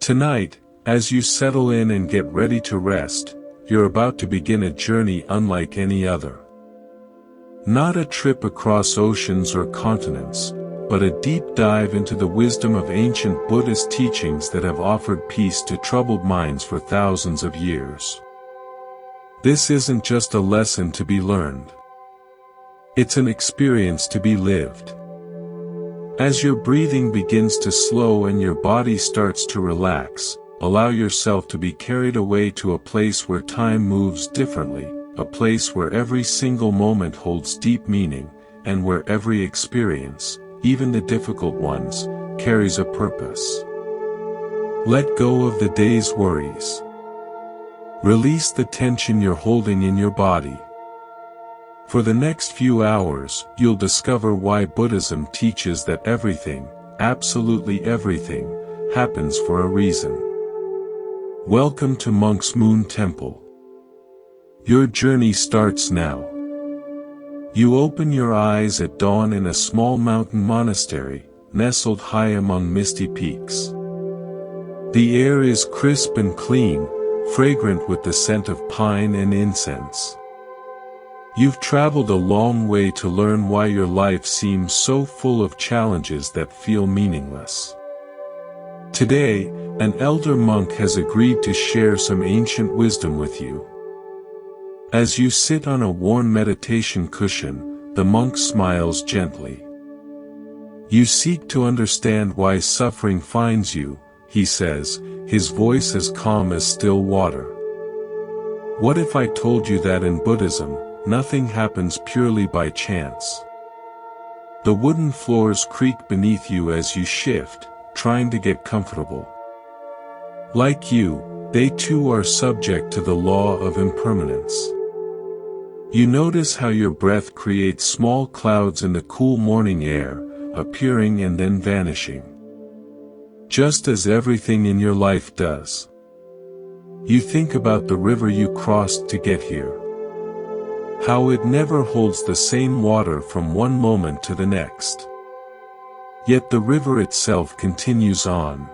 Tonight, as you settle in and get ready to rest, you're about to begin a journey unlike any other. Not a trip across oceans or continents, but a deep dive into the wisdom of ancient Buddhist teachings that have offered peace to troubled minds for thousands of years. This isn't just a lesson to be learned. It's an experience to be lived. As your breathing begins to slow and your body starts to relax, allow yourself to be carried away to a place where time moves differently, a place where every single moment holds deep meaning, and where every experience, even the difficult ones, carries a purpose. Let go of the day's worries. Release the tension you're holding in your body. For the next few hours, you'll discover why Buddhism teaches that everything, absolutely everything, happens for a reason. Welcome to Monk's Moon Temple. Your journey starts now. You open your eyes at dawn in a small mountain monastery, nestled high among misty peaks. The air is crisp and clean, fragrant with the scent of pine and incense. You've traveled a long way to learn why your life seems so full of challenges that feel meaningless. Today, an elder monk has agreed to share some ancient wisdom with you. As you sit on a worn meditation cushion, the monk smiles gently. You seek to understand why suffering finds you, he says, his voice as calm as still water. What if I told you that in Buddhism, nothing happens purely by chance? The wooden floors creak beneath you as you shift, trying to get comfortable. Like you, they too are subject to the law of impermanence. You notice how your breath creates small clouds in the cool morning air, appearing and then vanishing. Just as everything in your life does. You think about the river you crossed to get here. How it never holds the same water from one moment to the next. Yet the river itself continues on.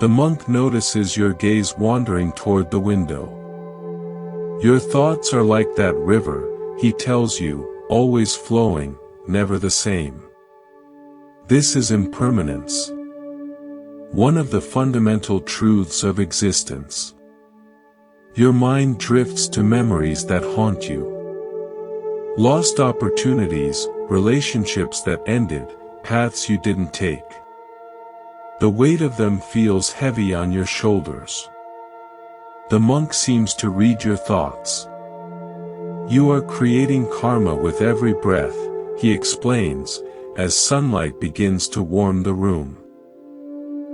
The monk notices your gaze wandering toward the window. Your thoughts are like that river, he tells you, always flowing, never the same. This is impermanence. One of the fundamental truths of existence. Your mind drifts to memories that haunt you. Lost opportunities, relationships that ended, paths you didn't take. The weight of them feels heavy on your shoulders. The monk seems to read your thoughts. You are creating karma with every breath, he explains, as sunlight begins to warm the room.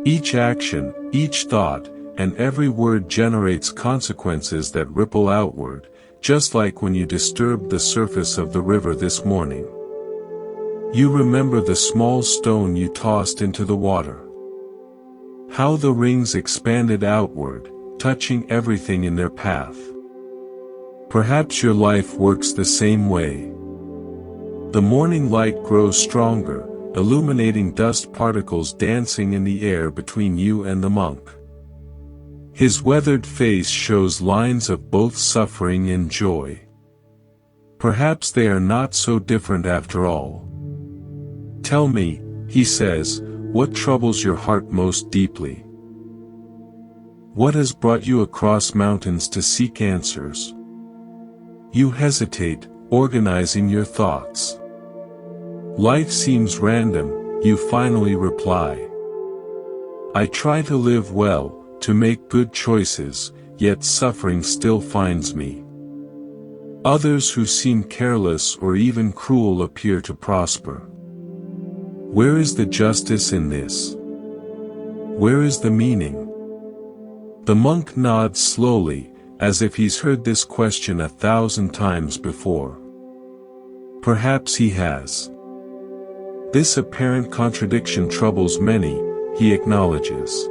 Each action, each thought, and every word generates consequences that ripple outward, just like when you disturbed the surface of the river this morning. You remember the small stone you tossed into the water. How the rings expanded outward, touching everything in their path. Perhaps your life works the same way. The morning light grows stronger, illuminating dust particles dancing in the air between you and the monk. His weathered face shows lines of both suffering and joy. Perhaps they are not so different after all. Tell me, he says, what troubles your heart most deeply? What has brought you across mountains to seek answers? You hesitate, organizing your thoughts. Life seems random, you finally reply. I try to live well, to make good choices, yet suffering still finds me. Others who seem careless or even cruel appear to prosper. Where is the justice in this? Where is the meaning? The monk nods slowly, as if he's heard this question 1,000 times before. Perhaps he has. This apparent contradiction troubles many, he acknowledges.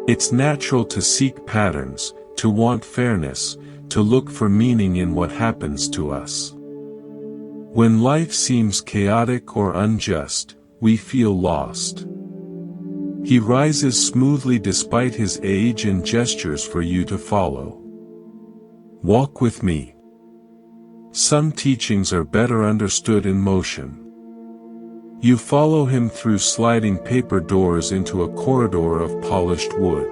It's natural to seek patterns, to want fairness, to look for meaning in what happens to us. When life seems chaotic or unjust, we feel lost. He rises smoothly despite his age and gestures for you to follow. Walk with me. Some teachings are better understood in motion. You follow him through sliding paper doors into a corridor of polished wood.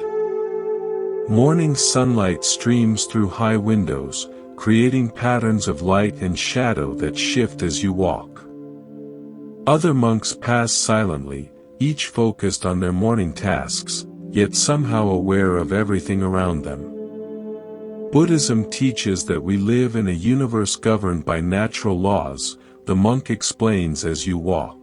Morning sunlight streams through high windows, creating patterns of light and shadow that shift as you walk. Other monks pass silently, each focused on their morning tasks, yet somehow aware of everything around them. Buddhism teaches that we live in a universe governed by natural laws, the monk explains as you walk.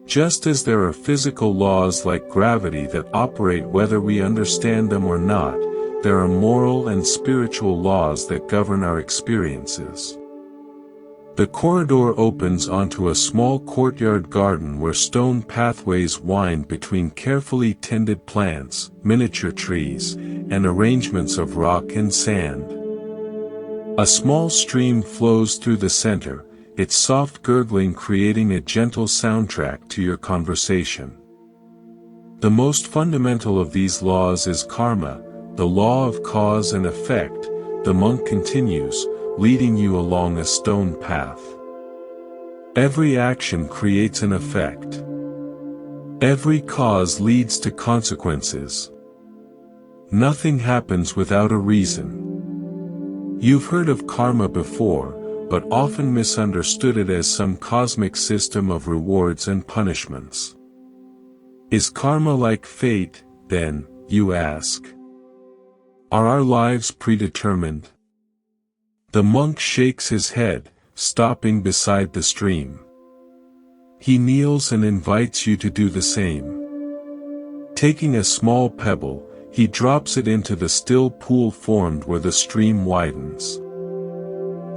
Just as there are physical laws like gravity that operate whether we understand them or not, there are moral and spiritual laws that govern our experiences. The corridor opens onto a small courtyard garden where stone pathways wind between carefully tended plants, miniature trees, and arrangements of rock and sand. A small stream flows through the center, its soft gurgling creating a gentle soundtrack to your conversation. The most fundamental of these laws is karma, the law of cause and effect, the monk continues, leading you along a stone path. Every action creates an effect. Every cause leads to consequences. Nothing happens without a reason. You've heard of karma before, but often misunderstood it as some cosmic system of rewards and punishments. Is karma like fate, then, you ask? Are our lives predetermined? The monk shakes his head, stopping beside the stream. He kneels and invites you to do the same. Taking a small pebble, he drops it into the still pool formed where the stream widens.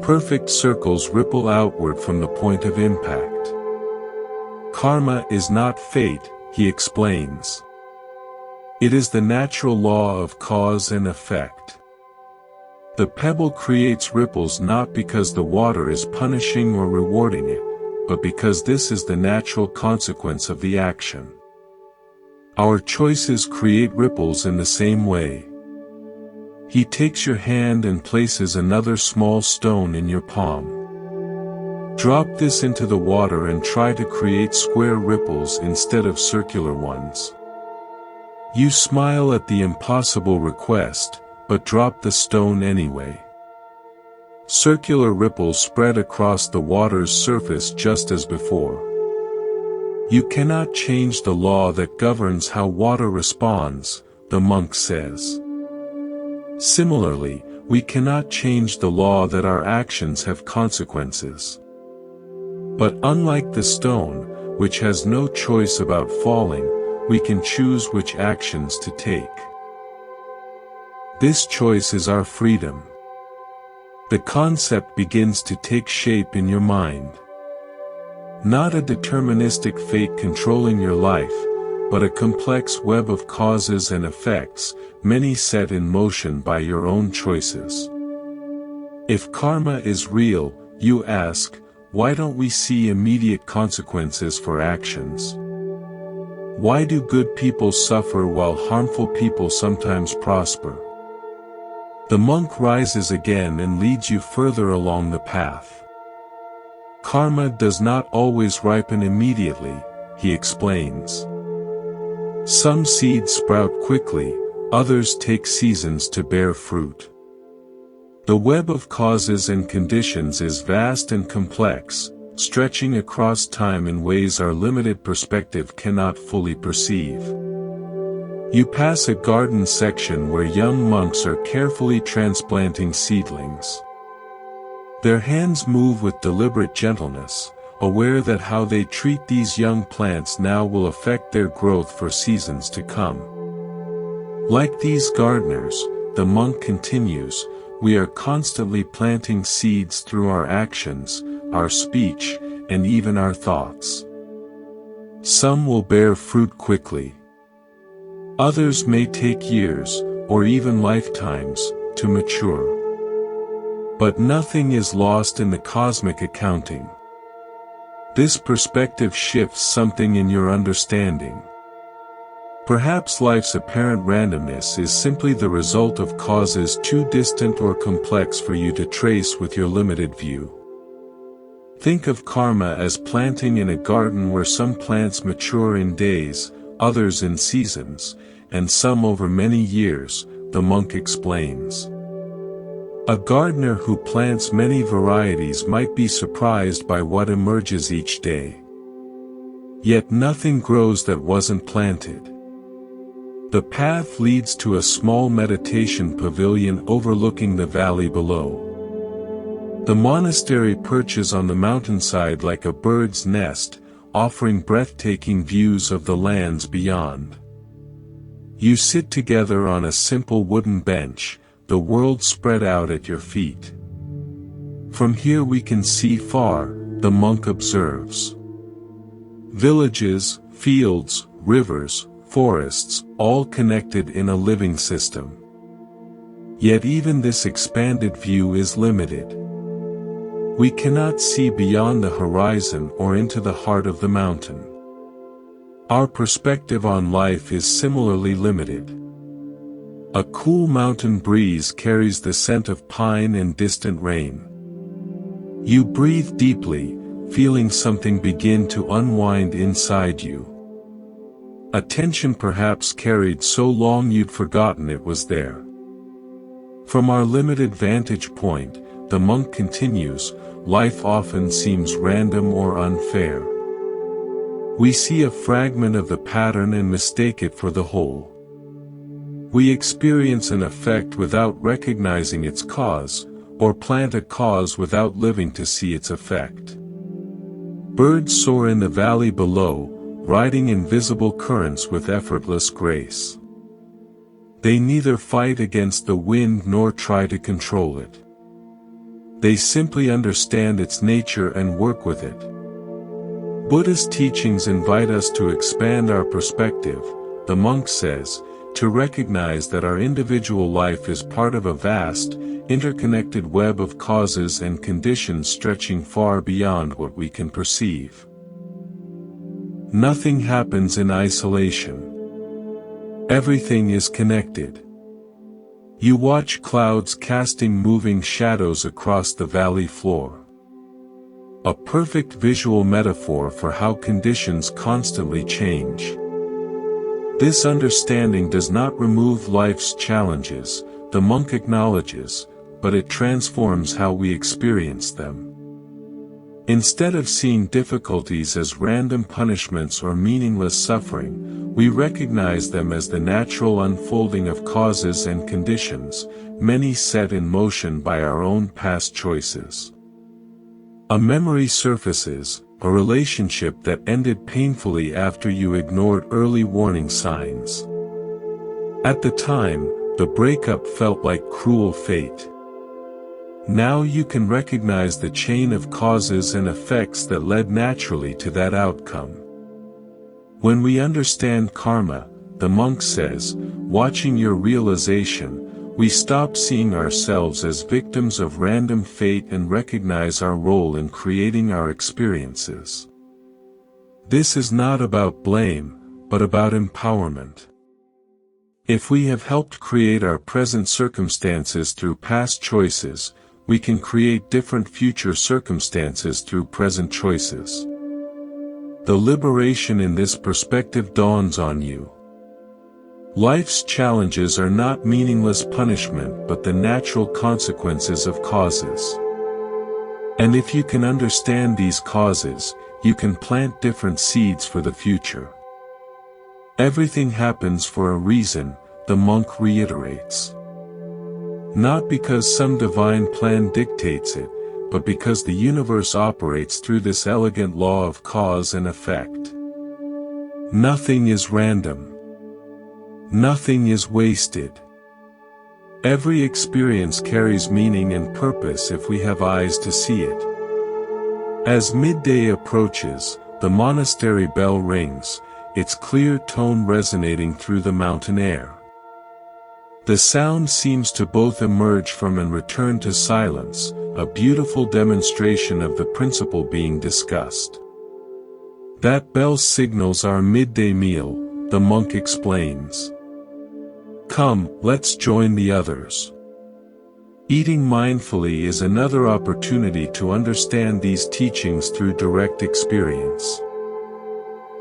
Perfect circles ripple outward from the point of impact. Karma is not fate, he explains. It is the natural law of cause and effect. The pebble creates ripples not because the water is punishing or rewarding it, but because this is the natural consequence of the action. Our choices create ripples in the same way. He takes your hand and places another small stone in your palm. Drop this into the water and try to create square ripples instead of circular ones. You smile at the impossible request, but drop the stone anyway. Circular ripples spread across the water's surface just as before. You cannot change the law that governs how water responds, the monk says. Similarly, we cannot change the law that our actions have consequences. But unlike the stone, which has no choice about falling, we can choose which actions to take. This choice is our freedom. The concept begins to take shape in your mind. Not a deterministic fate controlling your life, but a complex web of causes and effects, many set in motion by your own choices. If karma is real, you ask, why don't we see immediate consequences for actions? Why do good people suffer while harmful people sometimes prosper? The monk rises again and leads you further along the path. Karma does not always ripen immediately, he explains. Some seeds sprout quickly, others take seasons to bear fruit. The web of causes and conditions is vast and complex, stretching across time in ways our limited perspective cannot fully perceive. You pass a garden section where young monks are carefully transplanting seedlings. Their hands move with deliberate gentleness, aware that how they treat these young plants now will affect their growth for seasons to come. Like these gardeners, the monk continues, we are constantly planting seeds through our actions, our speech, and even our thoughts. Some will bear fruit quickly. Others may take years, or even lifetimes, to mature. But nothing is lost in the cosmic accounting. This perspective shifts something in your understanding. Perhaps life's apparent randomness is simply the result of causes too distant or complex for you to trace with your limited view. Think of karma as planting in a garden where some plants mature in days, others in seasons, and some over many years, the monk explains. A gardener who plants many varieties might be surprised by what emerges each day. Yet nothing grows that wasn't planted. The path leads to a small meditation pavilion overlooking the valley below. The monastery perches on the mountainside like a bird's nest, offering breathtaking views of the lands beyond. You sit together on a simple wooden bench, the world spread out at your feet. From here we can see far, the monk observes. Villages, fields, rivers, forests, all connected in a living system. Yet even this expanded view is limited. We cannot see beyond the horizon or into the heart of the mountain. Our perspective on life is similarly limited. A cool mountain breeze carries the scent of pine and distant rain. You breathe deeply, feeling something begin to unwind inside you. A tension perhaps carried so long you'd forgotten it was there. From our limited vantage point, the monk continues, life often seems random or unfair. We see a fragment of the pattern and mistake it for the whole. We experience an effect without recognizing its cause, or plant a cause without living to see its effect. Birds soar in the valley below, riding invisible currents with effortless grace. They neither fight against the wind nor try to control it. They simply understand its nature and work with it. Buddhist teachings invite us to expand our perspective, the monk says, to recognize that our individual life is part of a vast, interconnected web of causes and conditions stretching far beyond what we can perceive. Nothing happens in isolation. Everything is connected. You watch clouds casting moving shadows across the valley floor. A perfect visual metaphor for how conditions constantly change. This understanding does not remove life's challenges, the monk acknowledges, but it transforms how we experience them. Instead of seeing difficulties as random punishments or meaningless suffering, we recognize them as the natural unfolding of causes and conditions, many set in motion by our own past choices. A memory surfaces, a relationship that ended painfully after you ignored early warning signs. At the time, the breakup felt like cruel fate. Now you can recognize the chain of causes and effects that led naturally to that outcome. When we understand karma, the monk says, watching your realization, we stop seeing ourselves as victims of random fate and recognize our role in creating our experiences. This is not about blame, but about empowerment. If we have helped create our present circumstances through past choices, we can create different future circumstances through present choices. The liberation in this perspective dawns on you. Life's challenges are not meaningless punishment but the natural consequences of causes. And if you can understand these causes, you can plant different seeds for the future. Everything happens for a reason, the monk reiterates. Not because some divine plan dictates it, but because the universe operates through this elegant law of cause and effect. Nothing is random. Nothing is wasted. Every experience carries meaning and purpose if we have eyes to see it. As midday approaches, the monastery bell rings, its clear tone resonating through the mountain air. The sound seems to both emerge from and return to silence, a beautiful demonstration of the principle being discussed. That bell signals our midday meal, the monk explains. Come, let's join the others. Eating mindfully is another opportunity to understand these teachings through direct experience.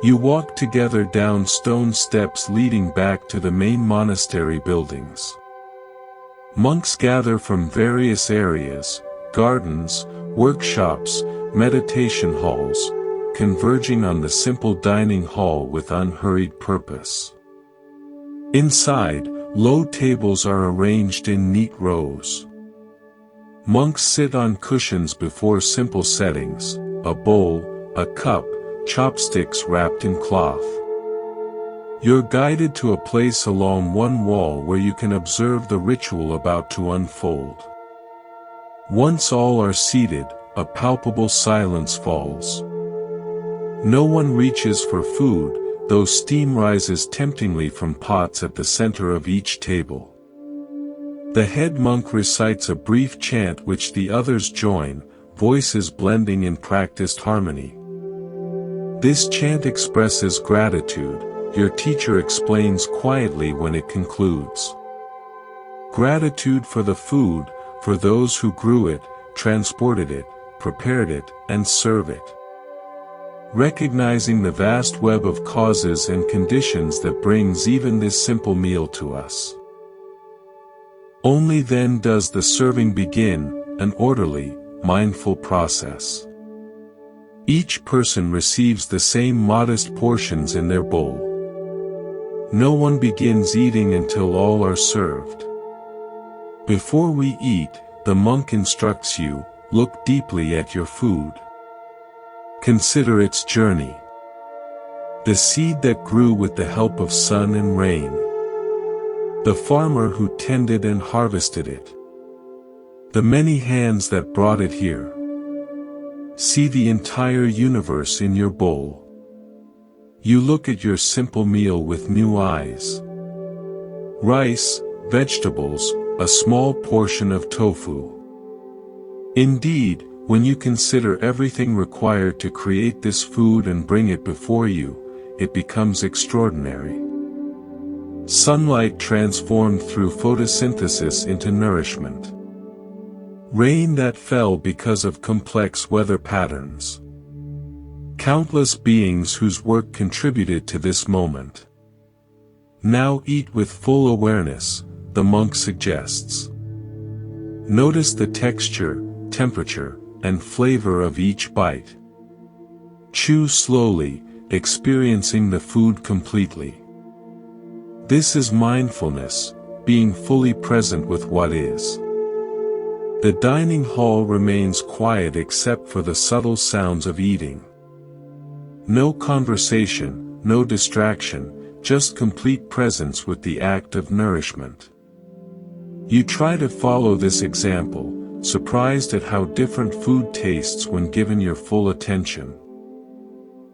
You walk together down stone steps leading back to the main monastery buildings. Monks gather from various areas, gardens, workshops, meditation halls, converging on the simple dining hall with unhurried purpose. Inside, low tables are arranged in neat rows. Monks sit on cushions before simple settings, a bowl, a cup, chopsticks wrapped in cloth. You're guided to a place along one wall where you can observe the ritual about to unfold. Once all are seated, a palpable silence falls. No one reaches for food, though steam rises temptingly from pots at the center of each table. The head monk recites a brief chant which the others join, voices blending in practiced harmony. This chant expresses gratitude, your teacher explains quietly when it concludes. Gratitude for the food, for those who grew it, transported it, prepared it, and serve it. Recognizing the vast web of causes and conditions that brings even this simple meal to us. Only then does the serving begin, an orderly, mindful process. Each person receives the same modest portions in their bowl. No one begins eating until all are served. Before we eat, the monk instructs you, look deeply at your food. Consider its journey. The seed that grew with the help of sun and rain. The farmer who tended and harvested it. The many hands that brought it here. See the entire universe in your bowl. You look at your simple meal with new eyes. Rice, vegetables, a small portion of tofu. Indeed, when you consider everything required to create this food and bring it before you, it becomes extraordinary. Sunlight transformed through photosynthesis into nourishment. Rain that fell because of complex weather patterns. Countless beings whose work contributed to this moment. Now eat with full awareness, the monk suggests. Notice the texture, temperature, and flavor of each bite. Chew slowly, experiencing the food completely. This is mindfulness, being fully present with what is. The dining hall remains quiet except for the subtle sounds of eating. No conversation, no distraction, just complete presence with the act of nourishment. You try to follow this example, surprised at how different food tastes when given your full attention.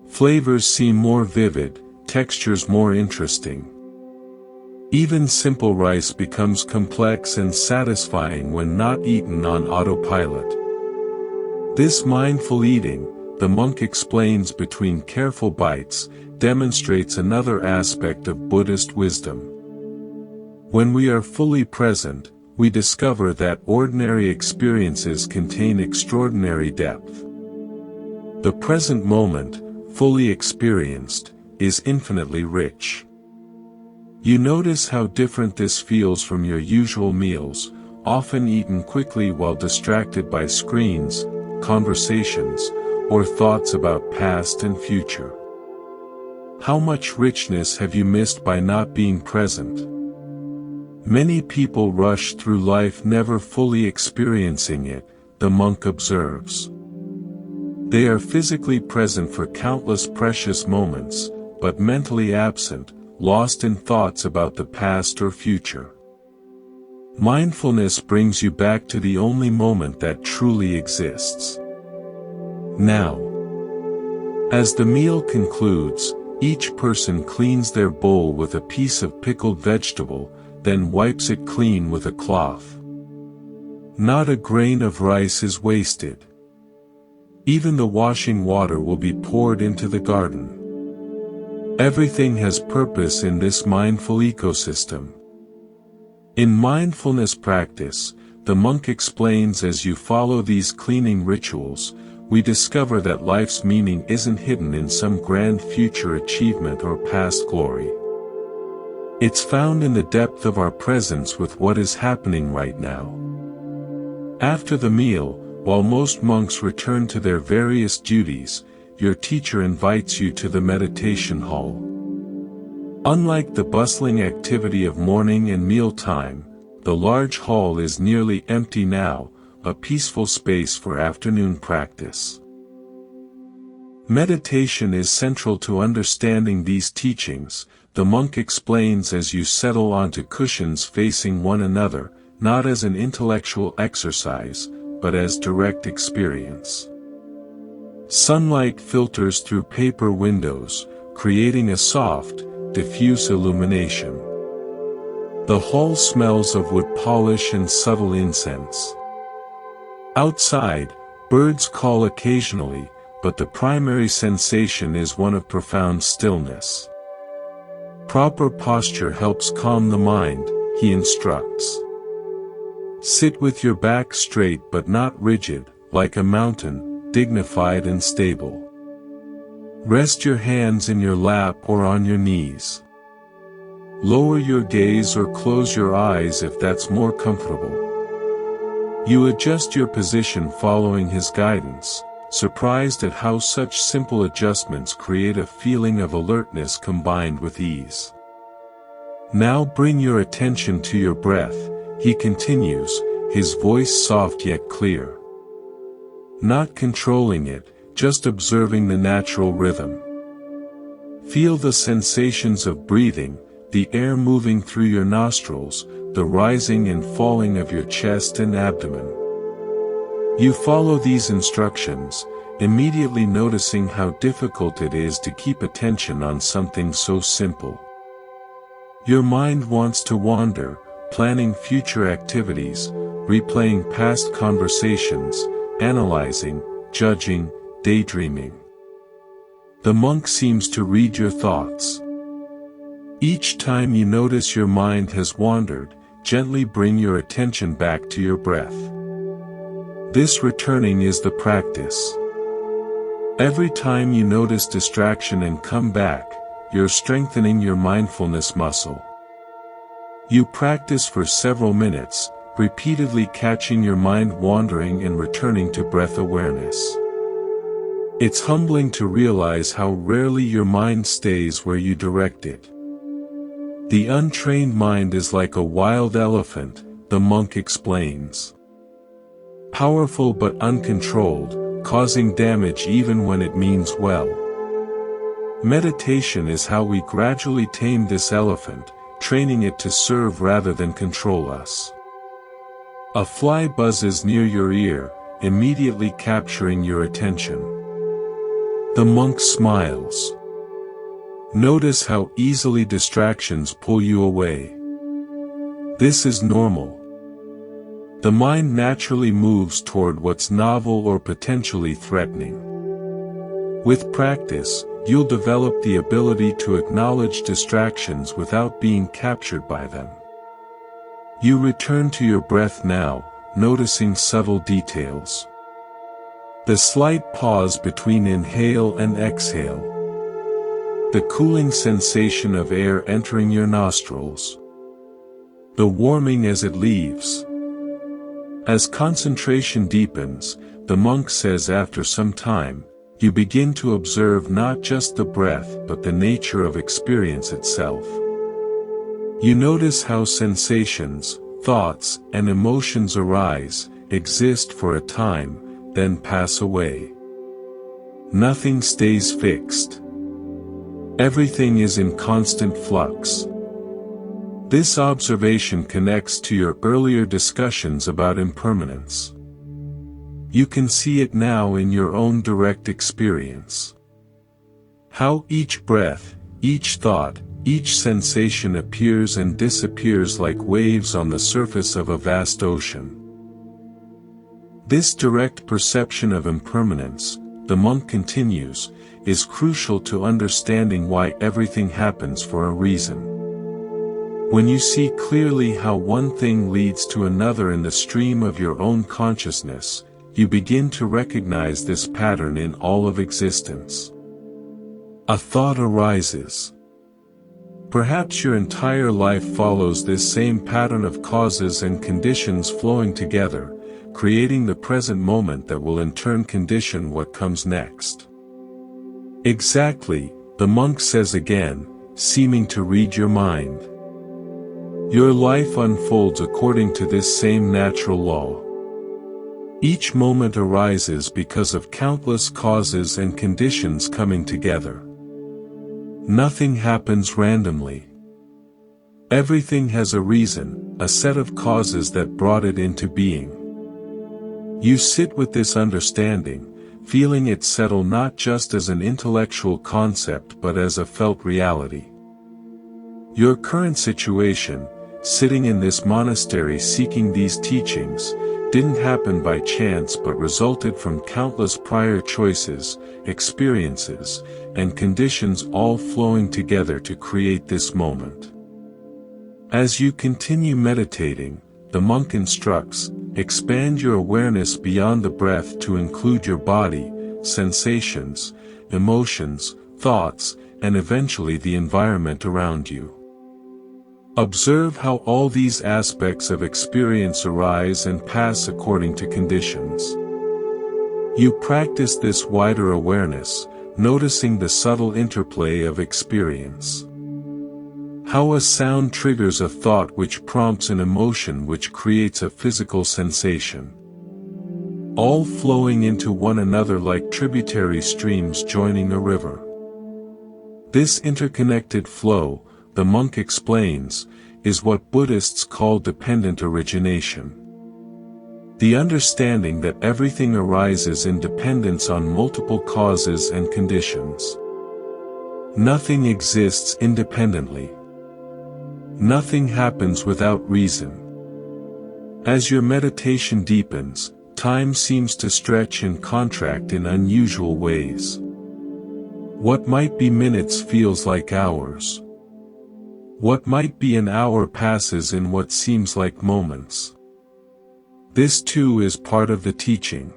Flavors seem more vivid, textures more interesting. Even simple rice becomes complex and satisfying when not eaten on autopilot. This mindful eating, the monk explains between careful bites, demonstrates another aspect of Buddhist wisdom. When we are fully present, we discover that ordinary experiences contain extraordinary depth. The present moment, fully experienced, is infinitely rich. You notice how different this feels from your usual meals, often eaten quickly while distracted by screens, conversations, or thoughts about past and future. How much richness have you missed by not being present? Many people rush through life never fully experiencing it, the monk observes. They are physically present for countless precious moments, but mentally absent, lost in thoughts about the past or future. Mindfulness brings you back to the only moment that truly exists. Now. As the meal concludes, each person cleans their bowl with a piece of pickled vegetable, then wipes it clean with a cloth. Not a grain of rice is wasted. Even the washing water will be poured into the garden. Everything has purpose in this mindful ecosystem. In mindfulness practice, the monk explains, as you follow these cleaning rituals, we discover that life's meaning isn't hidden in some grand future achievement or past glory. It's found in the depth of our presence with what is happening right now. After the meal, while most monks return to their various duties, your teacher invites you to the meditation hall. Unlike the bustling activity of morning and meal time, the large hall is nearly empty now, a peaceful space for afternoon practice. Meditation is central to understanding these teachings, the monk explains, as you settle onto cushions facing one another, not as an intellectual exercise, but as direct experience. Sunlight filters through paper windows, creating a soft, diffuse illumination. The hall smells of wood polish and subtle incense. Outside, birds call occasionally, but the primary sensation is one of profound stillness. Proper posture helps calm the mind, he instructs. Sit with your back straight but not rigid, like a mountain, dignified and stable. Rest your hands in your lap or on your knees. Lower your gaze or close your eyes if that's more comfortable. You adjust your position following his guidance, surprised at how such simple adjustments create a feeling of alertness combined with ease. Now bring your attention to your breath, he continues, his voice soft yet clear. Not controlling it, just observing the natural rhythm. Feel the sensations of breathing, the air moving through your nostrils, the rising and falling of your chest and abdomen. You follow these instructions, immediately noticing how difficult it is to keep attention on something so simple. Your mind wants to wander, planning future activities, replaying past conversations, analyzing, judging, daydreaming. The monk seems to read your thoughts. Each time you notice your mind has wandered, gently bring your attention back to your breath. This returning is the practice. Every time you notice distraction and come back, you're strengthening your mindfulness muscle. You practice for several minutes, repeatedly catching your mind wandering and returning to breath awareness. It's humbling to realize how rarely your mind stays where you direct it. The untrained mind is like a wild elephant, the monk explains. Powerful but uncontrolled, causing damage even when it means well. Meditation is how we gradually tame this elephant, training it to serve rather than control us. A fly buzzes near your ear, immediately capturing your attention. The monk smiles. Notice how easily distractions pull you away. This is normal. The mind naturally moves toward what's novel or potentially threatening. With practice, you'll develop the ability to acknowledge distractions without being captured by them. You return to your breath now, noticing subtle details. The slight pause between inhale and exhale. The cooling sensation of air entering your nostrils. The warming as it leaves. As concentration deepens, the monk says after some time, you begin to observe not just the breath but the nature of experience itself. You notice how sensations, thoughts, and emotions arise, exist for a time, then pass away. Nothing stays fixed. Everything is in constant flux. This observation connects to your earlier discussions about impermanence. You can see it now in your own direct experience. How each breath, each thought, each sensation appears and disappears like waves on the surface of a vast ocean. This direct perception of impermanence, the monk continues, is crucial to understanding why everything happens for a reason. When you see clearly how one thing leads to another in the stream of your own consciousness, you begin to recognize this pattern in all of existence. A thought arises. Perhaps your entire life follows this same pattern of causes and conditions flowing together, creating the present moment that will in turn condition what comes next. Exactly, the monk says again, seeming to read your mind. Your life unfolds according to this same natural law. Each moment arises because of countless causes and conditions coming together. Nothing happens randomly. Everything has a reason, a set of causes that brought it into being. You sit with this understanding, feeling it settle not just as an intellectual concept but as a felt reality. Your current situation, sitting in this monastery seeking these teachings, didn't happen by chance but resulted from countless prior choices, experiences, and conditions all flowing together to create this moment. As you continue meditating, the monk instructs, expand your awareness beyond the breath to include your body, sensations, emotions, thoughts, and eventually the environment around you. Observe how all these aspects of experience arise and pass according to conditions. You practice this wider awareness, noticing the subtle interplay of experience. How a sound triggers a thought which prompts an emotion which creates a physical sensation. All flowing into one another like tributary streams joining a river. This interconnected flow, the monk explains, is what Buddhists call dependent origination. The understanding that everything arises in dependence on multiple causes and conditions. Nothing exists independently. Nothing happens without reason. As your meditation deepens, time seems to stretch and contract in unusual ways. What might be minutes feels like hours. What might be an hour passes in what seems like moments. This too is part of the teaching.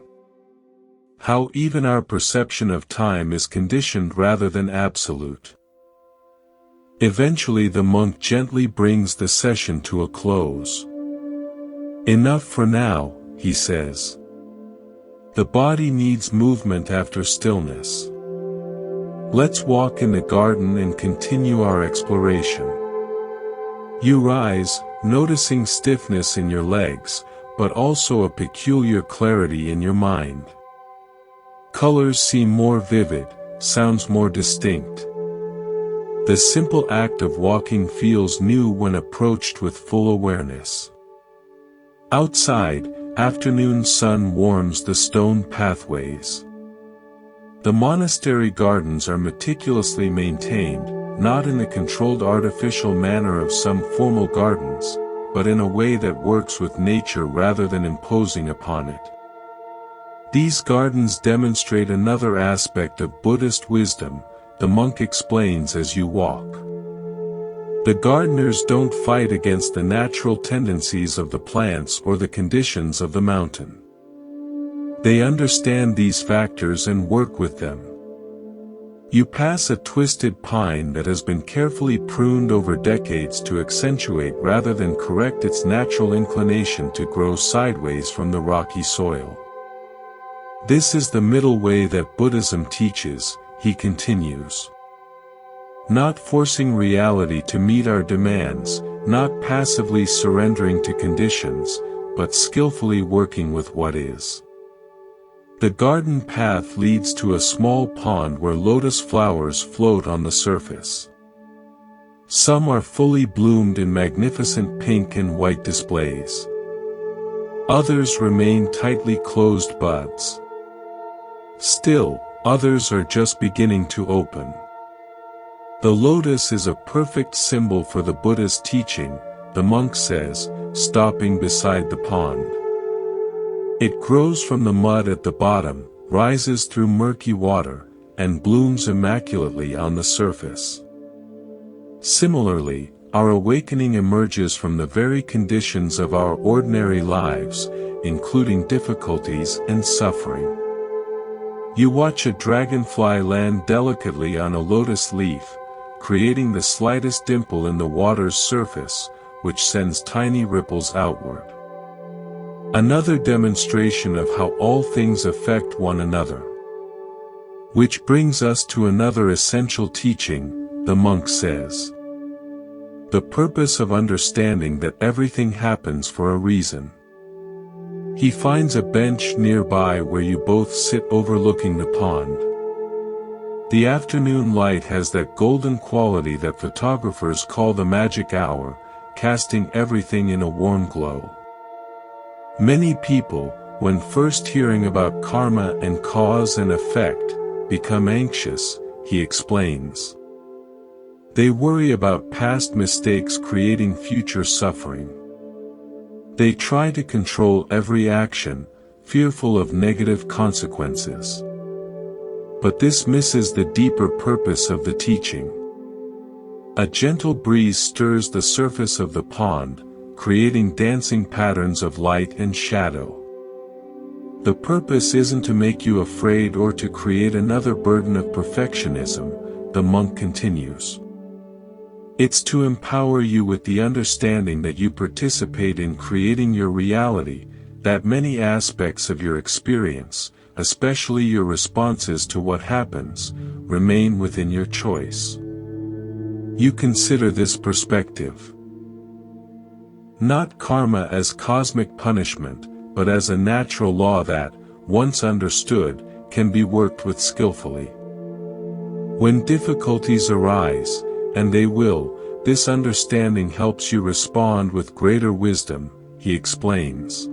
How even our perception of time is conditioned rather than absolute. Eventually the monk gently brings the session to a close. Enough for now, he says. The body needs movement after stillness. Let's walk in the garden and continue our exploration. You rise, noticing stiffness in your legs, but also a peculiar clarity in your mind. Colors seem more vivid, sounds more distinct. The simple act of walking feels new when approached with full awareness. Outside, afternoon sun warms the stone pathways. The monastery gardens are meticulously maintained, not in the controlled artificial manner of some formal gardens, but in a way that works with nature rather than imposing upon it. These gardens demonstrate another aspect of Buddhist wisdom, the monk explains as you walk. The gardeners don't fight against the natural tendencies of the plants or the conditions of the mountain. They understand these factors and work with them. You pass a twisted pine that has been carefully pruned over decades to accentuate rather than correct its natural inclination to grow sideways from the rocky soil. This is the middle way that Buddhism teaches, he continues. Not forcing reality to meet our demands, not passively surrendering to conditions, but skillfully working with what is. The garden path leads to a small pond where lotus flowers float on the surface. Some are fully bloomed in magnificent pink and white displays. Others remain tightly closed buds. Still, others are just beginning to open. The lotus is a perfect symbol for the Buddha's teaching, the monk says, stopping beside the pond. It grows from the mud at the bottom, rises through murky water, and blooms immaculately on the surface. Similarly, our awakening emerges from the very conditions of our ordinary lives, including difficulties and suffering. You watch a dragonfly land delicately on a lotus leaf, creating the slightest dimple in the water's surface, which sends tiny ripples outward. Another demonstration of how all things affect one another. Which brings us to another essential teaching, the monk says. The purpose of understanding that everything happens for a reason. He finds a bench nearby where you both sit overlooking the pond. The afternoon light has that golden quality that photographers call the magic hour, casting everything in a warm glow. Many people, when first hearing about karma and cause and effect, become anxious, he explains. They worry about past mistakes creating future suffering. They try to control every action, fearful of negative consequences. But this misses the deeper purpose of the teaching. A gentle breeze stirs the surface of the pond, creating dancing patterns of light and shadow. The purpose isn't to make you afraid or to create another burden of perfectionism, the monk continues. It's to empower you with the understanding that you participate in creating your reality, that many aspects of your experience, especially your responses to what happens, remain within your choice. You consider this perspective. Not karma as cosmic punishment, but as a natural law that, once understood, can be worked with skillfully. When difficulties arise, and they will, this understanding helps you respond with greater wisdom, he explains.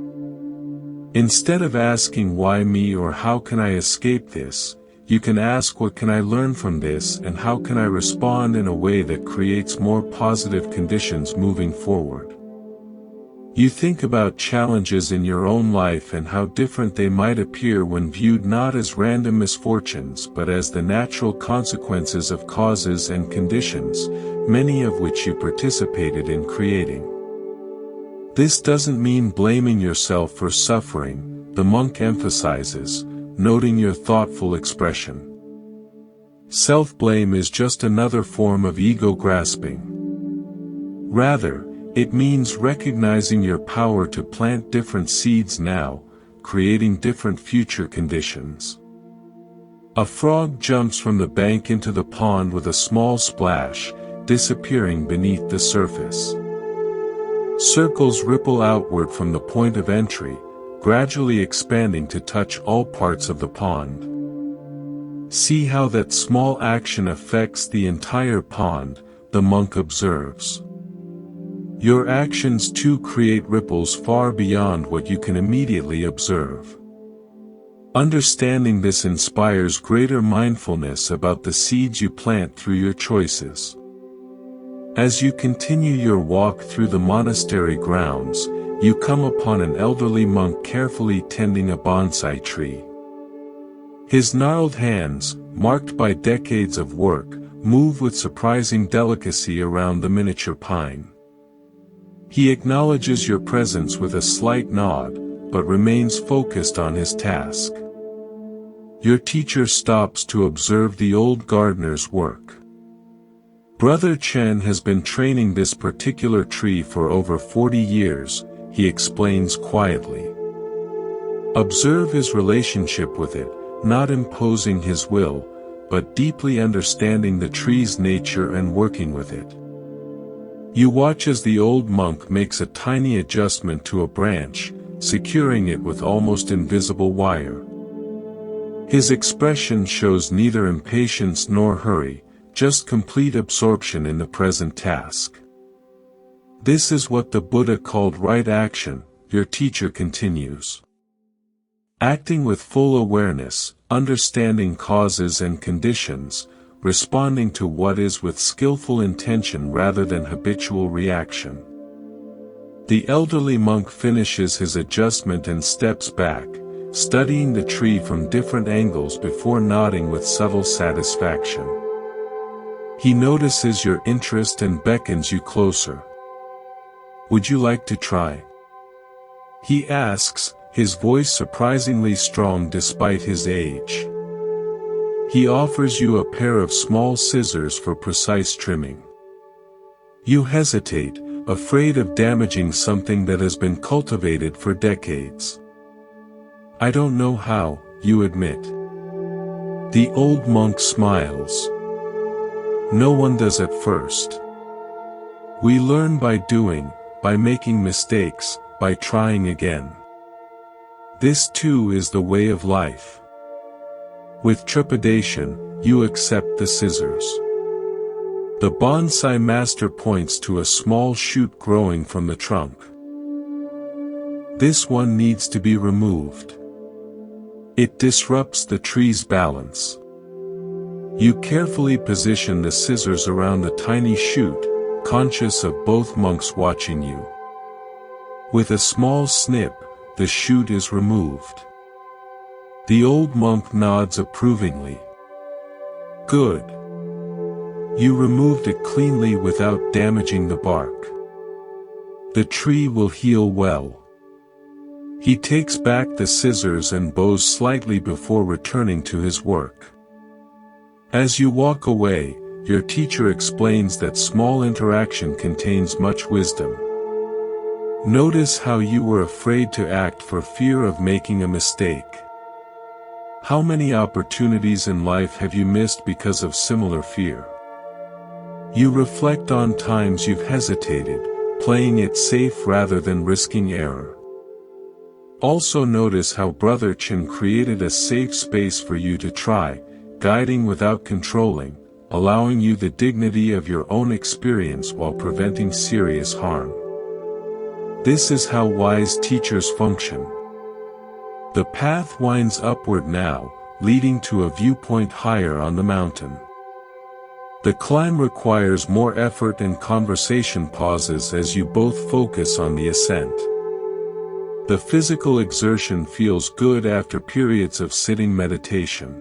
Instead of asking why me or how can I escape this, you can ask what can I learn from this and how can I respond in a way that creates more positive conditions moving forward. You think about challenges in your own life and how different they might appear when viewed not as random misfortunes but as the natural consequences of causes and conditions, many of which you participated in creating. This doesn't mean blaming yourself for suffering, the monk emphasizes, noting your thoughtful expression. Self-blame is just another form of ego grasping. Rather, it means recognizing your power to plant different seeds now, creating different future conditions. A frog jumps from the bank into the pond with a small splash, disappearing beneath the surface. Circles ripple outward from the point of entry, gradually expanding to touch all parts of the pond. See how that small action affects the entire pond, the monk observes. Your actions too create ripples far beyond what you can immediately observe. Understanding this inspires greater mindfulness about the seeds you plant through your choices. As you continue your walk through the monastery grounds, you come upon an elderly monk carefully tending a bonsai tree. His gnarled hands, marked by decades of work, move with surprising delicacy around the miniature pine. He acknowledges your presence with a slight nod, but remains focused on his task. Your teacher stops to observe the old gardener's work. Brother Chen has been training this particular tree for over 40 years, he explains quietly. Observe his relationship with it, not imposing his will, but deeply understanding the tree's nature and working with it. You watch as the old monk makes a tiny adjustment to a branch, securing it with almost invisible wire. His expression shows neither impatience nor hurry, just complete absorption in the present task. This is what the Buddha called right action, your teacher continues. Acting with full awareness, understanding causes and conditions, responding to what is with skillful intention rather than habitual reaction. The elderly monk finishes his adjustment and steps back, studying the tree from different angles before nodding with subtle satisfaction. He notices your interest and beckons you closer. "Would you like to try?" he asks, his voice surprisingly strong despite his age. He offers you a pair of small scissors for precise trimming. You hesitate, afraid of damaging something that has been cultivated for decades. "I don't know how," you admit. The old monk smiles. "No one does at first. We learn by doing, by making mistakes, by trying again. This too is the way of life." With trepidation, you accept the scissors. The bonsai master points to a small shoot growing from the trunk. "This one needs to be removed. It disrupts the tree's balance." You carefully position the scissors around the tiny shoot, conscious of both monks watching you. With a small snip, the shoot is removed. The old monk nods approvingly. "Good. You removed it cleanly without damaging the bark. The tree will heal well." He takes back the scissors and bows slightly before returning to his work. As you walk away, your teacher explains that small interaction contains much wisdom. Notice how you were afraid to act for fear of making a mistake. How many opportunities in life have you missed because of similar fear? You reflect on times you've hesitated, playing it safe rather than risking error. Also notice how Brother Chin created a safe space for you to try, guiding without controlling, allowing you the dignity of your own experience while preventing serious harm. This is how wise teachers function. The path winds upward now, leading to a viewpoint higher on the mountain. The climb requires more effort and conversation pauses as you both focus on the ascent. The physical exertion feels good after periods of sitting meditation.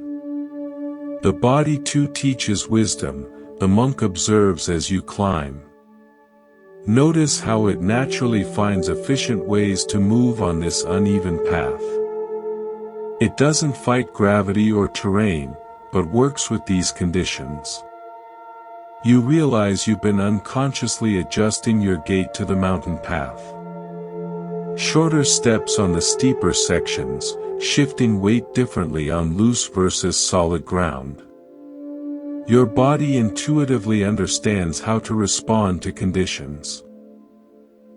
The body too teaches wisdom, the monk observes as you climb. Notice how it naturally finds efficient ways to move on this uneven path. It doesn't fight gravity or terrain, but works with these conditions. You realize you've been unconsciously adjusting your gait to the mountain path. Shorter steps on the steeper sections, shifting weight differently on loose versus solid ground. Your body intuitively understands how to respond to conditions.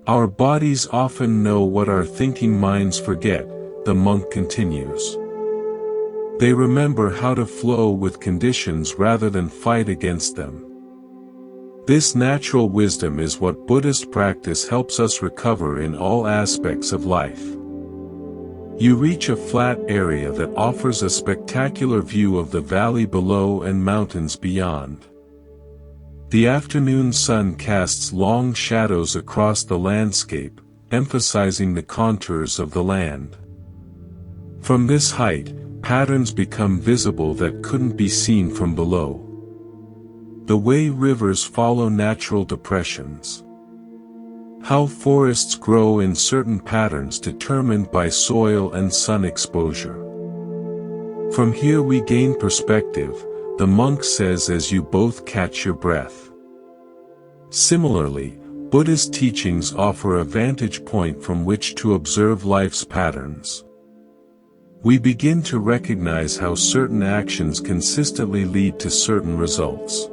Our bodies often know what our thinking minds forget, the monk continues. They remember how to flow with conditions rather than fight against them. This natural wisdom is what Buddhist practice helps us recover in all aspects of life. You reach a flat area that offers a spectacular view of the valley below and mountains beyond. The afternoon sun casts long shadows across the landscape, emphasizing the contours of the land. From this height, patterns become visible that couldn't be seen from below. The way rivers follow natural depressions. How forests grow in certain patterns determined by soil and sun exposure. From here we gain perspective, the monk says as you both catch your breath. Similarly, Buddhist teachings offer a vantage point from which to observe life's patterns. We begin to recognize how certain actions consistently lead to certain results.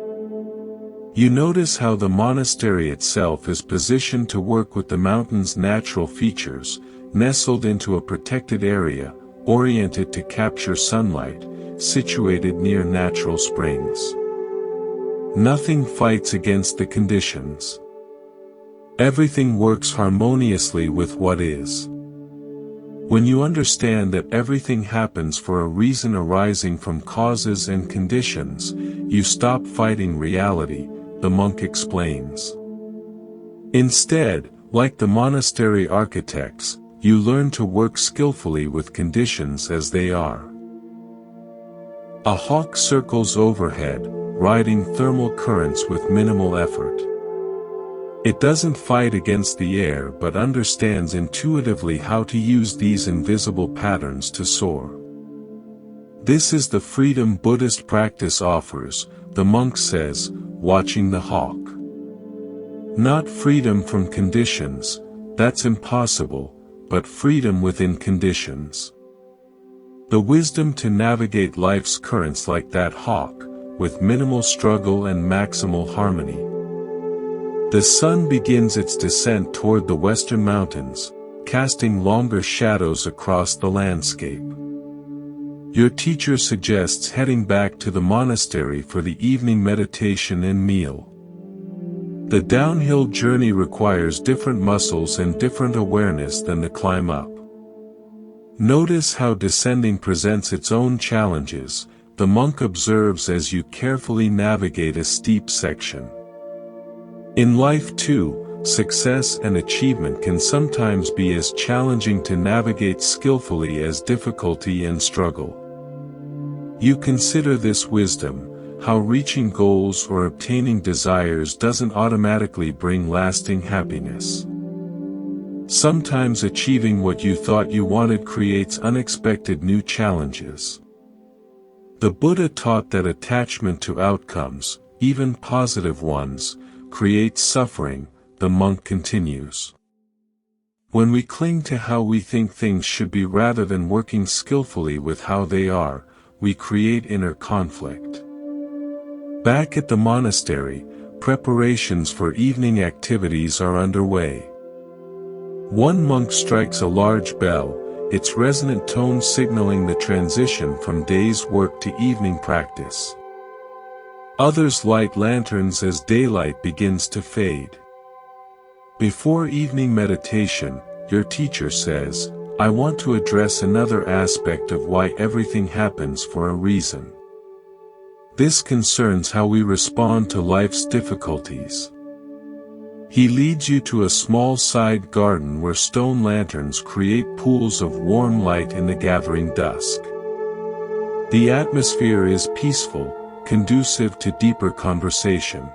You notice how the monastery itself is positioned to work with the mountain's natural features, nestled into a protected area, oriented to capture sunlight, situated near natural springs. Nothing fights against the conditions. Everything works harmoniously with what is. When you understand that everything happens for a reason arising from causes and conditions, you stop fighting reality, the monk explains. Instead, like the monastery architects, you learn to work skillfully with conditions as they are. A hawk circles overhead, riding thermal currents with minimal effort. It doesn't fight against the air but understands intuitively how to use these invisible patterns to soar. This is the freedom Buddhist practice offers, the monk says, watching the hawk. Not freedom from conditions, that's impossible, but freedom within conditions. The wisdom to navigate life's currents like that hawk, with minimal struggle and maximal harmony. The sun begins its descent toward the western mountains, casting longer shadows across the landscape. Your teacher suggests heading back to the monastery for the evening meditation and meal. The downhill journey requires different muscles and different awareness than the climb up. Notice how descending presents its own challenges, the monk observes as you carefully navigate a steep section. In life too, success and achievement can sometimes be as challenging to navigate skillfully as difficulty and struggle. You consider this wisdom, how reaching goals or obtaining desires doesn't automatically bring lasting happiness. Sometimes achieving what you thought you wanted creates unexpected new challenges. The Buddha taught that attachment to outcomes, even positive ones, creates suffering, the monk continues. When we cling to how we think things should be rather than working skillfully with how they are, we create inner conflict. Back at the monastery, preparations for evening activities are underway. One monk strikes a large bell, its resonant tone signaling the transition from day's work to evening practice. Others light lanterns as daylight begins to fade. Before evening meditation, your teacher says, I want to address another aspect of why everything happens for a reason. This concerns how we respond to life's difficulties. He leads you to a small side garden where stone lanterns create pools of warm light in the gathering dusk. The atmosphere is peaceful, conducive to deeper conversation.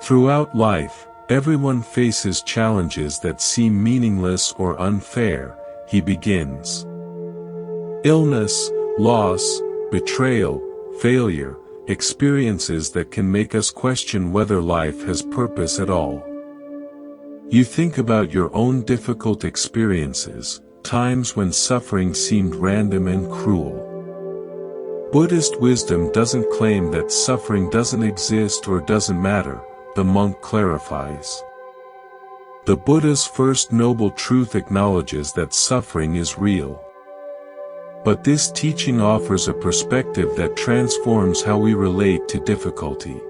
Throughout life, everyone faces challenges that seem meaningless or unfair, he begins. Illness, loss, betrayal, failure, experiences that can make us question whether life has purpose at all. You think about your own difficult experiences, times when suffering seemed random and cruel. Buddhist wisdom doesn't claim that suffering doesn't exist or doesn't matter, the monk clarifies. The Buddha's first noble truth acknowledges that suffering is real. But this teaching offers a perspective that transforms how we relate to difficulty.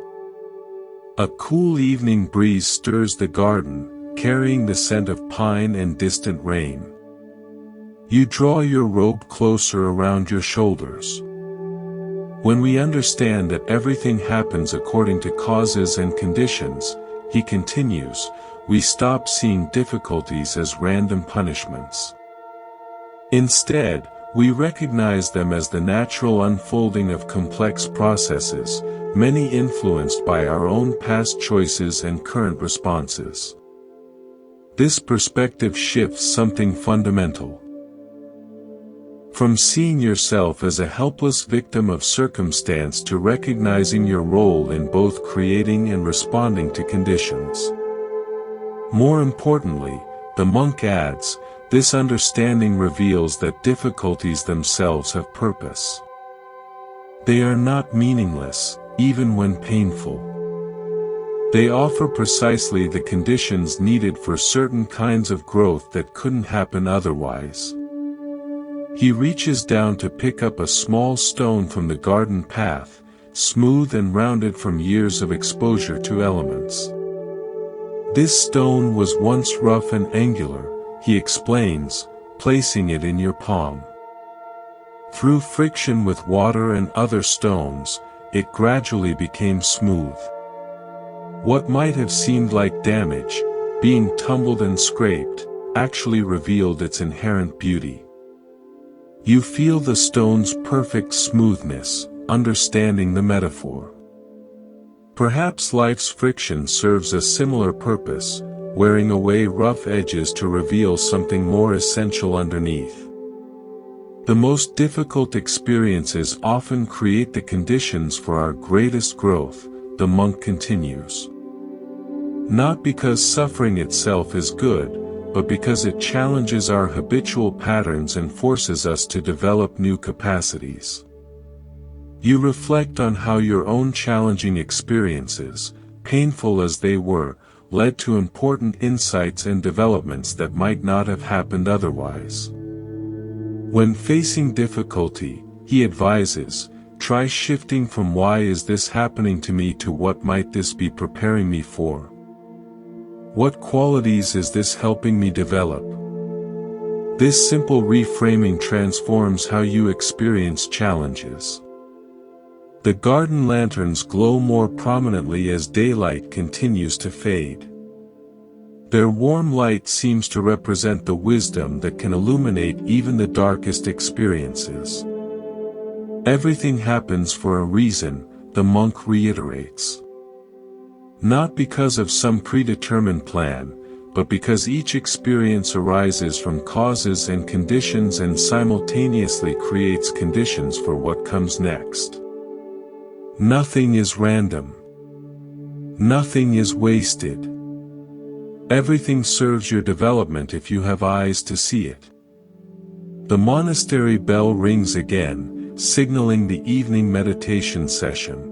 A cool evening breeze stirs the garden, carrying the scent of pine and distant rain. You draw your robe closer around your shoulders. When we understand that everything happens according to causes and conditions, he continues, we stop seeing difficulties as random punishments. Instead, we recognize them as the natural unfolding of complex processes, many influenced by our own past choices and current responses. This perspective shifts something fundamental. From seeing yourself as a helpless victim of circumstance to recognizing your role in both creating and responding to conditions. More importantly, the monk adds, this understanding reveals that difficulties themselves have purpose. They are not meaningless, even when painful. They offer precisely the conditions needed for certain kinds of growth that couldn't happen otherwise. He reaches down to pick up a small stone from the garden path, smooth and rounded from years of exposure to elements. This stone was once rough and angular, he explains, placing it in your palm. Through friction with water and other stones, it gradually became smooth. What might have seemed like damage, being tumbled and scraped, actually revealed its inherent beauty. You feel the stone's perfect smoothness, understanding the metaphor. Perhaps life's friction serves a similar purpose, wearing away rough edges to reveal something more essential underneath. The most difficult experiences often create the conditions for our greatest growth, the monk continues. Not because suffering itself is good, but because it challenges our habitual patterns and forces us to develop new capacities. You reflect on how your own challenging experiences, painful as they were, led to important insights and developments that might not have happened otherwise. When facing difficulty, he advises, try shifting from why is this happening to me to what might this be preparing me for? What qualities is this helping me develop? This simple reframing transforms how you experience challenges. The garden lanterns glow more prominently as daylight continues to fade. Their warm light seems to represent the wisdom that can illuminate even the darkest experiences. Everything happens for a reason, the monk reiterates. Not because of some predetermined plan, but because each experience arises from causes and conditions and simultaneously creates conditions for what comes next. Nothing is random. Nothing is wasted. Everything serves your development if you have eyes to see it. The monastery bell rings again, signaling the evening meditation session.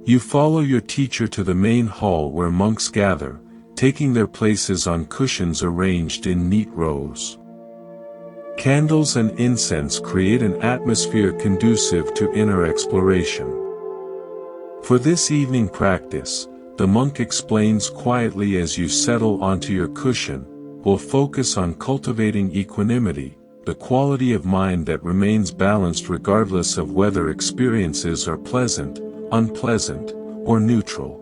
You follow your teacher to the main hall where monks gather, taking their places on cushions arranged in neat rows. Candles and incense create an atmosphere conducive to inner exploration. For this evening practice, the monk explains quietly as you settle onto your cushion, we'll focus on cultivating equanimity, the quality of mind that remains balanced regardless of whether experiences are pleasant, unpleasant, or neutral.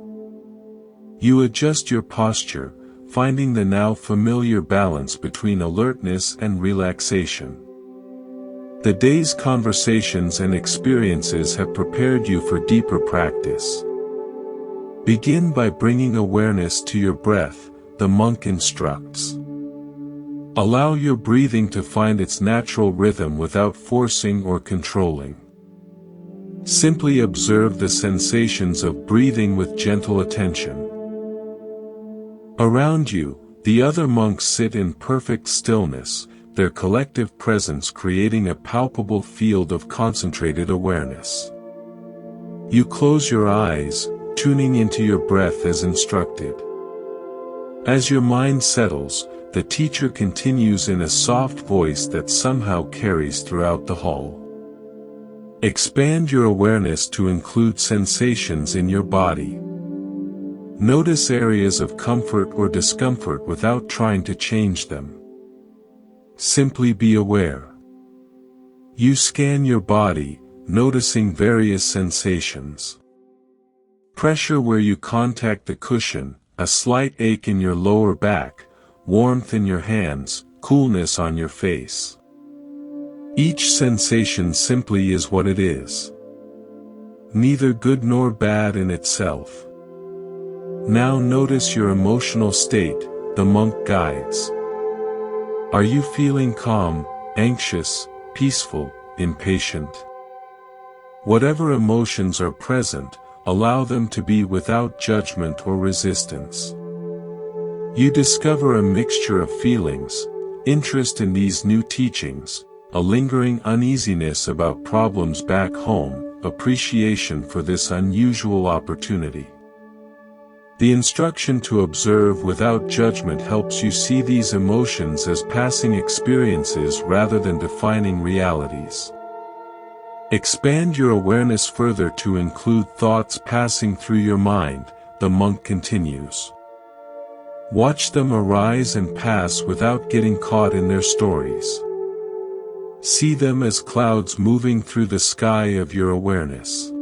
You adjust your posture, finding the now familiar balance between alertness and relaxation. The day's conversations and experiences have prepared you for deeper practice. Begin by bringing awareness to your breath, the monk instructs. Allow your breathing to find its natural rhythm without forcing or controlling. Simply observe the sensations of breathing with gentle attention. Around you, the other monks sit in perfect stillness, their collective presence creating a palpable field of concentrated awareness. You close your eyes, tuning into your breath as instructed. As your mind settles, the teacher continues in a soft voice that somehow carries throughout the hall. Expand your awareness to include sensations in your body. Notice areas of comfort or discomfort without trying to change them. Simply be aware. You scan your body, noticing various sensations. Pressure where you contact the cushion, a slight ache in your lower back, warmth in your hands, coolness on your face. Each sensation simply is what it is. Neither good nor bad in itself. Now notice your emotional state, the monk guides. Are you feeling calm, anxious, peaceful, impatient? Whatever emotions are present, allow them to be without judgment or resistance. You discover a mixture of feelings, interest in these new teachings, a lingering uneasiness about problems back home, appreciation for this unusual opportunity. The instruction to observe without judgment helps you see these emotions as passing experiences rather than defining realities. Expand your awareness further to include thoughts passing through your mind, the monk continues. Watch them arise and pass without getting caught in their stories. See them as clouds moving through the sky of your awareness.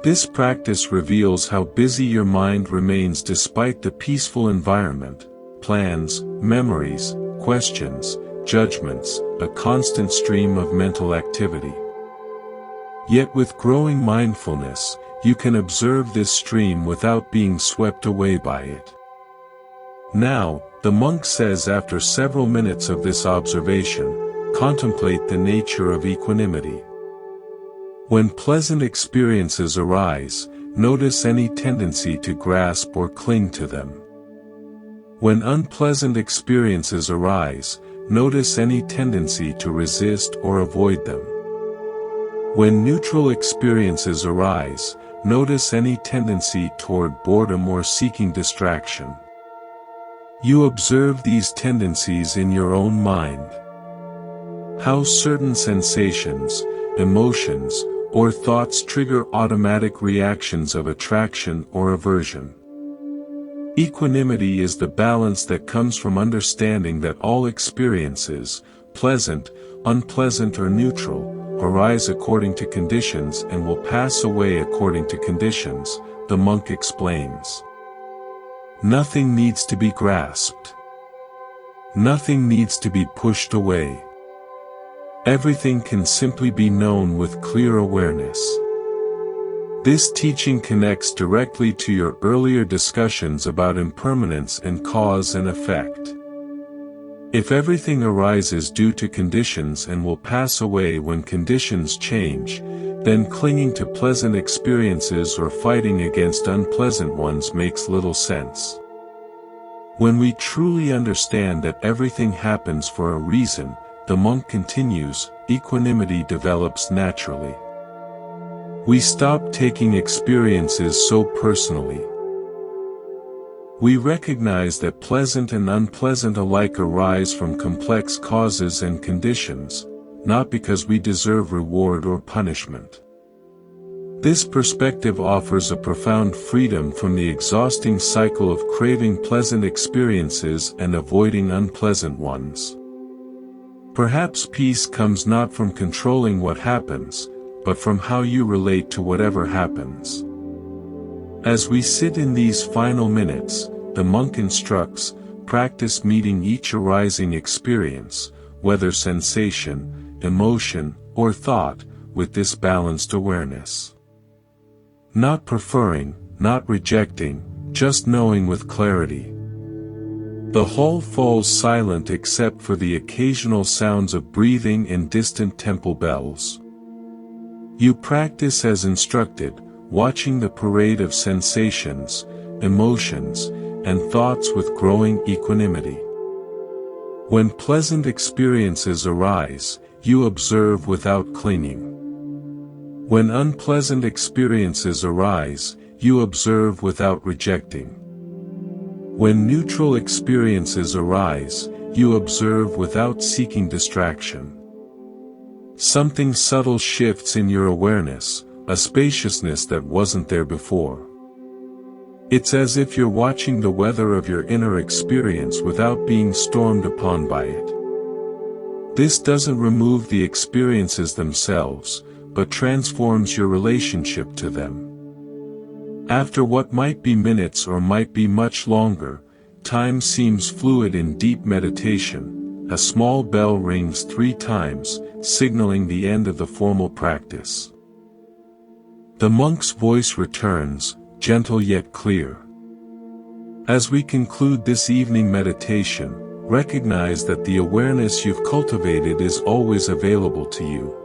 This practice reveals how busy your mind remains despite the peaceful environment, plans, memories, questions, judgments, a constant stream of mental activity. Yet with growing mindfulness, you can observe this stream without being swept away by it. Now, the monk says, after several minutes of this observation, contemplate the nature of equanimity. When pleasant experiences arise, notice any tendency to grasp or cling to them. When unpleasant experiences arise, notice any tendency to resist or avoid them. When neutral experiences arise, notice any tendency toward boredom or seeking distraction. You observe these tendencies in your own mind. How certain sensations, emotions, or thoughts trigger automatic reactions of attraction or aversion. Equanimity is the balance that comes from understanding that all experiences, pleasant, unpleasant or neutral, arise according to conditions and will pass away according to conditions, the monk explains. Nothing needs to be grasped. Nothing needs to be pushed away. Everything can simply be known with clear awareness. This teaching connects directly to your earlier discussions about impermanence and cause and effect. If everything arises due to conditions and will pass away when conditions change, then clinging to pleasant experiences or fighting against unpleasant ones makes little sense. When we truly understand that everything happens for a reason, the monk continues, equanimity develops naturally. We stop taking experiences so personally. We recognize that pleasant and unpleasant alike arise from complex causes and conditions, not because we deserve reward or punishment. This perspective offers a profound freedom from the exhausting cycle of craving pleasant experiences and avoiding unpleasant ones. Perhaps peace comes not from controlling what happens, but from how you relate to whatever happens. As we sit in these final minutes, the monk instructs, practice meeting each arising experience, whether sensation, emotion, or thought, with this balanced awareness. Not preferring, not rejecting, just knowing with clarity. The hall falls silent except for the occasional sounds of breathing and distant temple bells. You practice as instructed, watching the parade of sensations, emotions, and thoughts with growing equanimity. When pleasant experiences arise, you observe without clinging. When unpleasant experiences arise, you observe without rejecting. When neutral experiences arise, you observe without seeking distraction. Something subtle shifts in your awareness, a spaciousness that wasn't there before. It's as if you're watching the weather of your inner experience without being stormed upon by it. This doesn't remove the experiences themselves, but transforms your relationship to them. After what might be minutes or might be much longer, time seems fluid in deep meditation. A small bell rings 3 times, signaling the end of the formal practice. The monk's voice returns, gentle yet clear. As we conclude this evening meditation, recognize that the awareness you've cultivated is always available to you.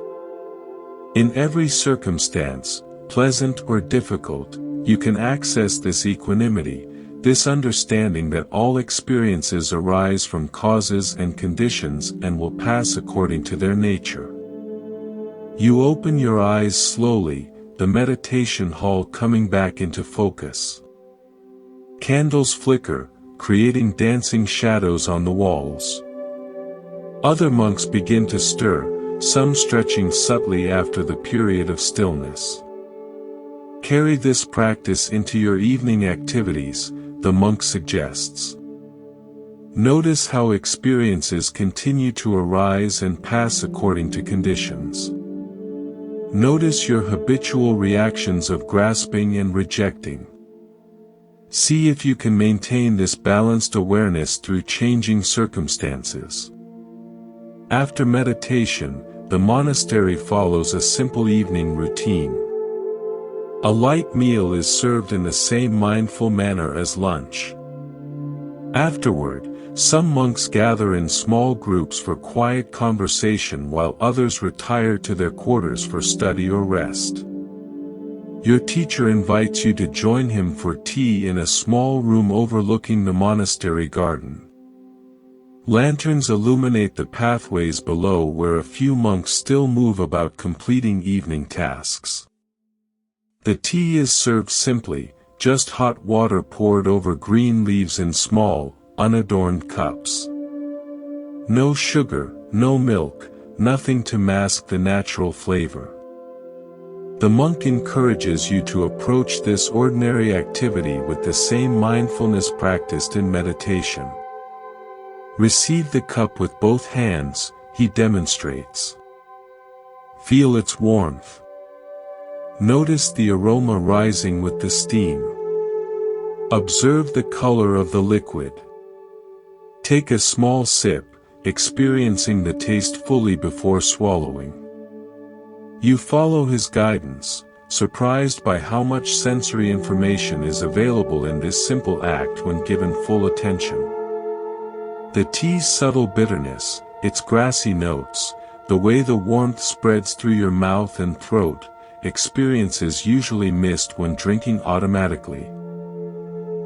In every circumstance, pleasant or difficult, you can access this equanimity, this understanding that all experiences arise from causes and conditions and will pass according to their nature. You open your eyes slowly, the meditation hall coming back into focus. Candles flicker, creating dancing shadows on the walls. Other monks begin to stir, some stretching subtly after the period of stillness. Carry this practice into your evening activities, the monk suggests. Notice how experiences continue to arise and pass according to conditions. Notice your habitual reactions of grasping and rejecting. See if you can maintain this balanced awareness through changing circumstances. After meditation, the monastery follows a simple evening routine. A light meal is served in the same mindful manner as lunch. Afterward, some monks gather in small groups for quiet conversation while others retire to their quarters for study or rest. Your teacher invites you to join him for tea in a small room overlooking the monastery garden. Lanterns illuminate the pathways below where a few monks still move about completing evening tasks. The tea is served simply, just hot water poured over green leaves in small, unadorned cups. No sugar, no milk, nothing to mask the natural flavor. The monk encourages you to approach this ordinary activity with the same mindfulness practiced in meditation. Receive the cup with both hands, he demonstrates. Feel its warmth. Notice the aroma rising with the steam. Observe the color of the liquid. Take a small sip, experiencing the taste fully before swallowing. You follow his guidance, surprised by how much sensory information is available in this simple act when given full attention. The tea's subtle bitterness, its grassy notes, the way the warmth spreads through your mouth and throat, experiences usually missed when drinking automatically.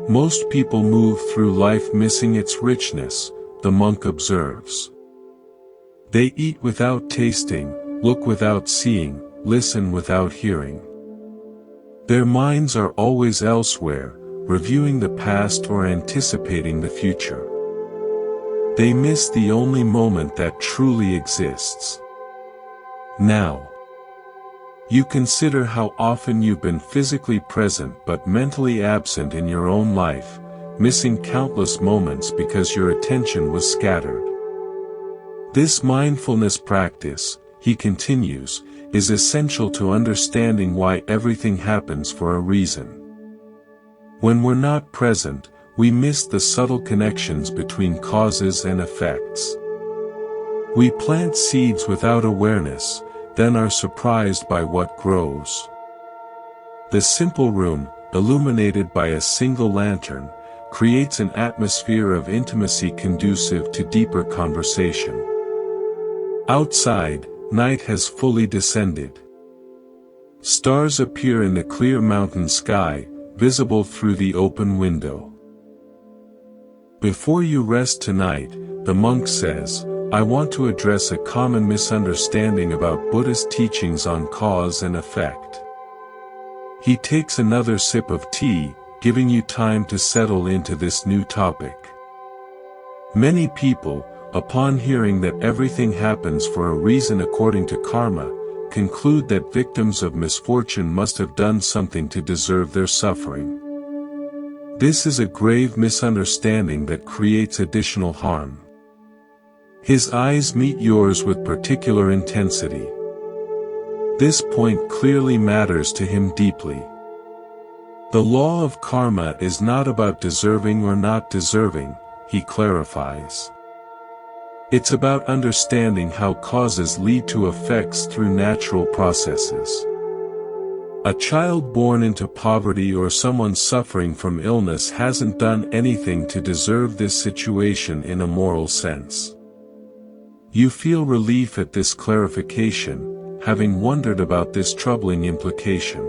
Most people move through life missing its richness, the monk observes. They eat without tasting, look without seeing, listen without hearing. Their minds are always elsewhere, reviewing the past or anticipating the future. They miss the only moment that truly exists. Now. You consider how often you've been physically present but mentally absent in your own life, missing countless moments because your attention was scattered. This mindfulness practice, he continues, is essential to understanding why everything happens for a reason. When we're not present, we miss the subtle connections between causes and effects. We plant seeds without awareness, then are surprised by what grows. The simple room, illuminated by a single lantern, creates an atmosphere of intimacy conducive to deeper conversation. Outside, night has fully descended. Stars appear in the clear mountain sky, visible through the open window. Before you rest tonight, the monk says, I want to address a common misunderstanding about Buddhist teachings on cause and effect. He takes another sip of tea, giving you time to settle into this new topic. Many people, upon hearing that everything happens for a reason according to karma, conclude that victims of misfortune must have done something to deserve their suffering. This is a grave misunderstanding that creates additional harm. His eyes meet yours with particular intensity. This point clearly matters to him deeply. The law of karma is not about deserving or not deserving, he clarifies. It's about understanding how causes lead to effects through natural processes. A child born into poverty or someone suffering from illness hasn't done anything to deserve this situation in a moral sense. You feel relief at this clarification, having wondered about this troubling implication.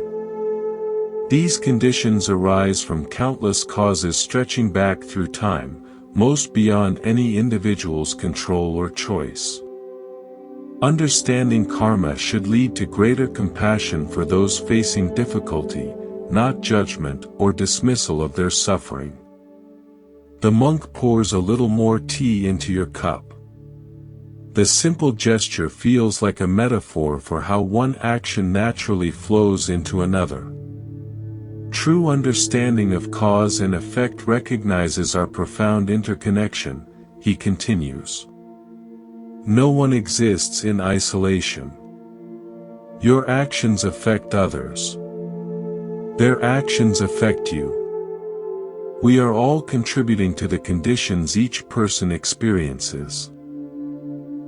These conditions arise from countless causes stretching back through time, most beyond any individual's control or choice. Understanding karma should lead to greater compassion for those facing difficulty, not judgment or dismissal of their suffering. The monk pours a little more tea into your cup. The simple gesture feels like a metaphor for how one action naturally flows into another. True understanding of cause and effect recognizes our profound interconnection, he continues. No one exists in isolation. Your actions affect others. Their actions affect you. We are all contributing to the conditions each person experiences.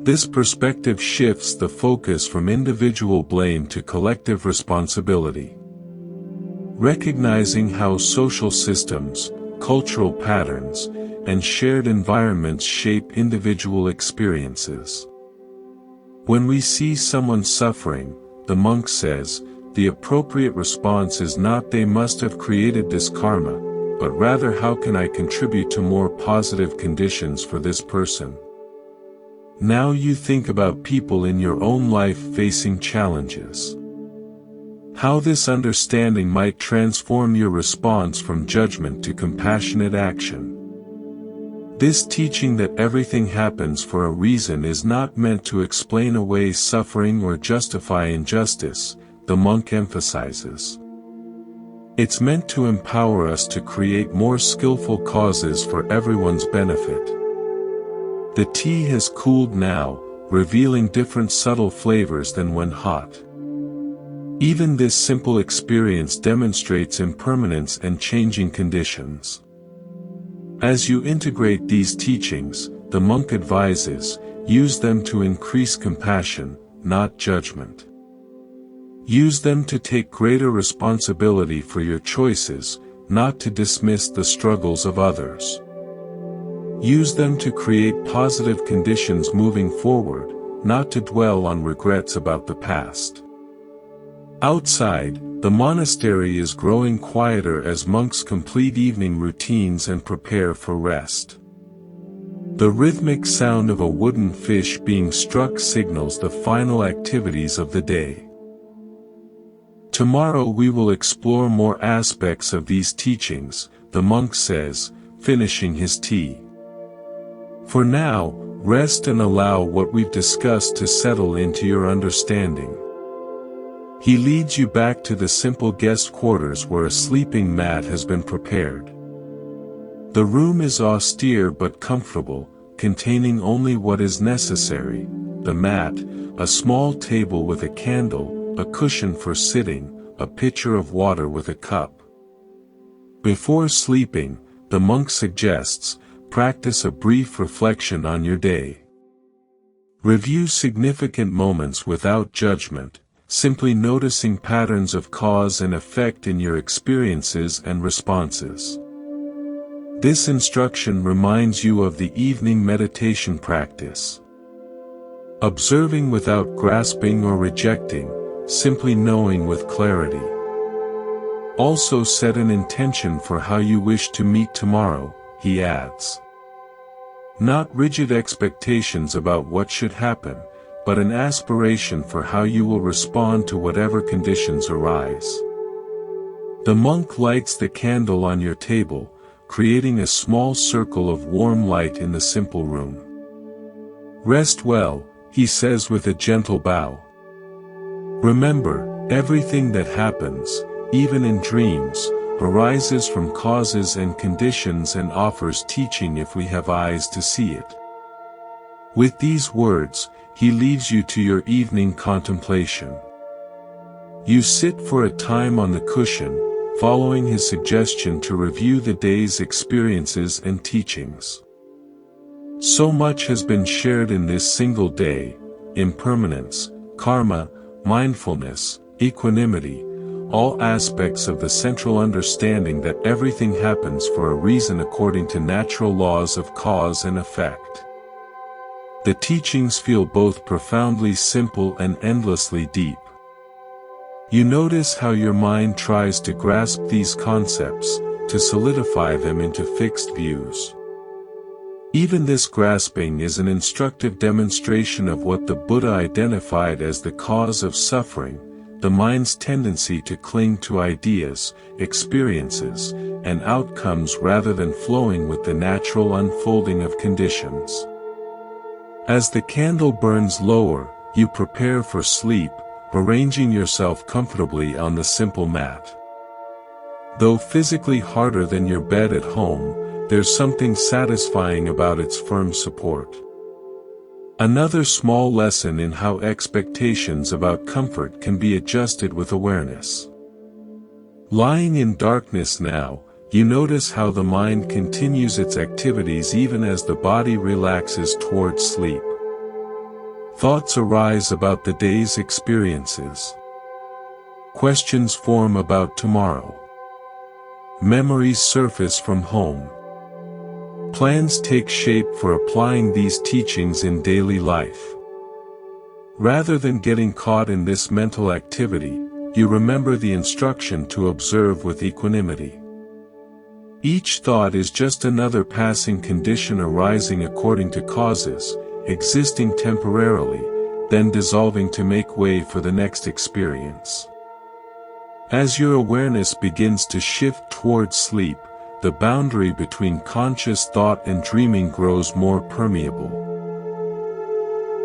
This perspective shifts the focus from individual blame to collective responsibility. Recognizing how social systems, cultural patterns, and shared environments shape individual experiences. When we see someone suffering, the monk says, the appropriate response is not they must have created this karma, but rather how can I contribute to more positive conditions for this person? Now you think about people in your own life facing challenges. How this understanding might transform your response from judgment to compassionate action. This teaching that everything happens for a reason is not meant to explain away suffering or justify injustice, the monk emphasizes. It's meant to empower us to create more skillful causes for everyone's benefit. The tea has cooled now, revealing different subtle flavors than when hot. Even this simple experience demonstrates impermanence and changing conditions. As you integrate these teachings, the monk advises, use them to increase compassion, not judgment. Use them to take greater responsibility for your choices, not to dismiss the struggles of others. Use them to create positive conditions moving forward, not to dwell on regrets about the past. Outside, the monastery is growing quieter as monks complete evening routines and prepare for rest. The rhythmic sound of a wooden fish being struck signals the final activities of the day. Tomorrow we will explore more aspects of these teachings, the monk says, finishing his tea. For now, rest and allow what we've discussed to settle into your understanding. He leads you back to the simple guest quarters where a sleeping mat has been prepared. The room is austere but comfortable, containing only what is necessary: the mat, a small table with a candle, a cushion for sitting, a pitcher of water with a cup. Before sleeping, the monk suggests, practice a brief reflection on your day. Review significant moments without judgment, simply noticing patterns of cause and effect in your experiences and responses. This instruction reminds you of the evening meditation practice. Observing without grasping or rejecting, simply knowing with clarity. Also set an intention for how you wish to meet tomorrow, he adds. Not rigid expectations about what should happen, but an aspiration for how you will respond to whatever conditions arise. The monk lights the candle on your table, creating a small circle of warm light in the simple room. Rest well, he says with a gentle bow. Remember, everything that happens, even in dreams, arises from causes and conditions and offers teaching if we have eyes to see it. With these words, he leaves you to your evening contemplation. You sit for a time on the cushion, following his suggestion to review the day's experiences and teachings. So much has been shared in this single day: impermanence, karma, mindfulness, equanimity, all aspects of the central understanding that everything happens for a reason according to natural laws of cause and effect. The teachings feel both profoundly simple and endlessly deep. You notice how your mind tries to grasp these concepts, to solidify them into fixed views. Even this grasping is an instructive demonstration of what the Buddha identified as the cause of suffering: the mind's tendency to cling to ideas, experiences, and outcomes rather than flowing with the natural unfolding of conditions. As the candle burns lower, you prepare for sleep, arranging yourself comfortably on the simple mat. Though physically harder than your bed at home, there's something satisfying about its firm support. Another small lesson in how expectations about comfort can be adjusted with awareness. Lying in darkness now, You notice how the mind continues its activities even as the body relaxes towards sleep. Thoughts arise about the day's experiences. Questions form about tomorrow. Memories surface from home. Plans take shape for applying these teachings in daily life. Rather than getting caught in this mental activity, you remember the instruction to observe with equanimity. Each thought is just another passing condition arising according to causes, existing temporarily, then dissolving to make way for the next experience. As your awareness begins to shift towards sleep, the boundary between conscious thought and dreaming grows more permeable.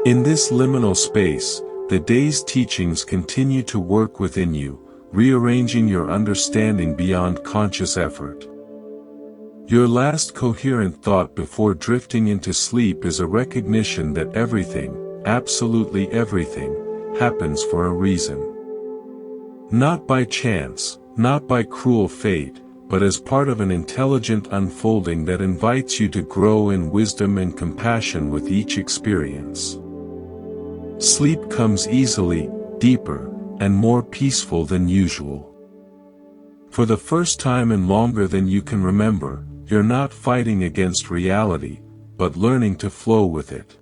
In this liminal space, the day's teachings continue to work within you, rearranging your understanding beyond conscious effort. Your last coherent thought before drifting into sleep is a recognition that everything, absolutely everything, happens for a reason. Not by chance, not by cruel fate, but as part of an intelligent unfolding that invites you to grow in wisdom and compassion with each experience. Sleep comes easily, deeper, and more peaceful than usual. For the first time and longer than you can remember, you're not fighting against reality, but learning to flow with it.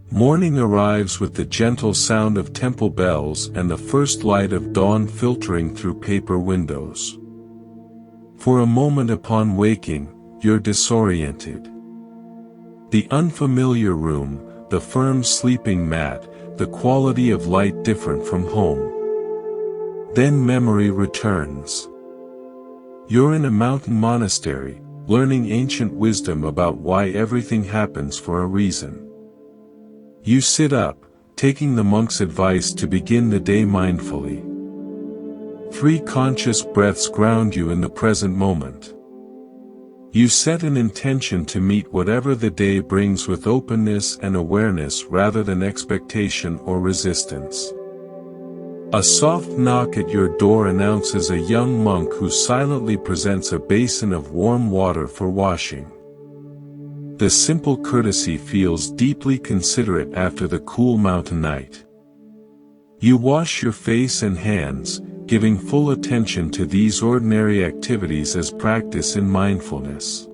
Morning arrives with the gentle sound of temple bells and the first light of dawn filtering through paper windows. For a moment upon waking, you're disoriented. The unfamiliar room, the firm sleeping mat, the quality of light different from home. Then memory returns. You're in a mountain monastery, learning ancient wisdom about why everything happens for a reason. You sit up, taking the monk's advice to begin the day mindfully. 3 conscious breaths ground you in the present moment. You set an intention to meet whatever the day brings with openness and awareness rather than expectation or resistance. A soft knock at your door announces a young monk who silently presents a basin of warm water for washing. The simple courtesy feels deeply considerate after the cool mountain night. You wash your face and hands, giving full attention to these ordinary activities as practice in mindfulness.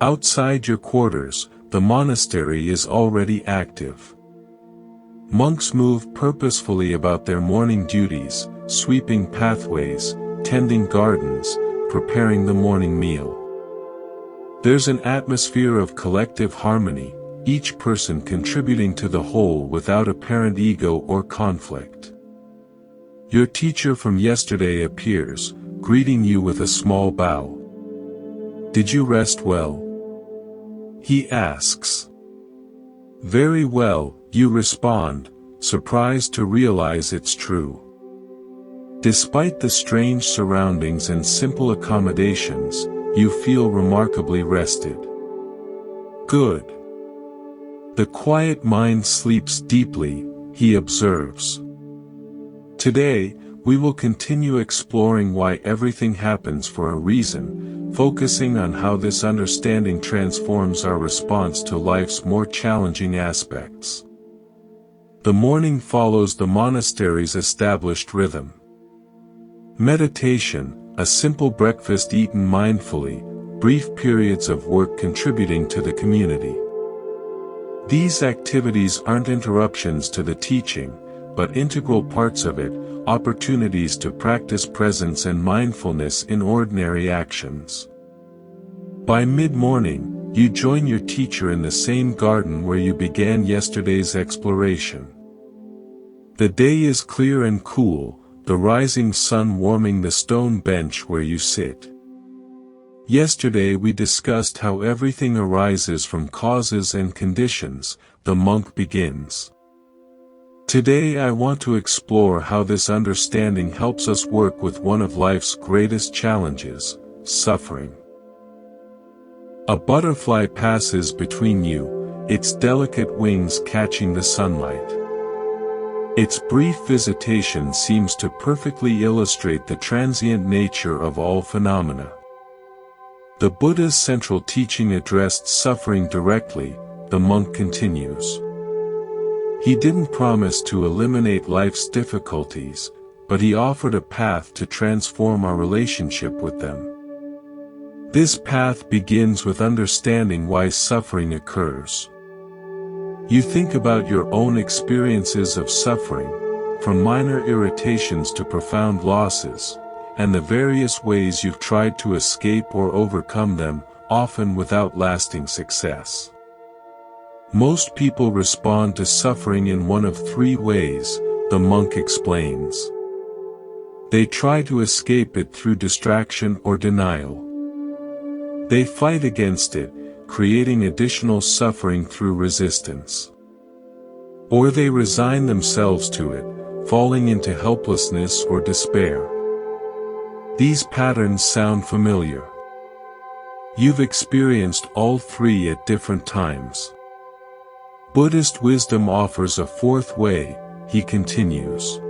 Outside your quarters, the monastery is already active. Monks move purposefully about their morning duties, sweeping pathways, tending gardens, preparing the morning meal. There's an atmosphere of collective harmony, each person contributing to the whole without apparent ego or conflict. Your teacher from yesterday appears, greeting you with a small bow. "Did you rest well?" he asks. "Very well," you respond, surprised to realize it's true. Despite the strange surroundings and simple accommodations, you feel remarkably rested. Good. The quiet mind sleeps deeply, he observes. Today, we will continue exploring why everything happens for a reason, focusing on how this understanding transforms our response to life's more challenging aspects. The morning follows the monastery's established rhythm. Meditation, a simple breakfast eaten mindfully, brief periods of work contributing to the community. These activities aren't interruptions to the teaching, but integral parts of it, opportunities to practice presence and mindfulness in ordinary actions. By mid-morning, you join your teacher in the same garden where you began yesterday's exploration. The day is clear and cool, the rising sun warming the stone bench where you sit. Yesterday we discussed how everything arises from causes and conditions, the monk begins. Today I want to explore how this understanding helps us work with one of life's greatest challenges, suffering. A butterfly passes between you, its delicate wings catching the sunlight. Its brief visitation seems to perfectly illustrate the transient nature of all phenomena. The Buddha's central teaching addressed suffering directly, the monk continues. He didn't promise to eliminate life's difficulties, but he offered a path to transform our relationship with them. This path begins with understanding why suffering occurs. You think about your own experiences of suffering, from minor irritations to profound losses, and the various ways you've tried to escape or overcome them, often without lasting success. Most people respond to suffering in one of three ways, the monk explains. They try to escape it through distraction or denial. They fight against it, creating additional suffering through resistance. Or they resign themselves to it, falling into helplessness or despair. These patterns sound familiar. You've experienced all three at different times. Buddhist wisdom offers a fourth way, he continues.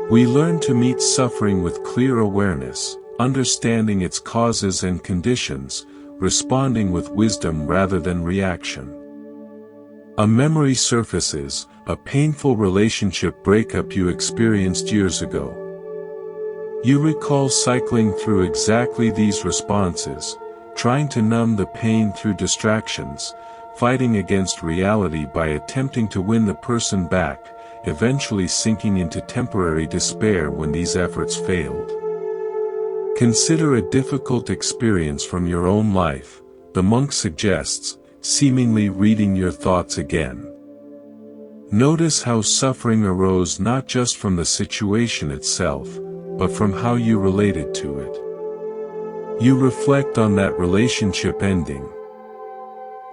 We learn to meet suffering with clear awareness, understanding its causes and conditions, responding with wisdom rather than reaction. A memory surfaces, a painful relationship breakup you experienced years ago. You recall cycling through exactly these responses, trying to numb the pain through distractions, fighting against reality by attempting to win the person back, eventually sinking into temporary despair when these efforts failed. Consider a difficult experience from your own life, the monk suggests, seemingly reading your thoughts again. Notice how suffering arose not just from the situation itself, but from how you related to it. You reflect on that relationship ending.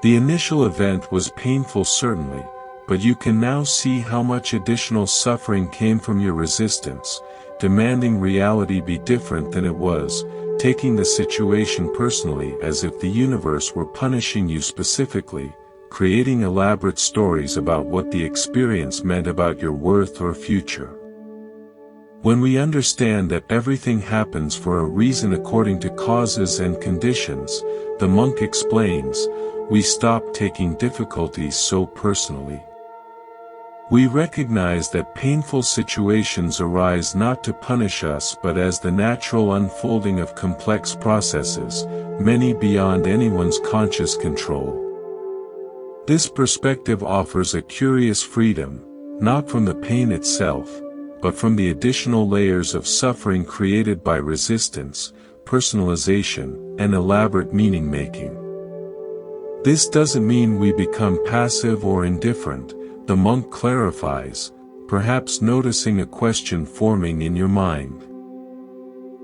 The initial event was painful certainly, but you can now see how much additional suffering came from your resistance, demanding reality be different than it was, taking the situation personally as if the universe were punishing you specifically, creating elaborate stories about what the experience meant about your worth or future. When we understand that everything happens for a reason according to causes and conditions, the monk explains, we stop taking difficulties so personally. We recognize that painful situations arise not to punish us but as the natural unfolding of complex processes, many beyond anyone's conscious control. This perspective offers a curious freedom, not from the pain itself, but from the additional layers of suffering created by resistance, personalization, and elaborate meaning-making. This doesn't mean we become passive or indifferent, the monk clarifies, perhaps noticing a question forming in your mind.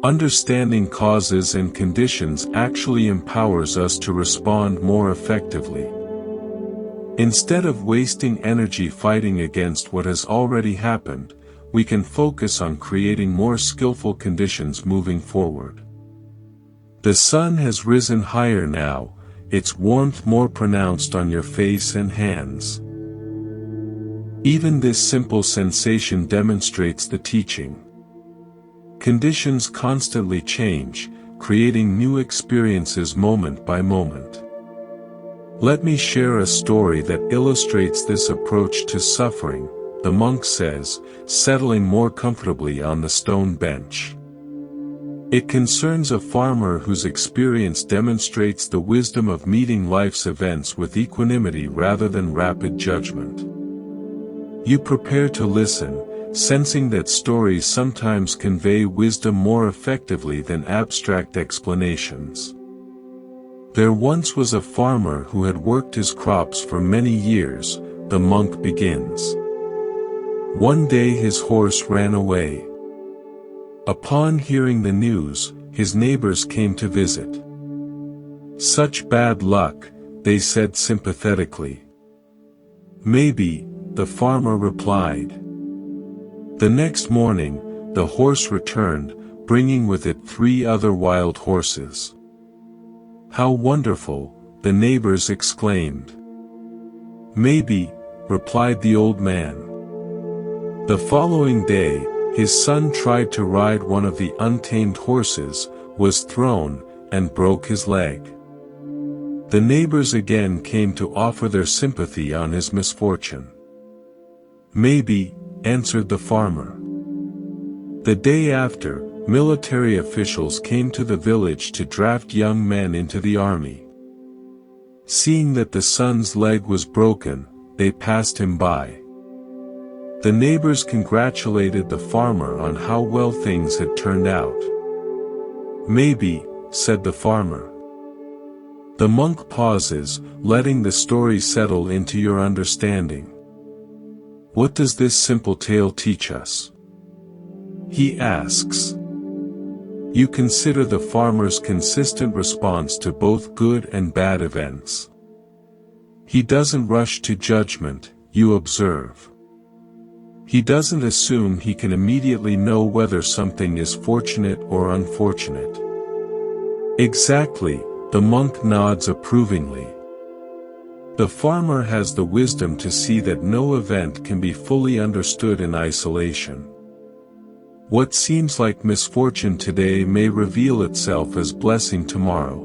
Understanding causes and conditions actually empowers us to respond more effectively. Instead of wasting energy fighting against what has already happened, we can focus on creating more skillful conditions moving forward. The sun has risen higher now, its warmth more pronounced on your face and hands. Even this simple sensation demonstrates the teaching. Conditions constantly change, creating new experiences moment by moment. Let me share a story that illustrates this approach to suffering, the monk says, settling more comfortably on the stone bench. It concerns a farmer whose experience demonstrates the wisdom of meeting life's events with equanimity rather than rapid judgment. You prepare to listen, sensing that stories sometimes convey wisdom more effectively than abstract explanations. There once was a farmer who had worked his crops for many years, the monk begins. One day his horse ran away. Upon hearing the news, his neighbors came to visit. Such bad luck, they said sympathetically. Maybe, the farmer replied. The next morning, the horse returned, bringing with it 3 other wild horses. How wonderful, the neighbors exclaimed. Maybe, replied the old man. The following day, his son tried to ride one of the untamed horses, was thrown, and broke his leg. The neighbors again came to offer their sympathy on his misfortune. "Maybe," answered the farmer. The day after, military officials came to the village to draft young men into the army. Seeing that the son's leg was broken, they passed him by. The neighbors congratulated the farmer on how well things had turned out. "Maybe," said the farmer. The monk pauses, letting the story settle into your understanding. What does this simple tale teach us? He asks. You consider the farmer's consistent response to both good and bad events. He doesn't rush to judgment, you observe. He doesn't assume he can immediately know whether something is fortunate or unfortunate. Exactly, the monk nods approvingly. The farmer has the wisdom to see that no event can be fully understood in isolation. What seems like misfortune today may reveal itself as blessing tomorrow.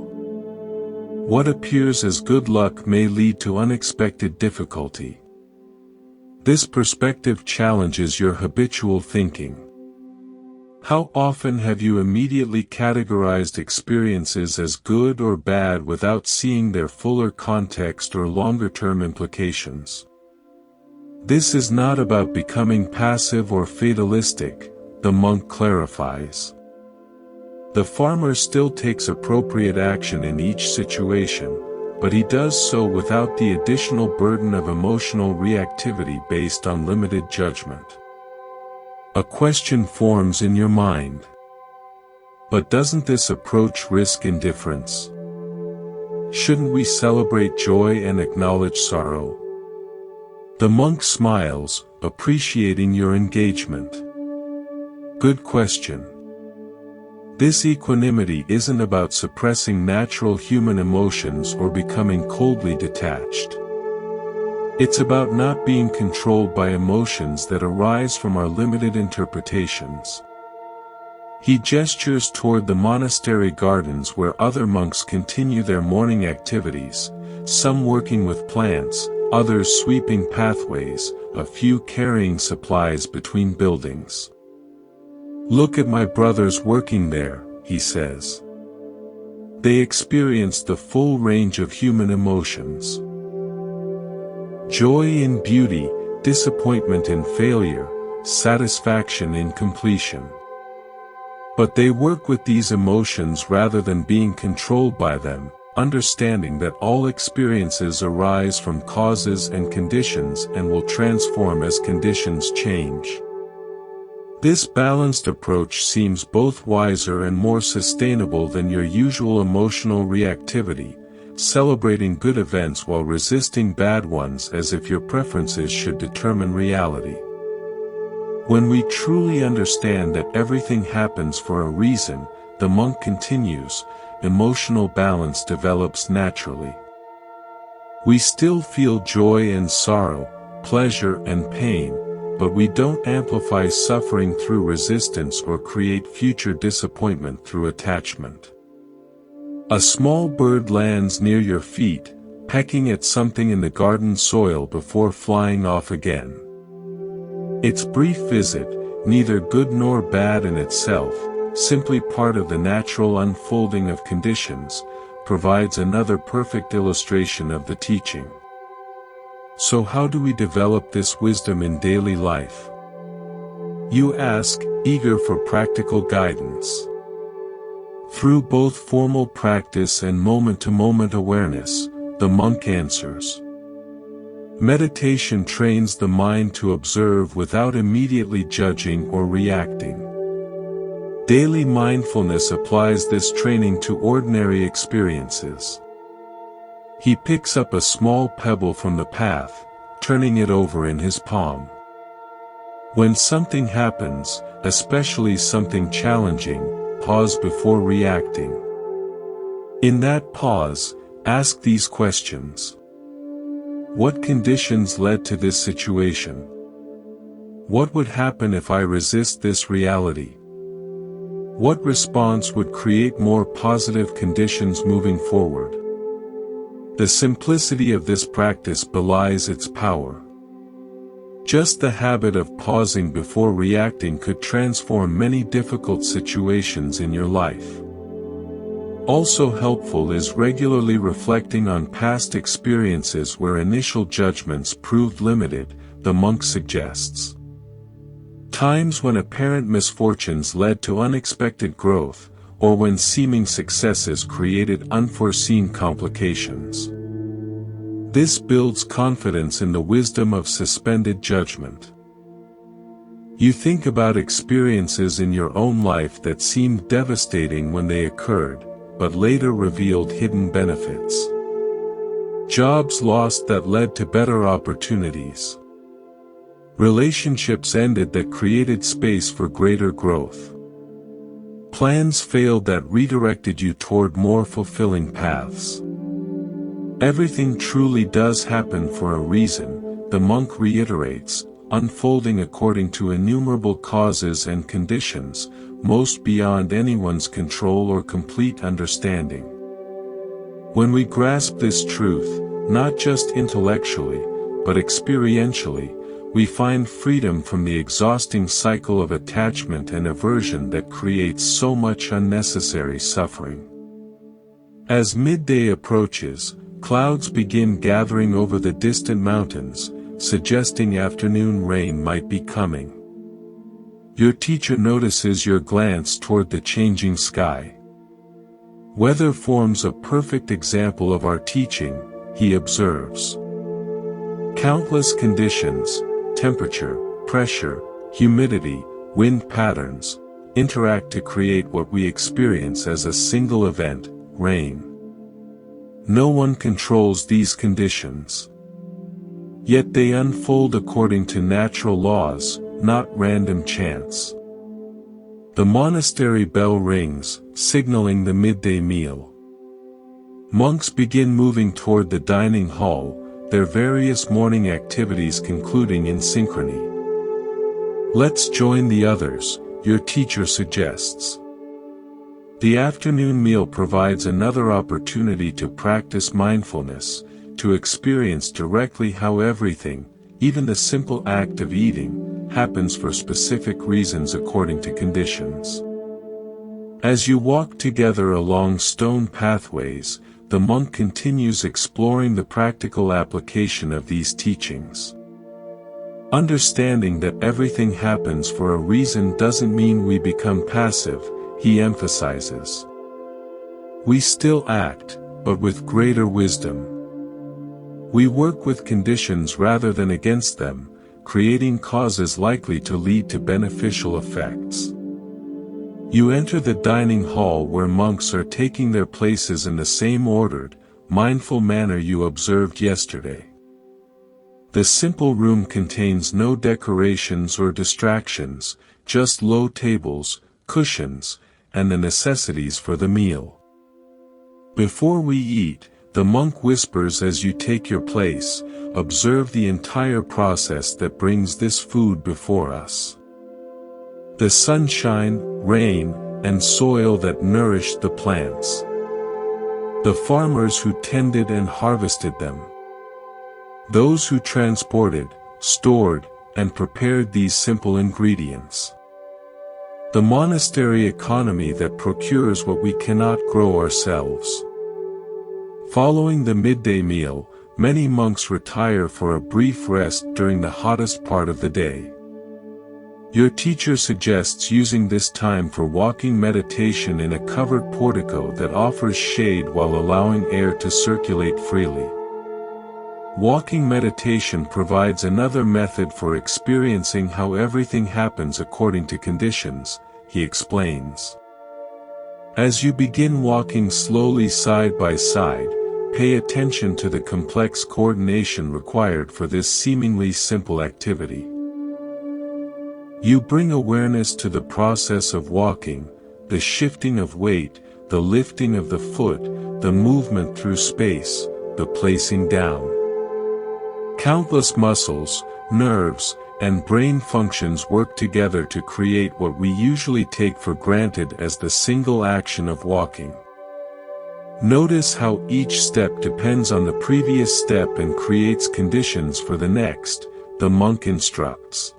What appears as good luck may lead to unexpected difficulty. This perspective challenges your habitual thinking. How often have you immediately categorized experiences as good or bad without seeing their fuller context or longer-term implications? This is not about becoming passive or fatalistic, the monk clarifies. The farmer still takes appropriate action in each situation, but he does so without the additional burden of emotional reactivity based on limited judgment. A question forms in your mind. But doesn't this approach risk indifference? Shouldn't we celebrate joy and acknowledge sorrow? The monk smiles, appreciating your engagement. Good question. This equanimity isn't about suppressing natural human emotions or becoming coldly detached. It's about not being controlled by emotions that arise from our limited interpretations. He gestures toward the monastery gardens where other monks continue their morning activities, some working with plants, others sweeping pathways, a few carrying supplies between buildings. Look at my brothers working there, he says. They experience the full range of human emotions. Joy in beauty, disappointment in failure, satisfaction in completion. But they work with these emotions rather than being controlled by them, understanding that all experiences arise from causes and conditions and will transform as conditions change. This balanced approach seems both wiser and more sustainable than your usual emotional reactivity, celebrating good events while resisting bad ones as if your preferences should determine reality. When we truly understand that everything happens for a reason, the monk continues, emotional balance develops naturally. We still feel joy and sorrow, pleasure and pain, but we don't amplify suffering through resistance or create future disappointment through attachment. A small bird lands near your feet, pecking at something in the garden soil before flying off again. Its brief visit, neither good nor bad in itself, simply part of the natural unfolding of conditions, provides another perfect illustration of the teaching. So how do we develop this wisdom in daily life? You ask, eager for practical guidance. Through both formal practice and moment-to-moment awareness, the monk answers. Meditation trains the mind to observe without immediately judging or reacting. Daily mindfulness applies this training to ordinary experiences. He picks up a small pebble from the path, turning it over in his palm. When something happens, especially something challenging, pause before reacting. In that pause, ask these questions. What conditions led to this situation? What would happen if I resist this reality? What response would create more positive conditions moving forward? The simplicity of this practice belies its power. Just the habit of pausing before reacting could transform many difficult situations in your life. Also helpful is regularly reflecting on past experiences where initial judgments proved limited, the monk suggests. Times when apparent misfortunes led to unexpected growth, or when seeming successes created unforeseen complications. This builds confidence in the wisdom of suspended judgment. You think about experiences in your own life that seemed devastating when they occurred, but later revealed hidden benefits. Jobs lost that led to better opportunities. Relationships ended that created space for greater growth. Plans failed that redirected you toward more fulfilling paths. Everything truly does happen for a reason, the monk reiterates, unfolding according to innumerable causes and conditions, most beyond anyone's control or complete understanding. When we grasp this truth, not just intellectually, but experientially, we find freedom from the exhausting cycle of attachment and aversion that creates so much unnecessary suffering. As midday approaches, clouds begin gathering over the distant mountains, suggesting afternoon rain might be coming. Your teacher notices your glance toward the changing sky. Weather forms a perfect example of our teaching, he observes. Countless conditions, temperature, pressure, humidity, wind patterns, interact to create what we experience as a single event, rain. No one controls these conditions. Yet they unfold according to natural laws, not random chance. The monastery bell rings, signaling the midday meal. Monks begin moving toward the dining hall, their various morning activities concluding in synchrony. Let's join the others, your teacher suggests. The afternoon meal provides another opportunity to practice mindfulness, to experience directly how everything, even the simple act of eating, happens for specific reasons according to conditions. As you walk together along stone pathways, the monk continues exploring the practical application of these teachings. Understanding that everything happens for a reason doesn't mean we become passive, he emphasizes. We still act, but with greater wisdom. We work with conditions rather than against them, creating causes likely to lead to beneficial effects. You enter the dining hall where monks are taking their places in the same ordered, mindful manner you observed yesterday. The simple room contains no decorations or distractions, just low tables, cushions, and the necessities for the meal. Before we eat, the monk whispers as you take your place, observe the entire process that brings this food before us. The sunshine, rain, and soil that nourished the plants. The farmers who tended and harvested them. Those who transported, stored, and prepared these simple ingredients. The monastery economy that procures what we cannot grow ourselves. Following the midday meal, many monks retire for a brief rest during the hottest part of the day. Your teacher suggests using this time for walking meditation in a covered portico that offers shade while allowing air to circulate freely. Walking meditation provides another method for experiencing how everything happens according to conditions, he explains. As you begin walking slowly side by side, pay attention to the complex coordination required for this seemingly simple activity. You bring awareness to the process of walking, the shifting of weight, the lifting of the foot, the movement through space, the placing down. Countless muscles, nerves, and brain functions work together to create what we usually take for granted as the single action of walking. Notice how each step depends on the previous step and creates conditions for the next, the monk instructs.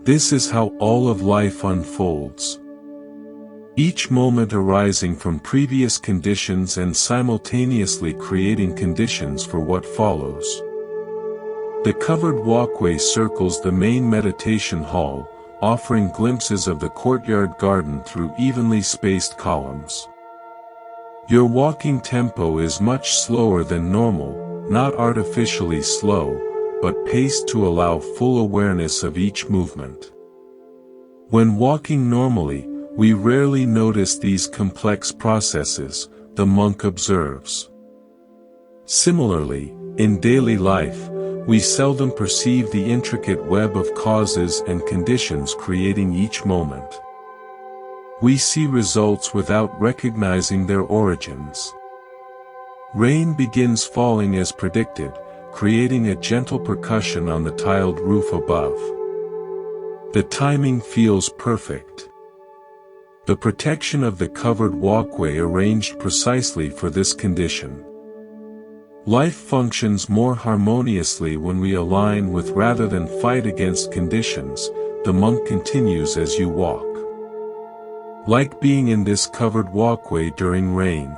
This is how all of life unfolds. Each moment arising from previous conditions and simultaneously creating conditions for what follows. The covered walkway circles the main meditation hall, offering glimpses of the courtyard garden through evenly spaced columns. Your walking tempo is much slower than normal, not artificially slow, but paced to allow full awareness of each movement. When walking normally, we rarely notice these complex processes, the monk observes. Similarly, in daily life, we seldom perceive the intricate web of causes and conditions creating each moment. We see results without recognizing their origins. Rain begins falling as predicted, creating a gentle percussion on the tiled roof above. The timing feels perfect. The protection of the covered walkway arranged precisely for this condition. Life functions more harmoniously when we align with rather than fight against conditions, the monk continues as you walk. Like being in this covered walkway during rain.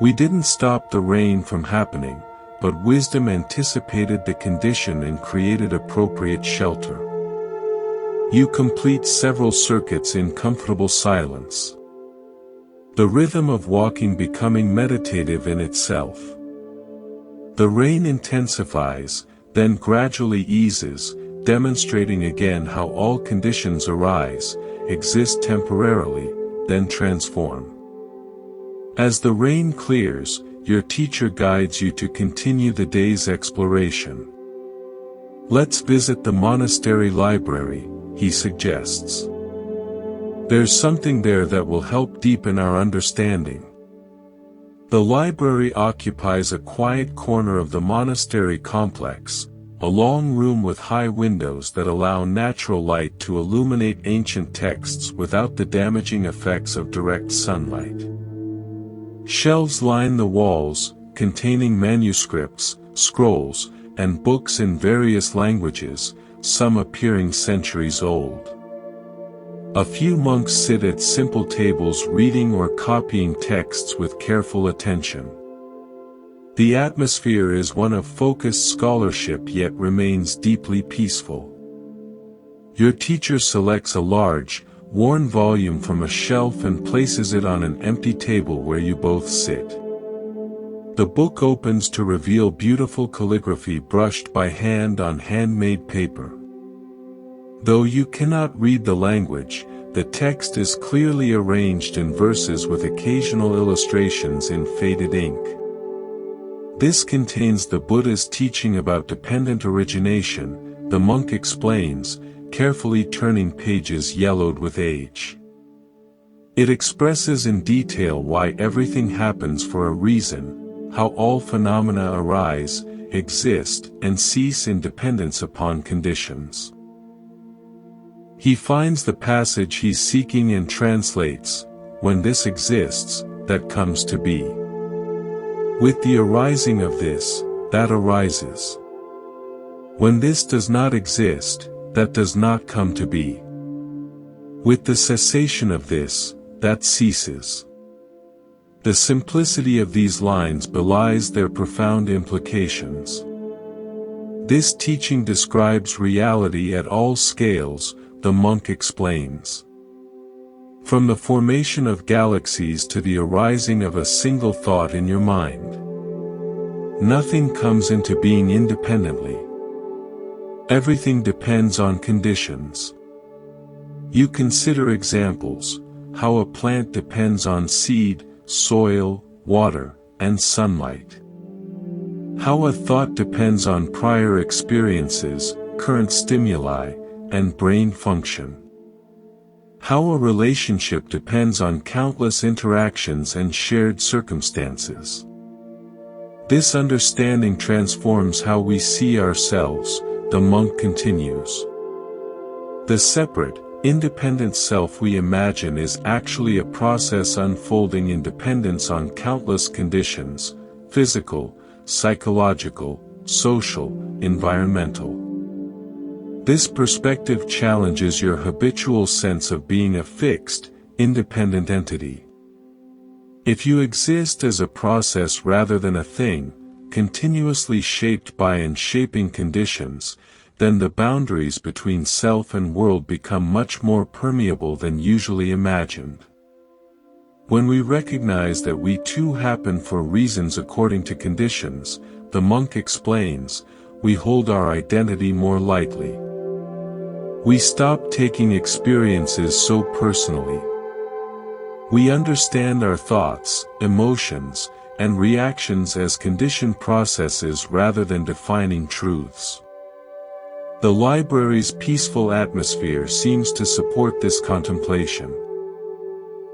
We didn't stop the rain from happening, but wisdom anticipated the condition and created appropriate shelter. You complete several circuits in comfortable silence. The rhythm of walking becoming meditative in itself. The rain intensifies, then gradually eases, demonstrating again how all conditions arise, exist temporarily, then transform. As the rain clears, your teacher guides you to continue the day's exploration. Let's visit the monastery library, he suggests. There's something there that will help deepen our understanding. The library occupies a quiet corner of the monastery complex, a long room with high windows that allow natural light to illuminate ancient texts without the damaging effects of direct sunlight. Shelves line the walls, containing manuscripts, scrolls, and books in various languages, some appearing centuries old. A few monks sit at simple tables reading or copying texts with careful attention. The atmosphere is one of focused scholarship yet remains deeply peaceful. Your teacher selects a large, worn volume from a shelf and places it on an empty table where you both sit. The book opens to reveal beautiful calligraphy brushed by hand on handmade paper. Though you cannot read the language, the text is clearly arranged in verses with occasional illustrations in faded ink. This contains the Buddhist teaching about dependent origination, the monk explains, carefully turning pages yellowed with age. It expresses in detail why everything happens for a reason, how all phenomena arise, exist, and cease in dependence upon conditions. He finds the passage he's seeking and translates, when this exists, that comes to be. With the arising of this, that arises. When this does not exist, that does not come to be. With the cessation of this, that ceases. The simplicity of these lines belies their profound implications. This teaching describes reality at all scales, the monk explains. From the formation of galaxies to the arising of a single thought in your mind. Nothing comes into being independently. Everything depends on conditions. You consider examples, how a plant depends on seed, soil, water, and sunlight. How a thought depends on prior experiences, current stimuli, and brain function. How a relationship depends on countless interactions and shared circumstances. This understanding transforms how we see ourselves, the monk continues. The separate, independent self we imagine is actually a process unfolding in dependence on countless conditions, physical, psychological, social, environmental. This perspective challenges your habitual sense of being a fixed, independent entity. If you exist as a process rather than a thing, continuously shaped by and shaping conditions, then the boundaries between self and world become much more permeable than usually imagined. When we recognize that we too happen for reasons according to conditions, the monk explains, we hold our identity more lightly. We stop taking experiences so personally. We understand our thoughts, emotions, and reactions as conditioned processes rather than defining truths. The library's peaceful atmosphere seems to support this contemplation.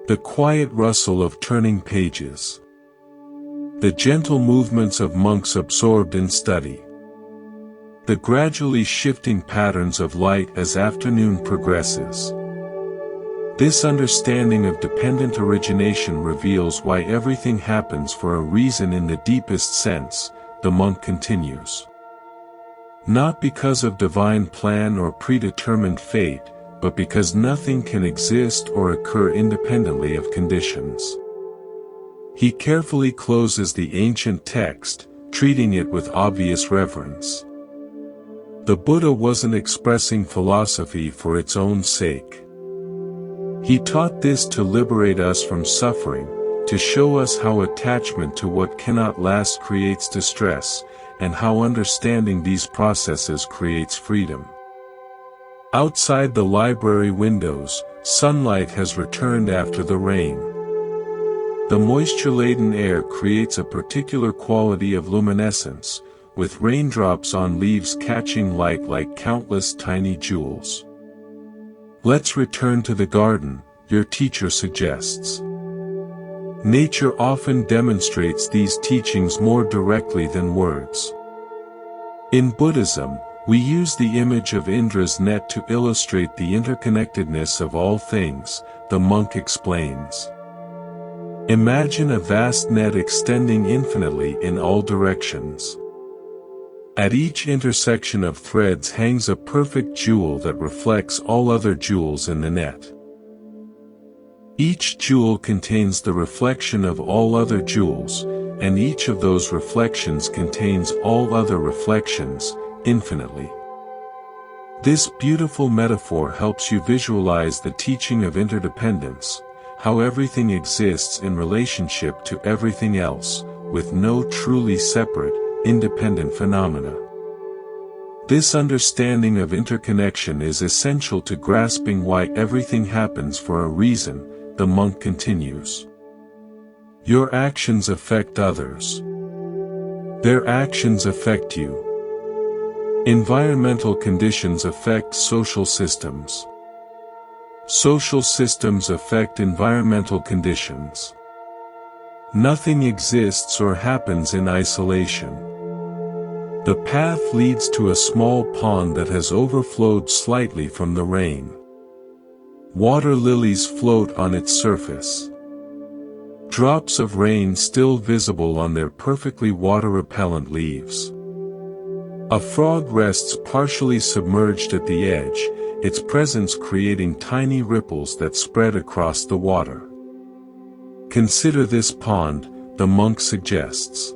The quiet rustle of turning pages. The gentle movements of monks absorbed in study. The gradually shifting patterns of light as afternoon progresses. This understanding of dependent origination reveals why everything happens for a reason in the deepest sense, the monk continues. Not because of divine plan or predetermined fate, but because nothing can exist or occur independently of conditions. He carefully closes the ancient text, treating it with obvious reverence. The Buddha wasn't expressing philosophy for its own sake. He taught this to liberate us from suffering, to show us how attachment to what cannot last creates distress, and how understanding these processes creates freedom. Outside the library windows, sunlight has returned after the rain. The moisture-laden air creates a particular quality of luminescence, with raindrops on leaves catching light like countless tiny jewels. Let's return to the garden, your teacher suggests. Nature often demonstrates these teachings more directly than words. In Buddhism, we use the image of Indra's net to illustrate the interconnectedness of all things, the monk explains. Imagine a vast net extending infinitely in all directions. At each intersection of threads hangs a perfect jewel that reflects all other jewels in the net. Each jewel contains the reflection of all other jewels, and each of those reflections contains all other reflections, infinitely. This beautiful metaphor helps you visualize the teaching of interdependence, how everything exists in relationship to everything else, with no truly separate, independent phenomena. This understanding of interconnection is essential to grasping why everything happens for a reason, the monk continues. Your actions affect others. Their actions affect you. Environmental conditions affect social systems. Social systems affect environmental conditions. Nothing exists or happens in isolation. The path leads to a small pond that has overflowed slightly from the rain. Water lilies float on its surface. Drops of rain still visible on their perfectly water-repellent leaves. A frog rests partially submerged at the edge, its presence creating tiny ripples that spread across the water. Consider this pond, the monk suggests.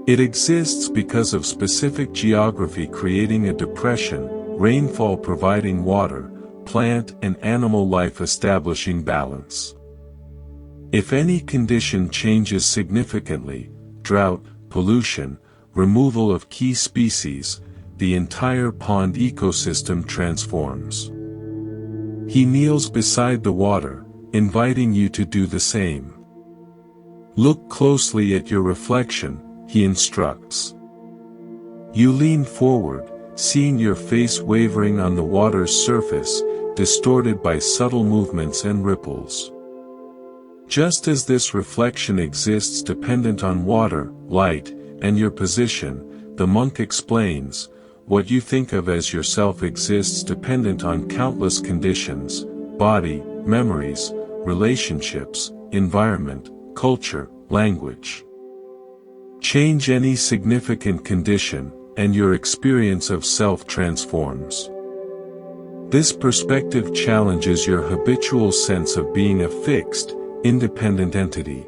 It exists because of specific geography creating a depression, rainfall providing water, plant and animal life establishing balance. If any condition changes significantly, drought, pollution, removal of key species, the entire pond ecosystem transforms. He kneels beside the water, inviting you to do the same. Look closely at your reflection, he instructs. You lean forward, seeing your face wavering on the water's surface, distorted by subtle movements and ripples. Just as this reflection exists dependent on water, light, and your position, the monk explains, what you think of as yourself exists dependent on countless conditions: body, memories, relationships, environment, culture, language. Change any significant condition, and your experience of self transforms. This perspective challenges your habitual sense of being a fixed, independent entity.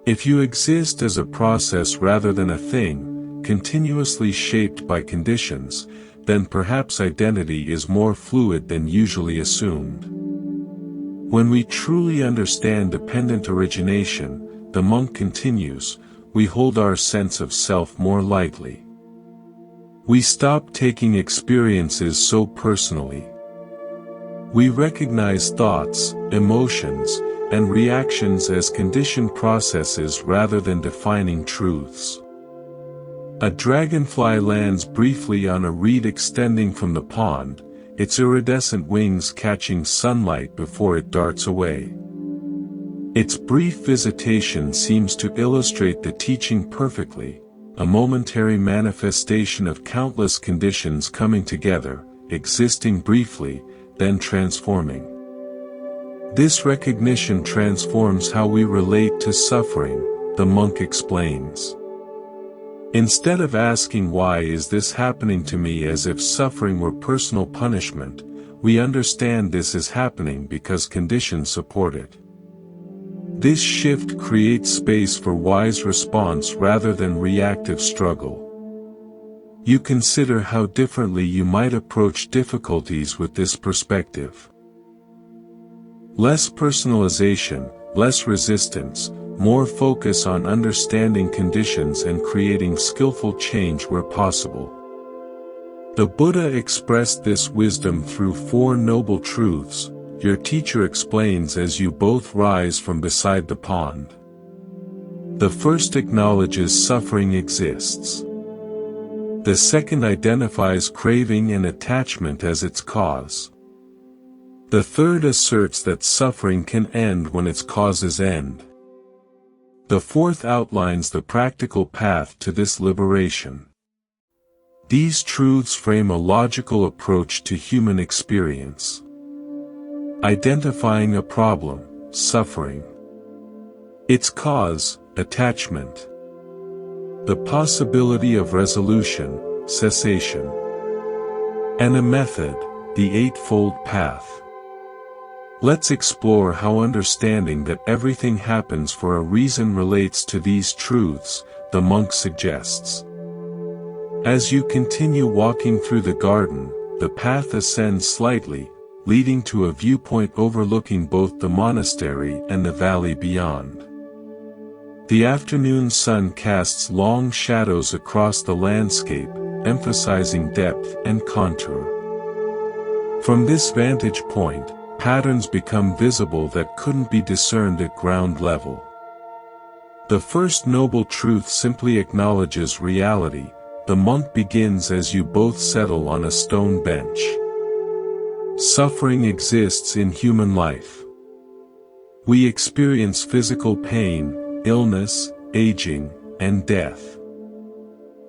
If you exist as a process rather than a thing, continuously shaped by conditions, then perhaps identity is more fluid than usually assumed. When we truly understand dependent origination, the monk continues, we hold our sense of self more lightly. We stop taking experiences so personally. We recognize thoughts, emotions, and reactions as conditioned processes rather than defining truths. A dragonfly lands briefly on a reed extending from the pond, its iridescent wings catching sunlight before it darts away. Its brief visitation seems to illustrate the teaching perfectly, a momentary manifestation of countless conditions coming together, existing briefly, then transforming. This recognition transforms how we relate to suffering, the monk explains. Instead of asking why is this happening to me as if suffering were personal punishment, we understand this is happening because conditions support it. This shift creates space for wise response rather than reactive struggle. You consider how differently you might approach difficulties with this perspective. Less personalization, less resistance, more focus on understanding conditions and creating skillful change where possible. The Buddha expressed this wisdom through 4 noble truths, your teacher explains as you both rise from beside the pond. The first acknowledges suffering exists. The second identifies craving and attachment as its cause. The third asserts that suffering can end when its causes end. The fourth outlines the practical path to this liberation. These truths frame a logical approach to human experience. Identifying a problem, suffering. Its cause, attachment. The possibility of resolution, cessation. And a method, the Eightfold Path. Let's explore how understanding that everything happens for a reason relates to these truths, the monk suggests. As you continue walking through the garden, the path ascends slightly, leading to a viewpoint overlooking both the monastery and the valley beyond. The afternoon sun casts long shadows across the landscape, emphasizing depth and contour. From this vantage point, patterns become visible that couldn't be discerned at ground level. The first noble truth simply acknowledges reality. The monk begins as you both settle on a stone bench. Suffering exists in human life. We experience physical pain, illness, aging, and death.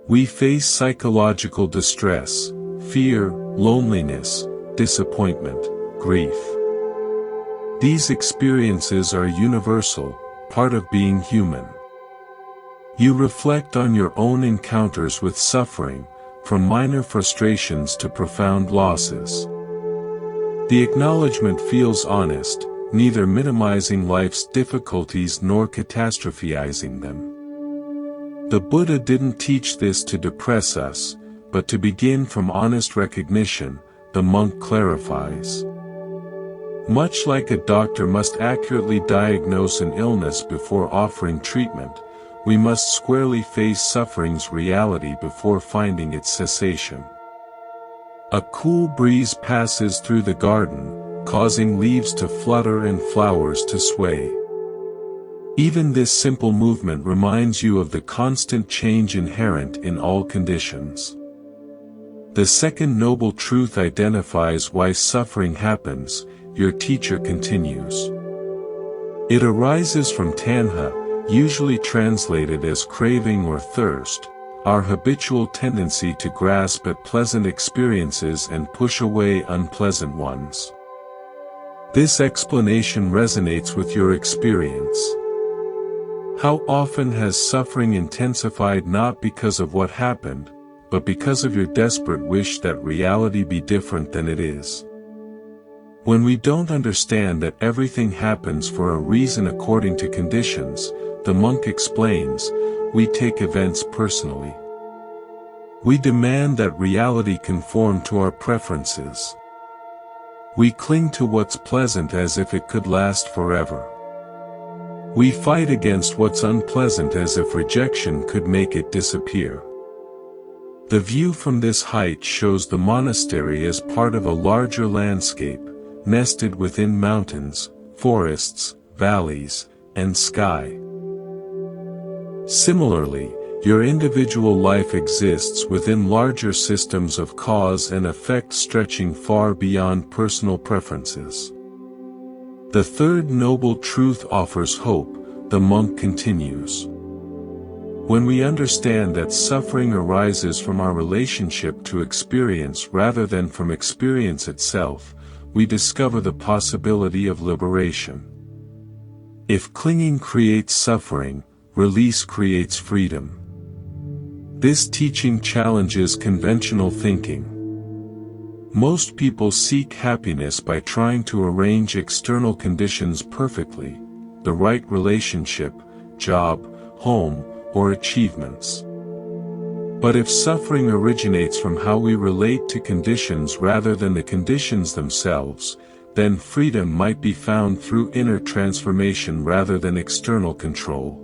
We face psychological distress, fear, loneliness, disappointment, grief. These experiences are universal, part of being human. You reflect on your own encounters with suffering, from minor frustrations to profound losses. The acknowledgement feels honest, neither minimizing life's difficulties nor catastrophizing them. The Buddha didn't teach this to depress us, but to begin from honest recognition, the monk clarifies. Much like a doctor must accurately diagnose an illness before offering treatment, we must squarely face suffering's reality before finding its cessation. A cool breeze passes through the garden, causing leaves to flutter and flowers to sway. Even this simple movement reminds you of the constant change inherent in all conditions. The second noble truth identifies why suffering happens. Your teacher continues. It arises from tanha, usually translated as craving or thirst, our habitual tendency to grasp at pleasant experiences and push away unpleasant ones. This explanation resonates with your experience. How often has suffering intensified not because of what happened, but because of your desperate wish that reality be different than it is? When we don't understand that everything happens for a reason according to conditions, the monk explains, we take events personally. We demand that reality conform to our preferences. We cling to what's pleasant as if it could last forever. We fight against what's unpleasant as if rejection could make it disappear. The view from this height shows the monastery as part of a larger landscape, nested within mountains, forests, valleys, and sky. Similarly, your individual life exists within larger systems of cause and effect stretching far beyond personal preferences. The third noble truth offers hope, the monk continues. When we understand that suffering arises from our relationship to experience rather than from experience itself, we discover the possibility of liberation. If clinging creates suffering, release creates freedom. This teaching challenges conventional thinking. Most people seek happiness by trying to arrange external conditions perfectly, the right relationship, job, home, or achievements. But if suffering originates from how we relate to conditions rather than the conditions themselves, then freedom might be found through inner transformation rather than external control.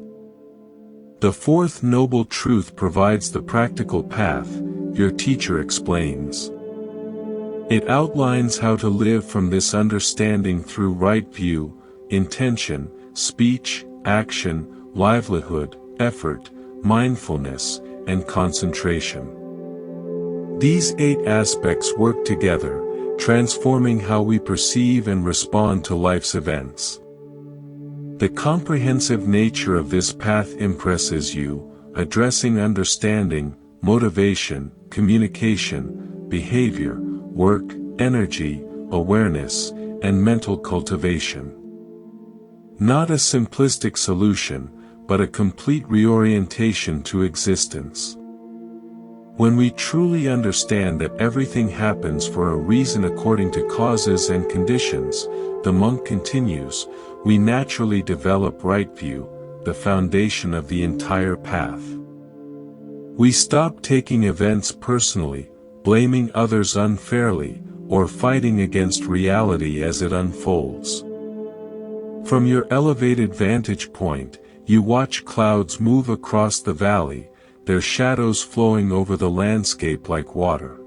The fourth noble truth provides the practical path, your teacher explains. It outlines how to live from this understanding through right view, intention, speech, action, livelihood, effort, mindfulness, and concentration. These 8 aspects work together, transforming how we perceive and respond to life's events. The comprehensive nature of this path impresses you, addressing understanding, motivation, communication, behavior, work, energy, awareness, and mental cultivation. Not a simplistic solution, but a complete reorientation to existence. When we truly understand that everything happens for a reason according to causes and conditions, the monk continues, we naturally develop right view, the foundation of the entire path. We stop taking events personally, blaming others unfairly, or fighting against reality as it unfolds. From your elevated vantage point, you watch clouds move across the valley, their shadows flowing over the landscape like water.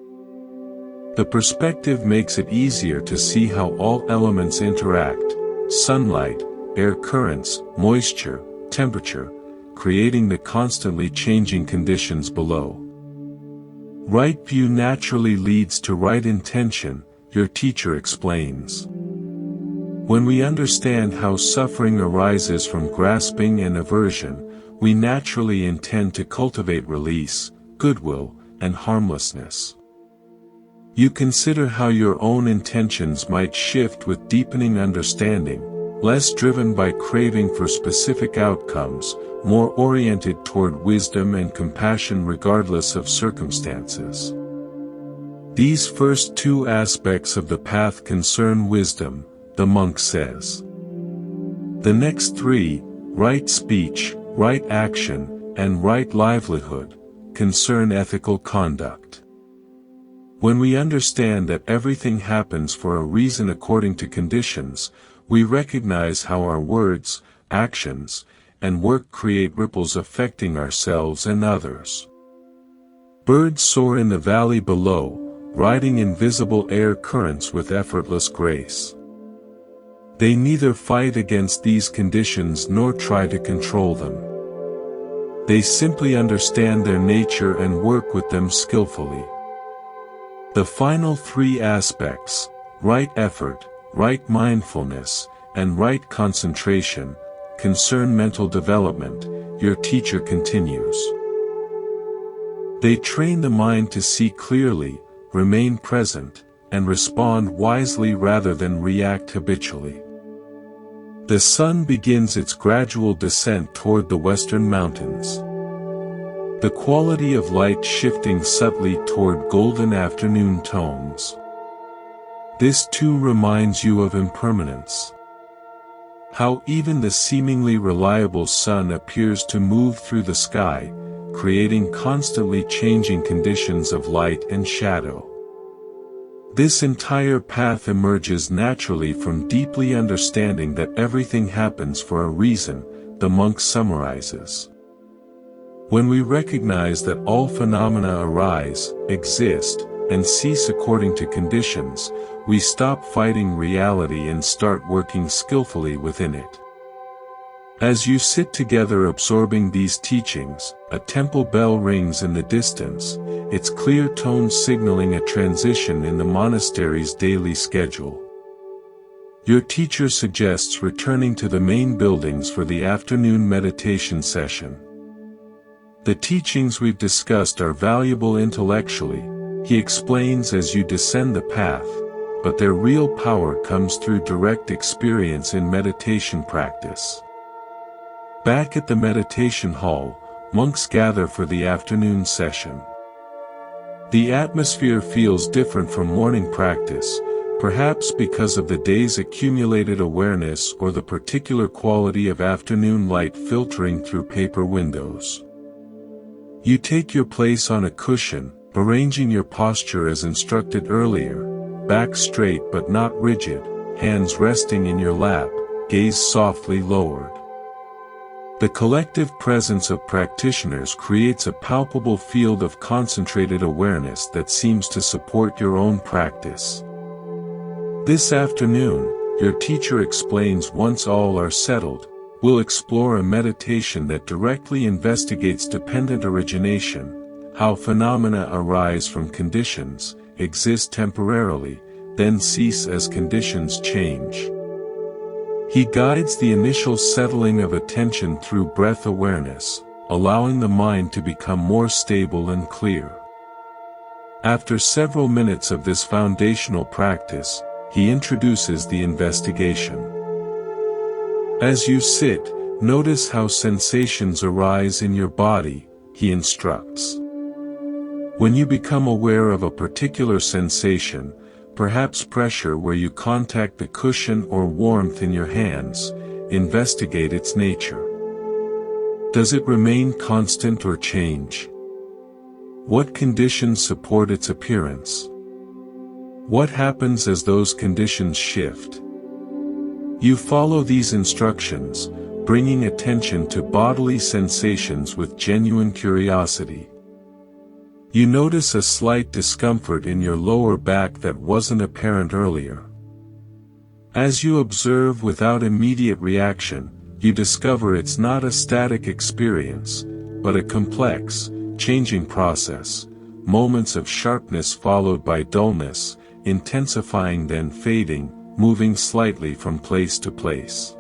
The perspective makes it easier to see how all elements interact: sunlight, air currents, moisture, temperature, creating the constantly changing conditions below. Right view naturally leads to right intention, your teacher explains. When we understand how suffering arises from grasping and aversion, we naturally intend to cultivate release, goodwill, and harmlessness. You consider how your own intentions might shift with deepening understanding, less driven by craving for specific outcomes, more oriented toward wisdom and compassion regardless of circumstances. These first 2 aspects of the path concern wisdom, the monk says. The next 3, right speech, right action, and right livelihood, concern ethical conduct. When we understand that everything happens for a reason according to conditions, we recognize how our words, actions, and work create ripples affecting ourselves and others. Birds soar in the valley below, riding invisible air currents with effortless grace. They neither fight against these conditions nor try to control them. They simply understand their nature and work with them skillfully. The final 3 aspects, right effort, right mindfulness, and right concentration, concern mental development, your teacher continues. They train the mind to see clearly, remain present, and respond wisely rather than react habitually. The sun begins its gradual descent toward the western mountains. The quality of light shifting subtly toward golden afternoon tones. This too reminds you of impermanence. How even the seemingly reliable sun appears to move through the sky, creating constantly changing conditions of light and shadow. This entire path emerges naturally from deeply understanding that everything happens for a reason, the monk summarizes. When we recognize that all phenomena arise, exist, and cease according to conditions, we stop fighting reality and start working skillfully within it. As you sit together absorbing these teachings, a temple bell rings in the distance, its clear tones signaling a transition in the monastery's daily schedule. Your teacher suggests returning to the main buildings for the afternoon meditation session. The teachings we've discussed are valuable intellectually, he explains as you descend the path, but their real power comes through direct experience in meditation practice. Back at the meditation hall, monks gather for the afternoon session. The atmosphere feels different from morning practice, perhaps because of the day's accumulated awareness or the particular quality of afternoon light filtering through paper windows. You take your place on a cushion, arranging your posture as instructed earlier, back straight but not rigid, hands resting in your lap, gaze softly lowered. The collective presence of practitioners creates a palpable field of concentrated awareness that seems to support your own practice. This afternoon, your teacher explains once all are settled, we'll explore a meditation that directly investigates dependent origination, how phenomena arise from conditions, exist temporarily, then cease as conditions change. He guides the initial settling of attention through breath awareness, allowing the mind to become more stable and clear. After several minutes of this foundational practice, he introduces the investigation. As you sit, notice how sensations arise in your body, he instructs. When you become aware of a particular sensation, perhaps pressure where you contact the cushion or warmth in your hands, investigate its nature. Does it remain constant or change? What conditions support its appearance? What happens as those conditions shift? You follow these instructions, bringing attention to bodily sensations with genuine curiosity. You notice a slight discomfort in your lower back that wasn't apparent earlier. As you observe without immediate reaction, you discover it's not a static experience, but a complex, changing process, moments of sharpness followed by dullness, intensifying then fading, moving slightly from place to place.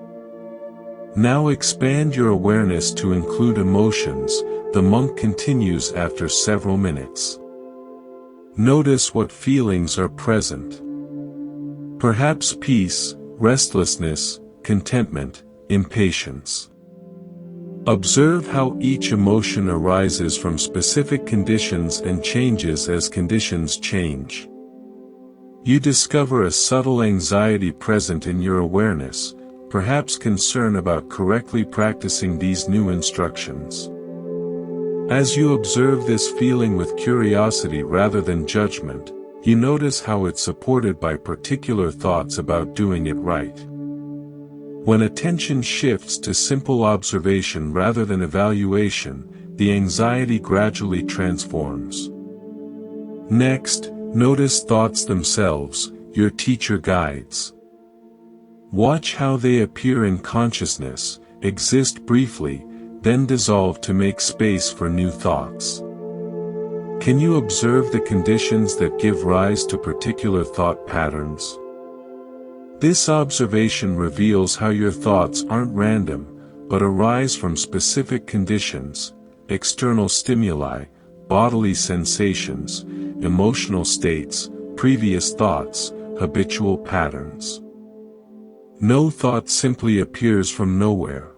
Now expand your awareness to include emotions, the monk continues after several minutes. Notice what feelings are present. Perhaps peace, restlessness, contentment, impatience. Observe how each emotion arises from specific conditions and changes as conditions change. You discover a subtle anxiety present in your awareness, perhaps concern about correctly practicing these new instructions. As you observe this feeling with curiosity rather than judgment, you notice how it's supported by particular thoughts about doing it right. When attention shifts to simple observation rather than evaluation, the anxiety gradually transforms. Next, notice thoughts themselves, your teacher guides. Watch how they appear in consciousness, exist briefly, then dissolve to make space for new thoughts. Can you observe the conditions that give rise to particular thought patterns? This observation reveals how your thoughts aren't random, but arise from specific conditions, external stimuli, bodily sensations, emotional states, previous thoughts, habitual patterns. No thought simply appears from nowhere.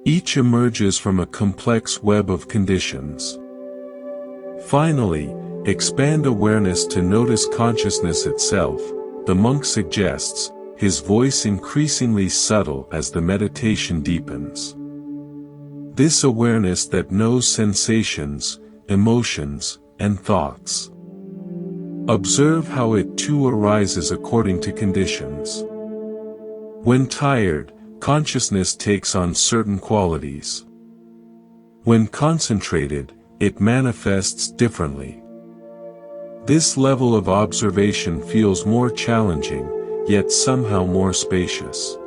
Each emerges from a complex web of conditions. Finally, expand awareness to notice consciousness itself, the monk suggests, his voice increasingly subtle as the meditation deepens. This awareness that knows sensations, emotions, and thoughts. Observe how it too arises according to conditions. When tired, consciousness takes on certain qualities. When concentrated, it manifests differently. This level of observation feels more challenging, yet somehow more spacious.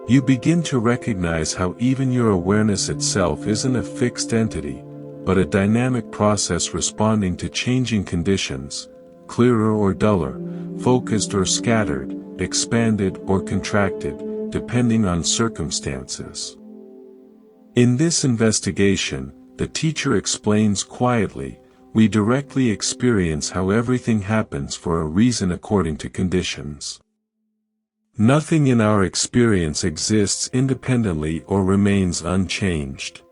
You begin to recognize how even your awareness itself isn't a fixed entity, but a dynamic process responding to changing conditions, clearer or duller, focused or scattered, expanded or contracted, depending on circumstances. In this investigation, the teacher explains quietly, we directly experience how everything happens for a reason according to conditions. Nothing in our experience exists independently or remains unchanged.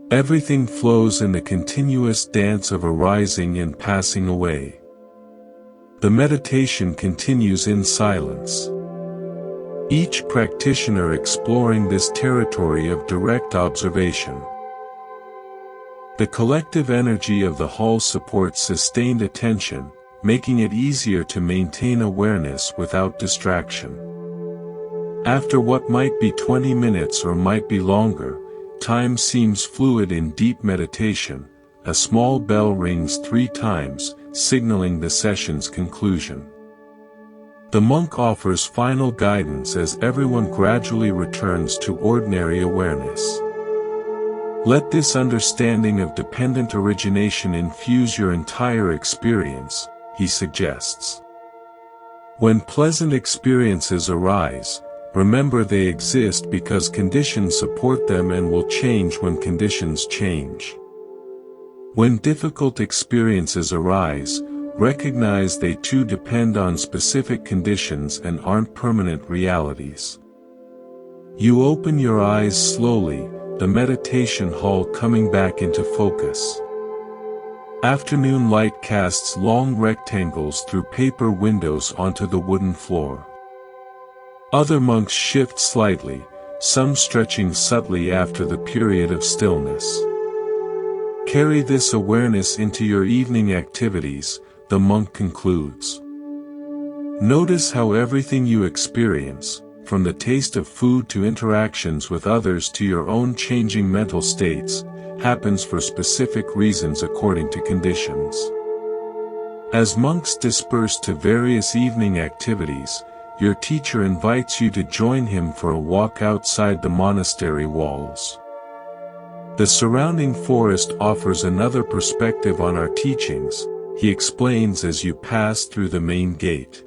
Everything flows in the continuous dance of arising and passing away. The meditation continues in silence. Each practitioner exploring this territory of direct observation. The collective energy of the hall supports sustained attention, making it easier to maintain awareness without distraction. After what might be 20 minutes or might be longer, time seems fluid in deep meditation. A small bell rings 3 times, signaling the session's conclusion. The monk offers final guidance as everyone gradually returns to ordinary awareness. Let this understanding of dependent origination infuse your entire experience, he suggests. When pleasant experiences arise, remember they exist because conditions support them and will change when conditions change. When difficult experiences arise, recognize they too depend on specific conditions and aren't permanent realities. You open your eyes slowly, the meditation hall coming back into focus. Afternoon light casts long rectangles through paper windows onto the wooden floor. Other monks shift slightly, some stretching subtly after the period of stillness. Carry this awareness into your evening activities, the monk concludes. Notice how everything you experience, from the taste of food to interactions with others to your own changing mental states, happens for specific reasons according to conditions. As monks disperse to various evening activities, your teacher invites you to join him for a walk outside the monastery walls. The surrounding forest offers another perspective on our teachings, he explains as you pass through the main gate.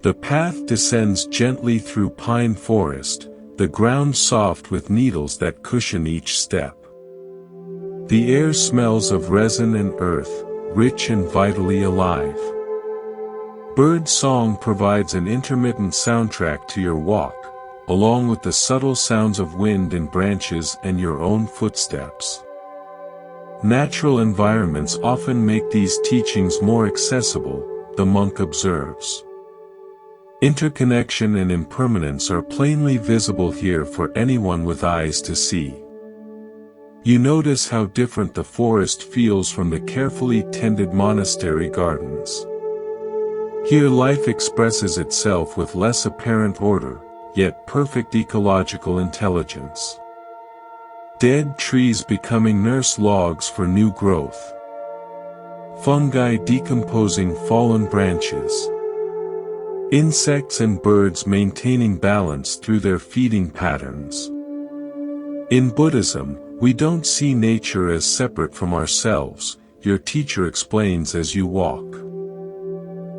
The path descends gently through pine forest, the ground soft with needles that cushion each step. The air smells of resin and earth, rich and vitally alive. Bird song provides an intermittent soundtrack to your walk, along with the subtle sounds of wind in branches and your own footsteps. Natural environments often make these teachings more accessible, the monk observes. Interconnection and impermanence are plainly visible here for anyone with eyes to see. You notice how different the forest feels from the carefully tended monastery gardens. Here life expresses itself with less apparent order, yet perfect ecological intelligence. Dead trees becoming nurse logs for new growth. Fungi decomposing fallen branches. Insects and birds maintaining balance through their feeding patterns. In Buddhism, we don't see nature as separate from ourselves, your teacher explains as you walk.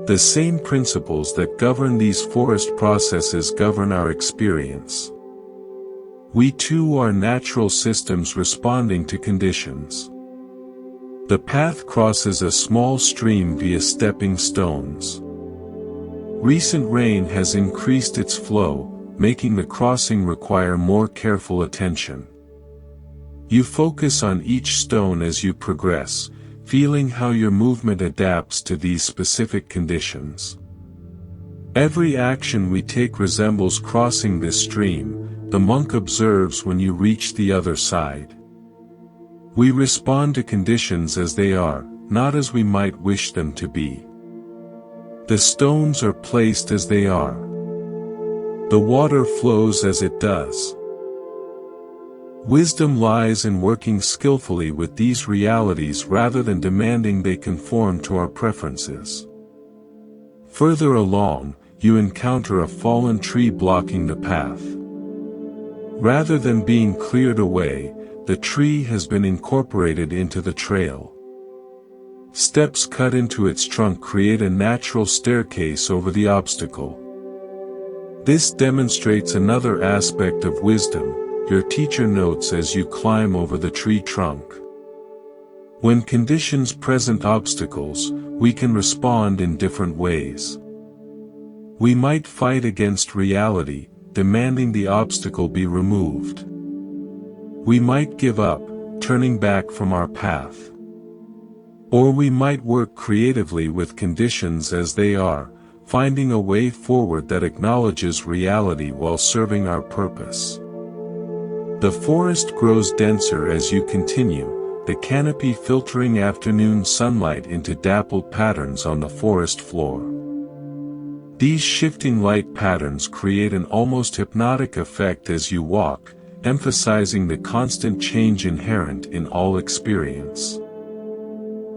The same principles that govern these forest processes govern our experience. We too are natural systems responding to conditions. The path crosses a small stream via stepping stones. Recent rain has increased its flow, making the crossing require more careful attention. You focus on each stone as you progress, feeling how your movement adapts to these specific conditions. Every action we take resembles crossing this stream, the monk observes when you reach the other side. We respond to conditions as they are, not as we might wish them to be. The stones are placed as they are. The water flows as it does. Wisdom lies in working skillfully with these realities rather than demanding they conform to our preferences. Further along, you encounter a fallen tree blocking the path. Rather than being cleared away, the tree has been incorporated into the trail. Steps cut into its trunk create a natural staircase over the obstacle. This demonstrates another aspect of wisdom, your teacher notes as you climb over the tree trunk. When conditions present obstacles, we can respond in different ways. We might fight against reality, demanding the obstacle be removed. We might give up, turning back from our path. Or we might work creatively with conditions as they are, finding a way forward that acknowledges reality while serving our purpose. The forest grows denser as you continue, the canopy filtering afternoon sunlight into dappled patterns on the forest floor. These shifting light patterns create an almost hypnotic effect as you walk, emphasizing the constant change inherent in all experience.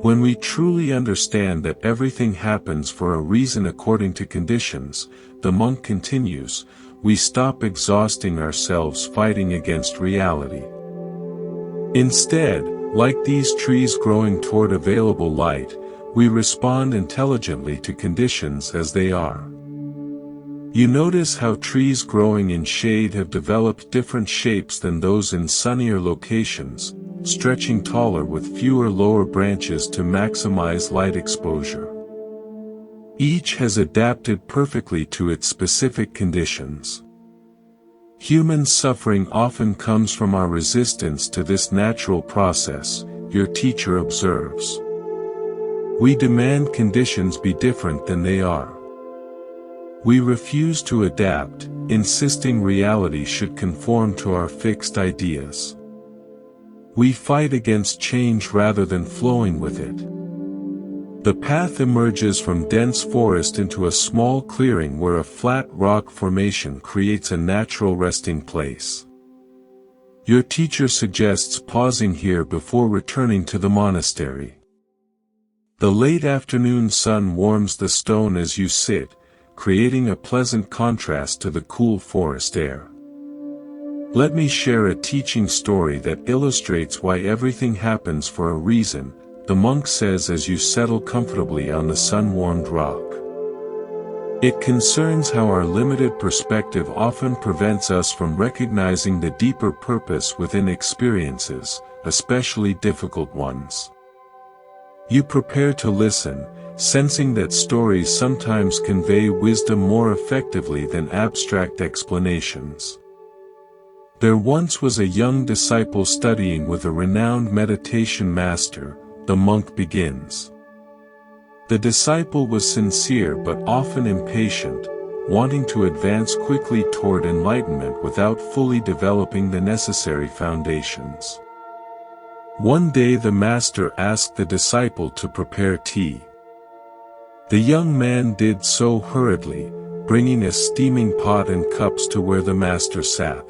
When we truly understand that everything happens for a reason according to conditions, the monk continues, we stop exhausting ourselves fighting against reality. Instead, like these trees growing toward available light, we respond intelligently to conditions as they are. You notice how trees growing in shade have developed different shapes than those in sunnier locations, stretching taller with fewer lower branches to maximize light exposure. Each has adapted perfectly to its specific conditions. Human suffering often comes from our resistance to this natural process, your teacher observes. We demand conditions be different than they are. We refuse to adapt, insisting reality should conform to our fixed ideas. We fight against change rather than flowing with it. The path emerges from dense forest into a small clearing where a flat rock formation creates a natural resting place. Your teacher suggests pausing here before returning to the monastery. The late afternoon sun warms the stone as you sit, creating a pleasant contrast to the cool forest air. Let me share a teaching story that illustrates why everything happens for a reason, the monk says as you settle comfortably on the sun-warmed rock. It concerns how our limited perspective often prevents us from recognizing the deeper purpose within experiences, especially difficult ones. You prepare to listen, sensing that stories sometimes convey wisdom more effectively than abstract explanations. There once was a young disciple studying with a renowned meditation master, the monk begins. The disciple was sincere but often impatient, wanting to advance quickly toward enlightenment without fully developing the necessary foundations. One day the master asked the disciple to prepare tea. The young man did so hurriedly, bringing a steaming pot and cups to where the master sat.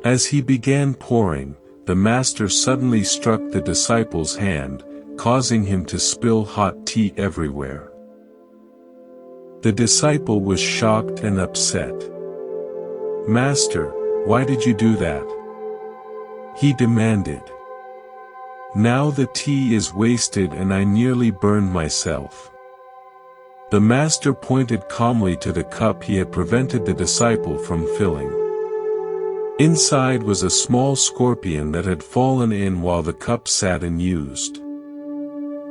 As he began pouring, the master suddenly struck the disciple's hand, causing him to spill hot tea everywhere. The disciple was shocked and upset. "Master, why did you do that?" he demanded. "Now the tea is wasted and I nearly burned myself." The master pointed calmly to the cup he had prevented the disciple from filling. Inside was a small scorpion that had fallen in while the cup sat unused.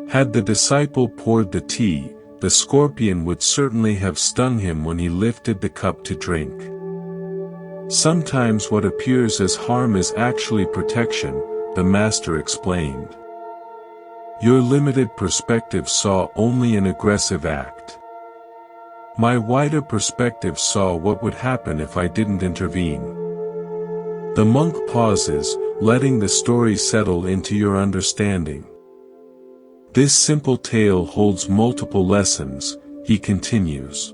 Had the disciple poured the tea, the scorpion would certainly have stung him when he lifted the cup to drink. Sometimes what appears as harm is actually protection, the master explained. Your limited perspective saw only an aggressive act. My wider perspective saw what would happen if I didn't intervene. The monk pauses, letting the story settle into your understanding. This simple tale holds multiple lessons, he continues.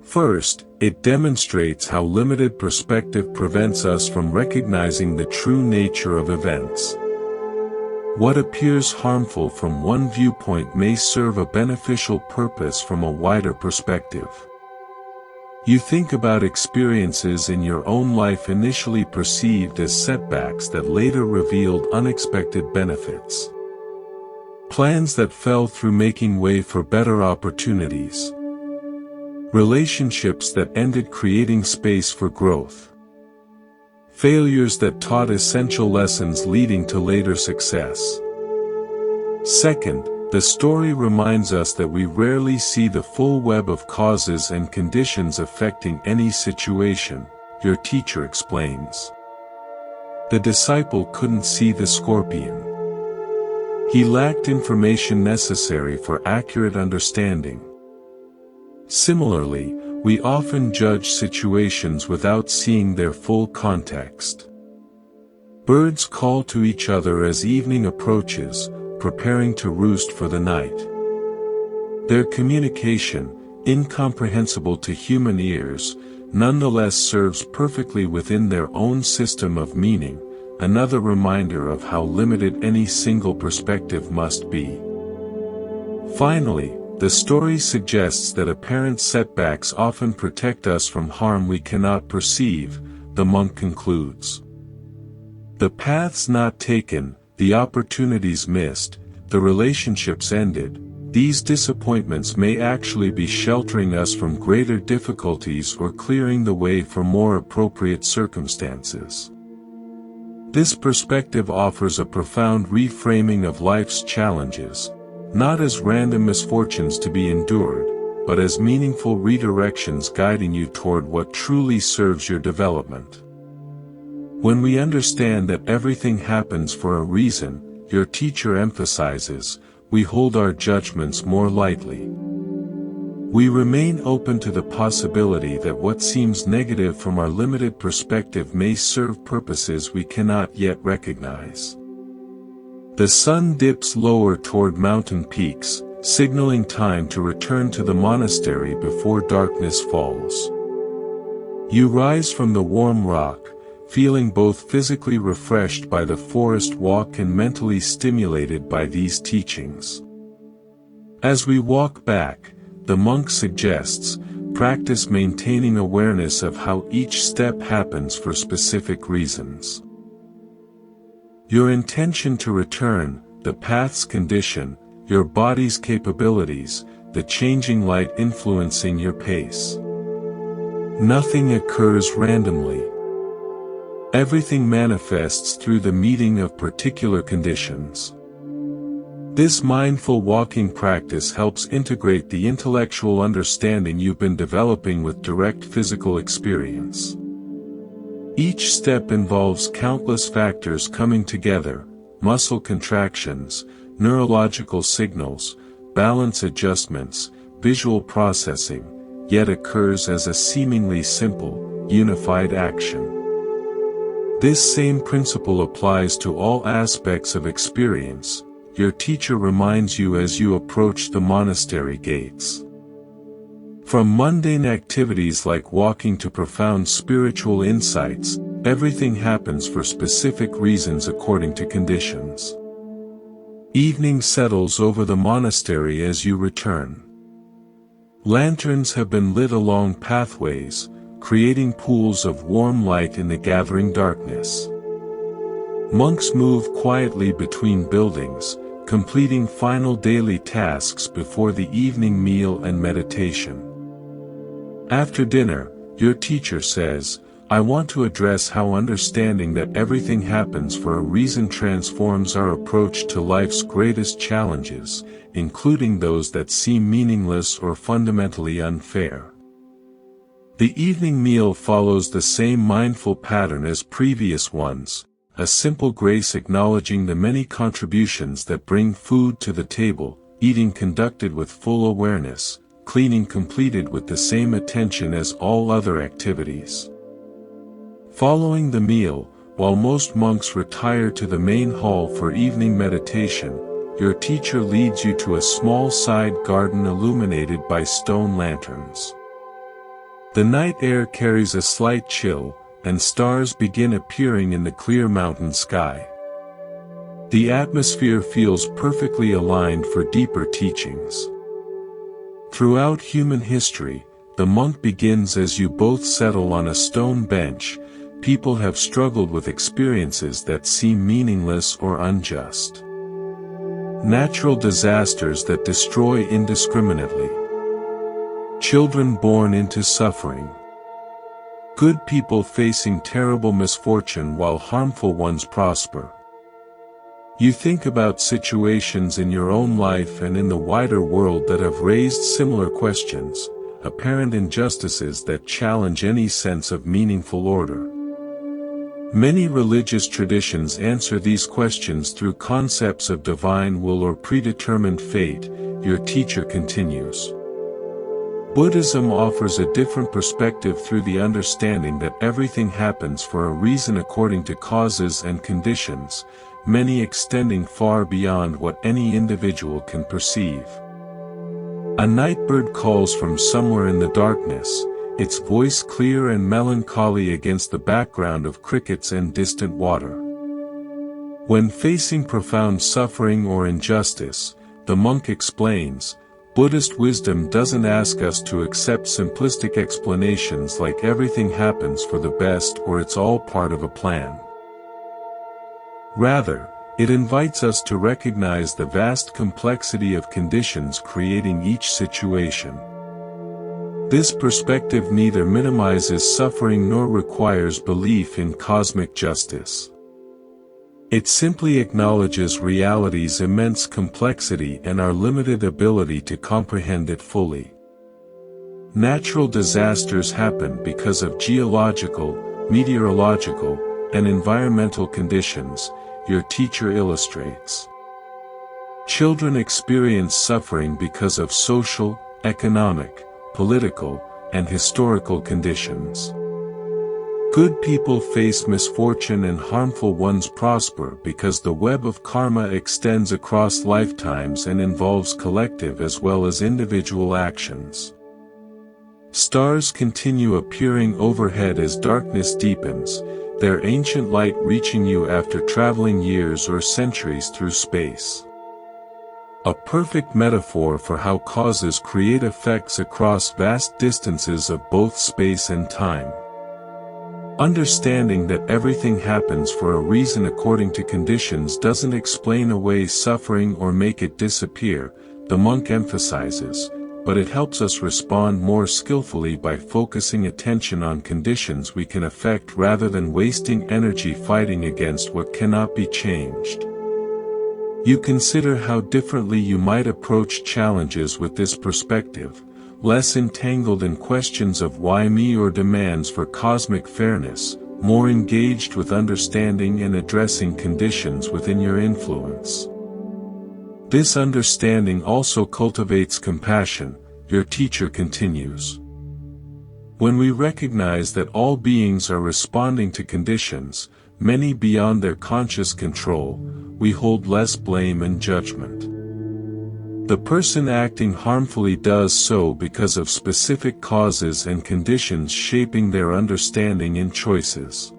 First, it demonstrates how limited perspective prevents us from recognizing the true nature of events. What appears harmful from one viewpoint may serve a beneficial purpose from a wider perspective. You think about experiences in your own life initially perceived as setbacks that later revealed unexpected benefits. Plans that fell through making way for better opportunities. Relationships that ended creating space for growth. Failures that taught essential lessons leading to later success. Second, the story reminds us that we rarely see the full web of causes and conditions affecting any situation, your teacher explains. The disciple couldn't see the scorpion. He lacked information necessary for accurate understanding. Similarly, we often judge situations without seeing their full context. Birds call to each other as evening approaches, preparing to roost for the night. Their communication, incomprehensible to human ears, nonetheless serves perfectly within their own system of meaning, another reminder of how limited any single perspective must be. Finally, the story suggests that apparent setbacks often protect us from harm we cannot perceive, the monk concludes. The paths not taken, the opportunities missed, the relationships ended, these disappointments may actually be sheltering us from greater difficulties or clearing the way for more appropriate circumstances. This perspective offers a profound reframing of life's challenges, not as random misfortunes to be endured, but as meaningful redirections guiding you toward what truly serves your development. When we understand that everything happens for a reason, your teacher emphasizes, we hold our judgments more lightly. We remain open to the possibility that what seems negative from our limited perspective may serve purposes we cannot yet recognize. The sun dips lower toward mountain peaks, signaling time to return to the monastery before darkness falls. You rise from the warm rock, feeling both physically refreshed by the forest walk and mentally stimulated by these teachings. As we walk back, the monk suggests, practice maintaining awareness of how each step happens for specific reasons. Your intention to return, the path's condition, your body's capabilities, the changing light influencing your pace. Nothing occurs randomly. Everything manifests through the meeting of particular conditions. This mindful walking practice helps integrate the intellectual understanding you've been developing with direct physical experience. Each step involves countless factors coming together, muscle contractions, neurological signals, balance adjustments, visual processing, yet occurs as a seemingly simple, unified action. This same principle applies to all aspects of experience, your teacher reminds you as you approach the monastery gates. From mundane activities like walking to profound spiritual insights, everything happens for specific reasons according to conditions. Evening settles over the monastery as you return. Lanterns have been lit along pathways, creating pools of warm light in the gathering darkness. Monks move quietly between buildings, completing final daily tasks before the evening meal and meditation. After dinner, your teacher says, I want to address how understanding that everything happens for a reason transforms our approach to life's greatest challenges, including those that seem meaningless or fundamentally unfair. The evening meal follows the same mindful pattern as previous ones, a simple grace acknowledging the many contributions that bring food to the table, eating conducted with full awareness, cleaning completed with the same attention as all other activities. Following the meal, while most monks retire to the main hall for evening meditation, your teacher leads you to a small side garden illuminated by stone lanterns. The night air carries a slight chill, and stars begin appearing in the clear mountain sky. The atmosphere feels perfectly aligned for deeper teachings. Throughout human history, the monk begins as you both settle on a stone bench. People have struggled with experiences that seem meaningless or unjust. Natural disasters that destroy indiscriminately. Children born into suffering. Good people facing terrible misfortune while harmful ones prosper. You think about situations in your own life and in the wider world that have raised similar questions, apparent injustices that challenge any sense of meaningful order. Many religious traditions answer these questions through concepts of divine will or predetermined fate. Your teacher continues. Buddhism offers a different perspective through the understanding that everything happens for a reason according to causes and conditions, many extending far beyond what any individual can perceive. A nightbird calls from somewhere in the darkness, its voice clear and melancholy against the background of crickets and distant water. When facing profound suffering or injustice, the monk explains, Buddhist wisdom doesn't ask us to accept simplistic explanations like everything happens for the best or it's all part of a plan. Rather, it invites us to recognize the vast complexity of conditions creating each situation. This perspective neither minimizes suffering nor requires belief in cosmic justice. It simply acknowledges reality's immense complexity and our limited ability to comprehend it fully. Natural disasters happen because of geological, meteorological, and environmental conditions, your teacher illustrates. Children experience suffering because of social, economic, political, and historical conditions. Good people face misfortune and harmful ones prosper because the web of karma extends across lifetimes and involves collective as well as individual actions. Stars continue appearing overhead as darkness deepens, their ancient light reaching you after traveling years or centuries through space. A perfect metaphor for how causes create effects across vast distances of both space and time. Understanding that everything happens for a reason according to conditions doesn't explain away suffering or make it disappear, the monk emphasizes, but it helps us respond more skillfully by focusing attention on conditions we can affect rather than wasting energy fighting against what cannot be changed. You consider how differently you might approach challenges with this perspective, less entangled in questions of why me or demands for cosmic fairness, more engaged with understanding and addressing conditions within your influence. This understanding also cultivates compassion, your teacher continues. When we recognize that all beings are responding to conditions, many beyond their conscious control, we hold less blame and judgment. The person acting harmfully does so because of specific causes and conditions shaping their understanding and choices.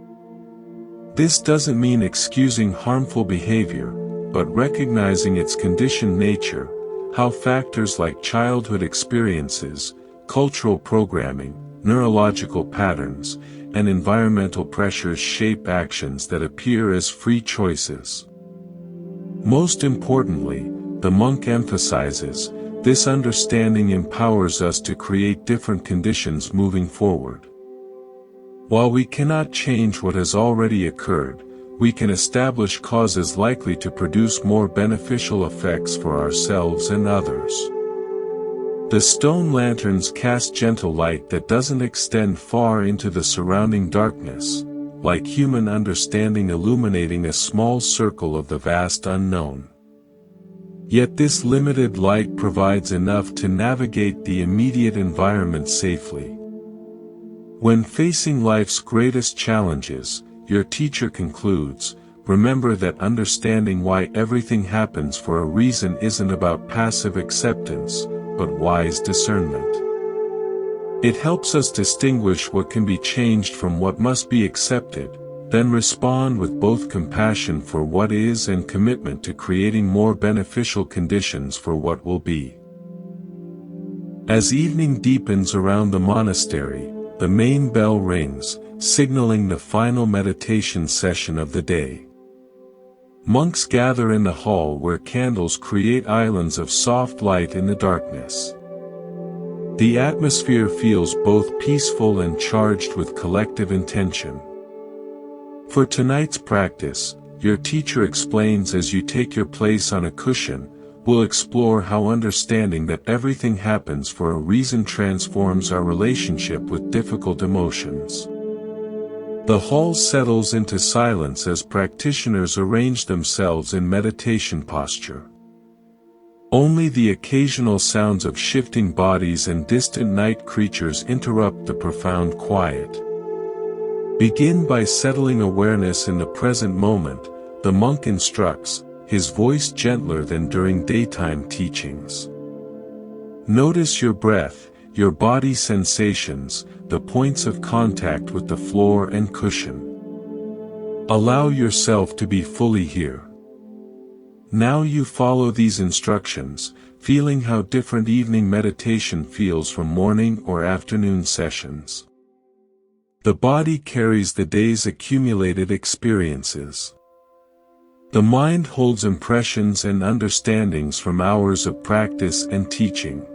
This doesn't mean excusing harmful behavior, but recognizing its conditioned nature, how factors like childhood experiences, cultural programming, neurological patterns, and environmental pressures shape actions that appear as free choices. Most importantly, the monk emphasizes, this understanding empowers us to create different conditions moving forward. While we cannot change what has already occurred, we can establish causes likely to produce more beneficial effects for ourselves and others. The stone lanterns cast gentle light that doesn't extend far into the surrounding darkness, like human understanding illuminating a small circle of the vast unknown. Yet this limited light provides enough to navigate the immediate environment safely. When facing life's greatest challenges, your teacher concludes, remember that understanding why everything happens for a reason isn't about passive acceptance, but wise discernment. It helps us distinguish what can be changed from what must be accepted, then respond with both compassion for what is and commitment to creating more beneficial conditions for what will be. As evening deepens around the monastery, the main bell rings, signaling the final meditation session of the day. Monks gather in the hall where candles create islands of soft light in the darkness. The atmosphere feels both peaceful and charged with collective intention. For tonight's practice, your teacher explains as you take your place on a cushion, we'll explore how understanding that everything happens for a reason transforms our relationship with difficult emotions. The hall settles into silence as practitioners arrange themselves in meditation posture. Only the occasional sounds of shifting bodies and distant night creatures interrupt the profound quiet. Begin by settling awareness in the present moment, the monk instructs, his voice gentler than during daytime teachings. Notice your breath, your body sensations, the points of contact with the floor and cushion. Allow yourself to be fully here. Now you follow these instructions, feeling how different evening meditation feels from morning or afternoon sessions. The body carries the day's accumulated experiences. The mind holds impressions and understandings from hours of practice and teaching.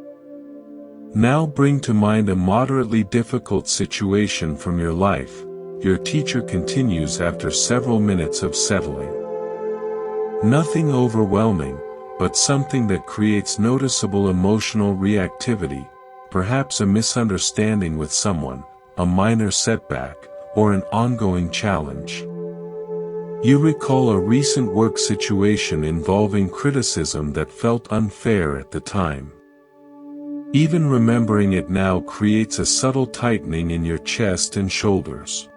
Now bring to mind a moderately difficult situation from your life, your teacher continues after several minutes of settling. Nothing overwhelming, but something that creates noticeable emotional reactivity, perhaps a misunderstanding with someone, a minor setback, or an ongoing challenge. You recall a recent work situation involving criticism that felt unfair at the time. Even remembering it now creates a subtle tightening in your chest and shoulders.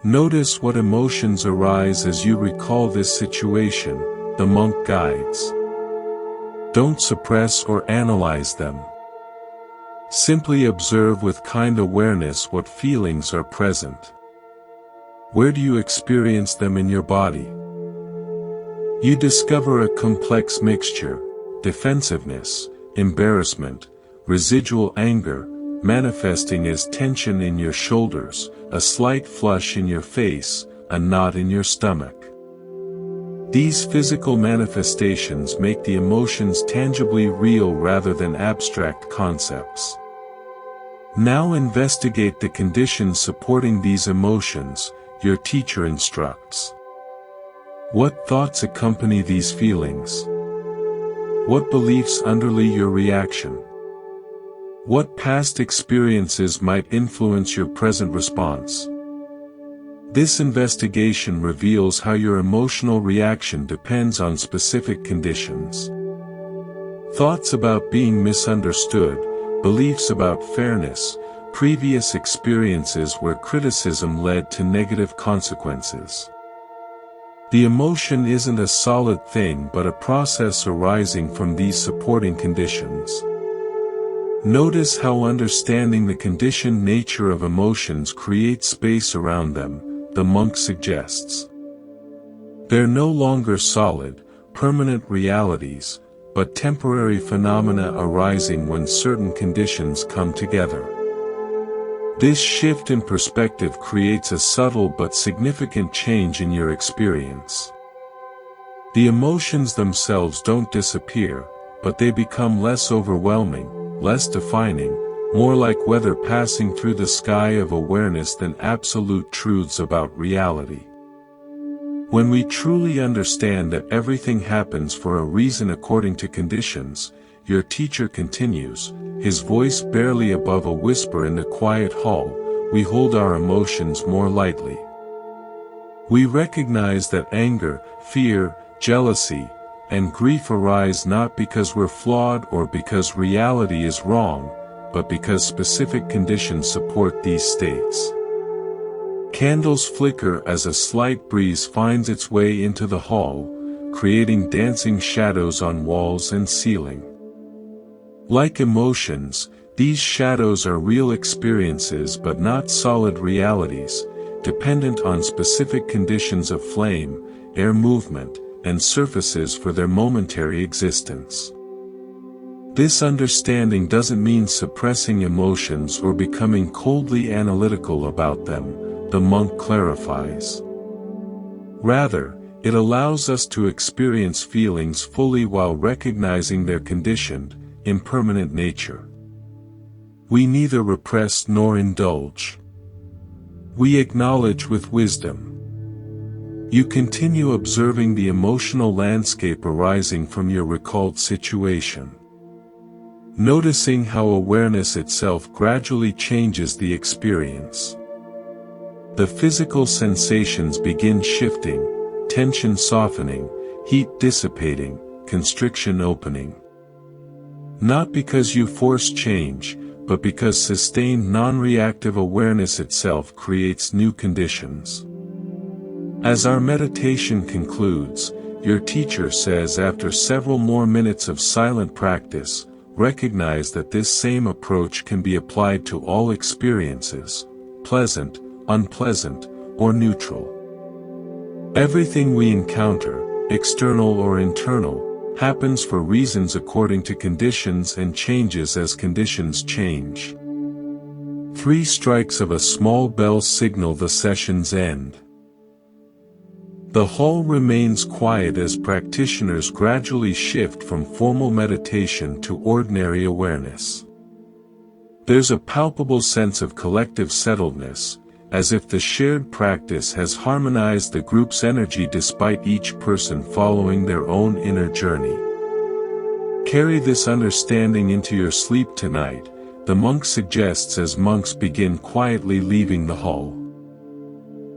Notice what emotions arise as you recall this situation, the monk guides. Don't suppress or analyze them. Simply observe with kind awareness what feelings are present. Where do you experience them in your body? You discover a complex mixture, defensiveness, embarrassment, residual anger, manifesting as tension in your shoulders, a slight flush in your face, a knot in your stomach. These physical manifestations make the emotions tangibly real rather than abstract concepts. Now investigate the conditions supporting these emotions, your teacher instructs. What thoughts accompany these feelings? What beliefs underlie your reaction? What past experiences might influence your present response? This investigation reveals how your emotional reaction depends on specific conditions. Thoughts about being misunderstood, beliefs about fairness, previous experiences where criticism led to negative consequences. The emotion isn't a solid thing but a process arising from these supporting conditions. Notice how understanding the conditioned nature of emotions creates space around them, the monk suggests. They're no longer solid, permanent realities, but temporary phenomena arising when certain conditions come together. This shift in perspective creates a subtle but significant change in your experience. The emotions themselves don't disappear, but they become less overwhelming, less defining, more like weather passing through the sky of awareness than absolute truths about reality. When we truly understand that everything happens for a reason according to conditions, your teacher continues, his voice barely above a whisper in the quiet hall, we hold our emotions more lightly. We recognize that anger, fear, jealousy, and grief arise not because we're flawed or because reality is wrong, but because specific conditions support these states. Candles flicker as a slight breeze finds its way into the hall, creating dancing shadows on walls and ceiling. Like emotions, these shadows are real experiences but not solid realities, dependent on specific conditions of flame, air movement, and surfaces for their momentary existence. This understanding doesn't mean suppressing emotions or becoming coldly analytical about them, the monk clarifies. Rather, it allows us to experience feelings fully while recognizing their conditioned, impermanent nature. We neither repress nor indulge. We acknowledge with wisdom. You continue observing the emotional landscape arising from your recalled situation. Noticing how awareness itself gradually changes the experience. The physical sensations begin shifting, tension softening, heat dissipating, constriction opening. Not because you force change, but because sustained non-reactive awareness itself creates new conditions. As our meditation concludes, your teacher says after several more minutes of silent practice, recognize that this same approach can be applied to all experiences, pleasant, unpleasant, or neutral. Everything we encounter, external or internal, happens for reasons according to conditions and changes as conditions change. 3 strikes of a small bell signal the session's end. The hall remains quiet as practitioners gradually shift from formal meditation to ordinary awareness. There's a palpable sense of collective settledness, as if the shared practice has harmonized the group's energy despite each person following their own inner journey. Carry this understanding into your sleep tonight, the monk suggests as monks begin quietly leaving the hall.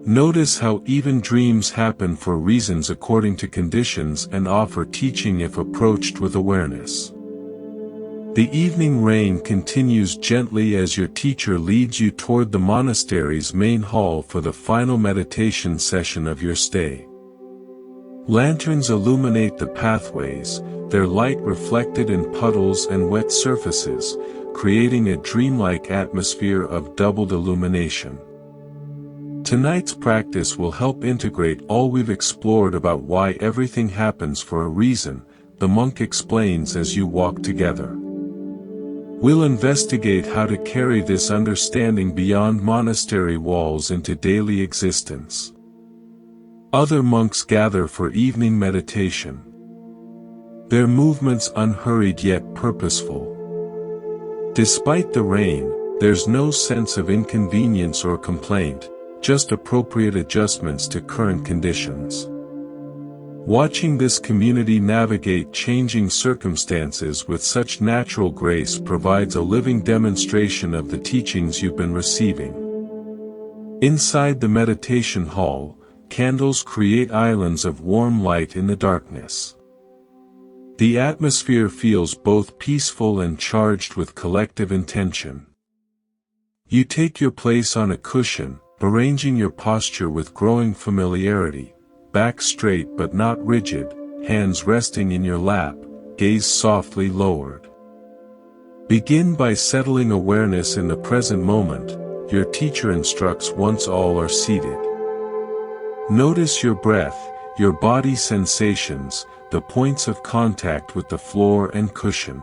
Notice how even dreams happen for reasons according to conditions and offer teaching if approached with awareness. The evening rain continues gently as your teacher leads you toward the monastery's main hall for the final meditation session of your stay. Lanterns illuminate the pathways, their light reflected in puddles and wet surfaces, creating a dreamlike atmosphere of doubled illumination. Tonight's practice will help integrate all we've explored about why everything happens for a reason, the monk explains as you walk together. We'll investigate how to carry this understanding beyond monastery walls into daily existence. Other monks gather for evening meditation. Their movements unhurried yet purposeful. Despite the rain, there's no sense of inconvenience or complaint, just appropriate adjustments to current conditions. Watching this community navigate changing circumstances with such natural grace provides a living demonstration of the teachings you've been receiving. Inside the meditation hall, candles create islands of warm light in the darkness. The atmosphere feels both peaceful and charged with collective intention. You take your place on a cushion, arranging your posture with growing familiarity, back straight but not rigid, hands resting in your lap, gaze softly lowered. Begin by settling awareness in the present moment, your teacher instructs once all are seated. Notice your breath, your body sensations, the points of contact with the floor and cushion.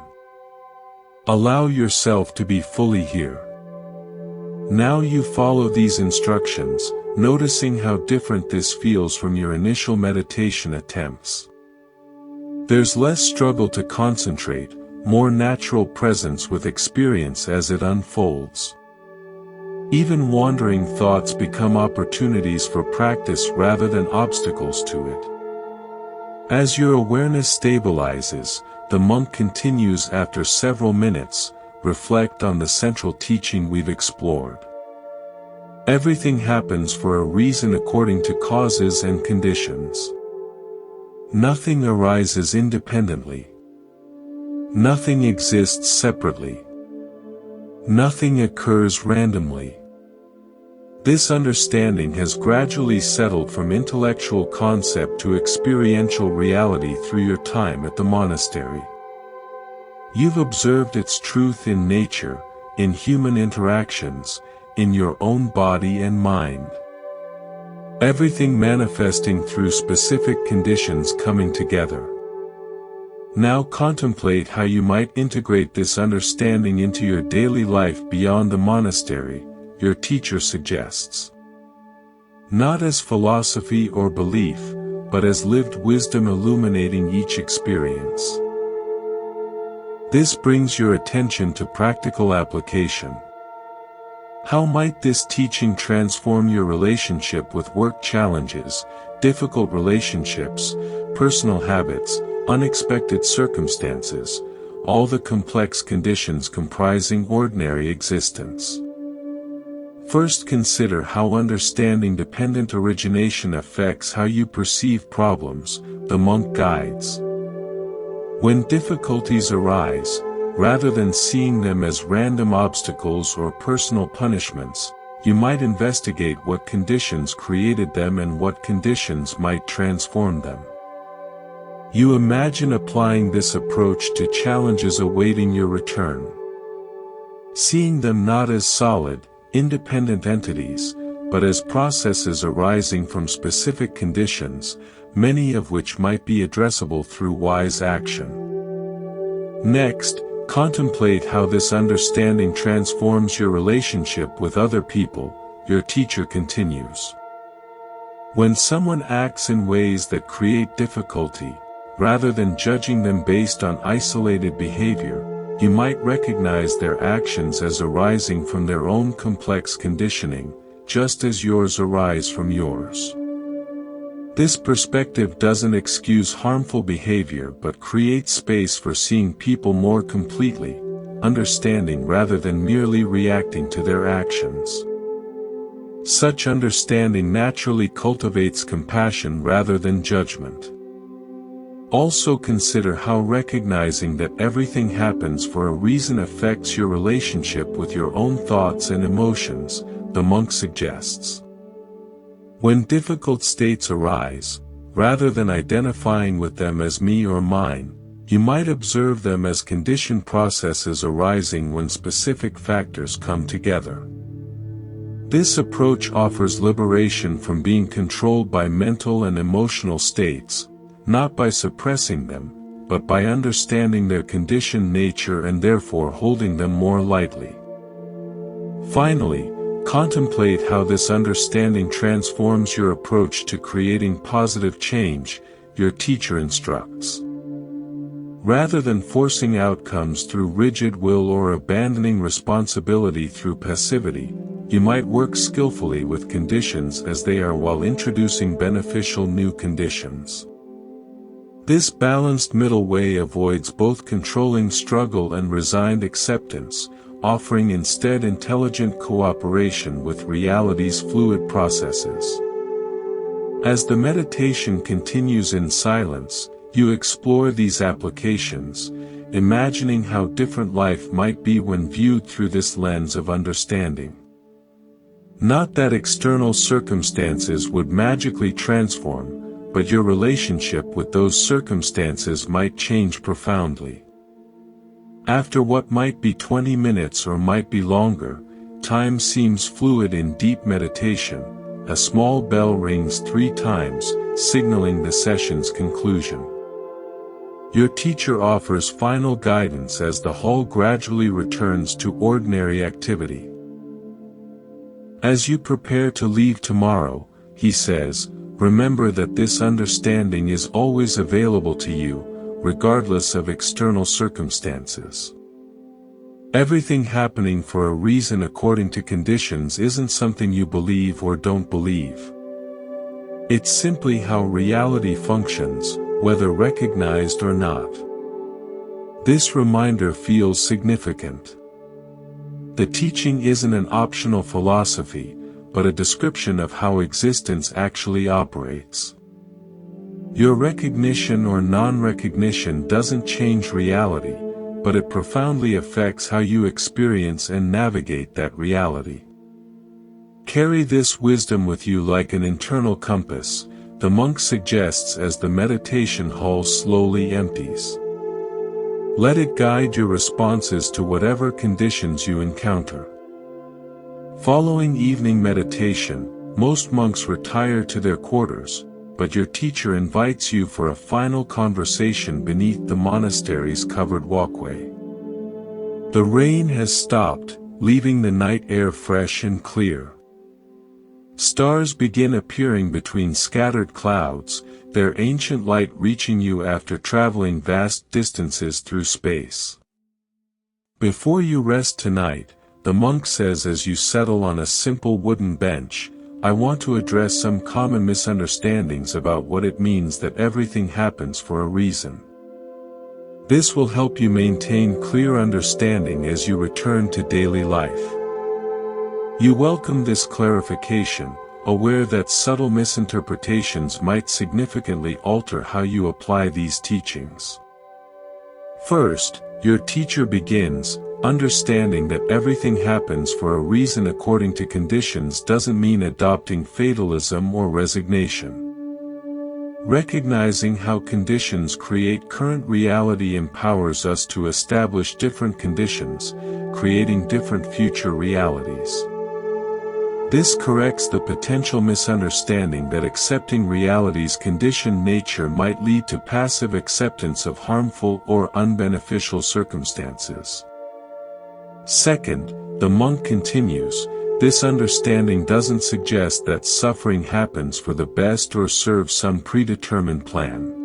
Allow yourself to be fully here. Now you follow these instructions, noticing how different this feels from your initial meditation attempts. There's less struggle to concentrate, more natural presence with experience as it unfolds. Even wandering thoughts become opportunities for practice rather than obstacles to it. As your awareness stabilizes, the monk continues after several minutes, reflect on the central teaching we've explored. Everything happens for a reason according to causes and conditions. Nothing arises independently. Nothing exists separately. Nothing occurs randomly. This understanding has gradually settled from intellectual concept to experiential reality through your time at the monastery. You've observed its truth in nature, in human interactions, in your own body and mind. Everything manifesting through specific conditions coming together. Now contemplate how you might integrate this understanding into your daily life beyond the monastery, your teacher suggests. Not as philosophy or belief, but as lived wisdom illuminating each experience. This brings your attention to practical application. How might this teaching transform your relationship with work challenges, difficult relationships, personal habits, unexpected circumstances, all the complex conditions comprising ordinary existence? First, consider how understanding dependent origination affects how you perceive problems, the monk guides. When difficulties arise, rather than seeing them as random obstacles or personal punishments, you might investigate what conditions created them and what conditions might transform them. You imagine applying this approach to challenges awaiting your return. Seeing them not as solid, independent entities, but as processes arising from specific conditions, many of which might be addressable through wise action. Next, contemplate how this understanding transforms your relationship with other people, your teacher continues. When someone acts in ways that create difficulty, rather than judging them based on isolated behavior, you might recognize their actions as arising from their own complex conditioning, just as yours arise from yours. This perspective doesn't excuse harmful behavior but creates space for seeing people more completely, understanding rather than merely reacting to their actions. Such understanding naturally cultivates compassion rather than judgment. Also consider how recognizing that everything happens for a reason affects your relationship with your own thoughts and emotions, the monk suggests. When difficult states arise, rather than identifying with them as me or mine, you might observe them as conditioned processes arising when specific factors come together. This approach offers liberation from being controlled by mental and emotional states, not by suppressing them, but by understanding their conditioned nature and therefore holding them more lightly. Finally, contemplate how this understanding transforms your approach to creating positive change, your teacher instructs. Rather than forcing outcomes through rigid will or abandoning responsibility through passivity, you might work skillfully with conditions as they are while introducing beneficial new conditions. This balanced middle way avoids both controlling struggle and resigned acceptance, offering instead intelligent cooperation with reality's fluid processes. As the meditation continues in silence, you explore these applications, imagining how different life might be when viewed through this lens of understanding. Not that external circumstances would magically transform, but your relationship with those circumstances might change profoundly. After what might be 20 minutes or might be longer, time seems fluid in deep meditation. A small bell rings 3 times, signaling the session's conclusion. Your teacher offers final guidance as the hall gradually returns to ordinary activity. As you prepare to leave tomorrow, he says, remember that this understanding is always available to you, regardless of external circumstances. Everything happening for a reason according to conditions isn't something you believe or don't believe. It's simply how reality functions, whether recognized or not. This reminder feels significant. The teaching isn't an optional philosophy, but a description of how existence actually operates. Your recognition or non-recognition doesn't change reality, but it profoundly affects how you experience and navigate that reality. Carry this wisdom with you like an internal compass, the monk suggests as the meditation hall slowly empties. Let it guide your responses to whatever conditions you encounter. Following evening meditation, most monks retire to their quarters, but your teacher invites you for a final conversation beneath the monastery's covered walkway. The rain has stopped, leaving the night air fresh and clear. Stars begin appearing between scattered clouds, their ancient light reaching you after traveling vast distances through space. Before you rest tonight, the monk says as you settle on a simple wooden bench, I want to address some common misunderstandings about what it means that everything happens for a reason. This will help you maintain clear understanding as you return to daily life. You welcome this clarification, aware that subtle misinterpretations might significantly alter how you apply these teachings. First, your teacher begins, understanding that everything happens for a reason according to conditions doesn't mean adopting fatalism or resignation. Recognizing how conditions create current reality empowers us to establish different conditions, creating different future realities. This corrects the potential misunderstanding that accepting reality's conditioned nature might lead to passive acceptance of harmful or unbeneficial circumstances. Second, the monk continues, this understanding doesn't suggest that suffering happens for the best or serves some predetermined plan.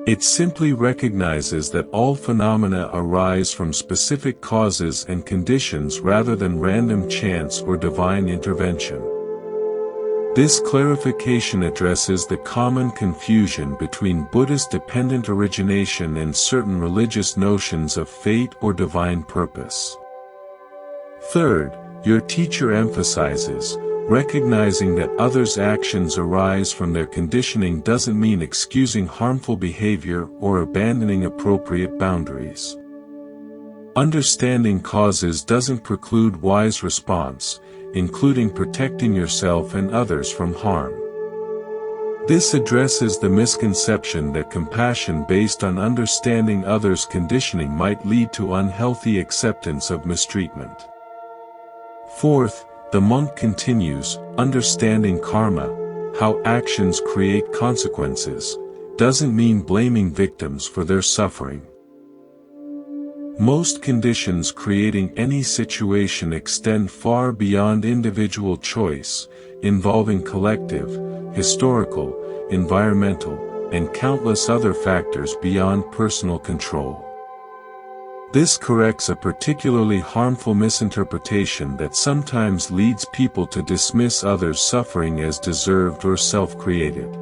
It simply recognizes that all phenomena arise from specific causes and conditions rather than random chance or divine intervention. This clarification addresses the common confusion between Buddhist dependent origination and certain religious notions of fate or divine purpose. Third, your teacher emphasizes, recognizing that others' actions arise from their conditioning doesn't mean excusing harmful behavior or abandoning appropriate boundaries. Understanding causes doesn't preclude wise response, including protecting yourself and others from harm. This addresses the misconception that compassion based on understanding others' conditioning might lead to unhealthy acceptance of mistreatment. Fourth, the monk continues, understanding karma, how actions create consequences, doesn't mean blaming victims for their suffering. Most conditions creating any situation extend far beyond individual choice, involving collective, historical, environmental, and countless other factors beyond personal control. This corrects a particularly harmful misinterpretation that sometimes leads people to dismiss others' suffering as deserved or self-created.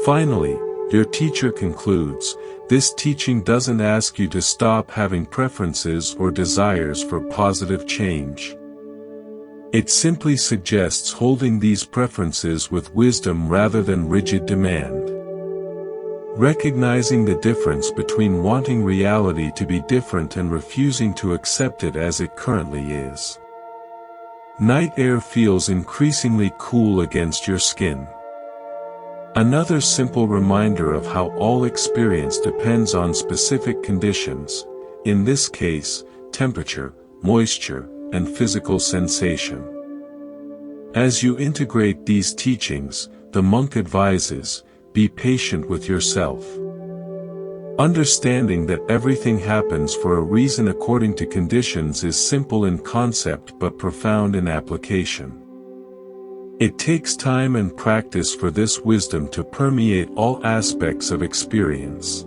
Finally, your teacher concludes, this teaching doesn't ask you to stop having preferences or desires for positive change. It simply suggests holding these preferences with wisdom rather than rigid demand. Recognizing the difference between wanting reality to be different and refusing to accept it as it currently is. Night air feels increasingly cool against your skin. Another simple reminder of how all experience depends on specific conditions, in this case, temperature, moisture, and physical sensation. As you integrate these teachings, the monk advises, be patient with yourself. Understanding that everything happens for a reason according to conditions is simple in concept but profound in application. It takes time and practice for this wisdom to permeate all aspects of experience.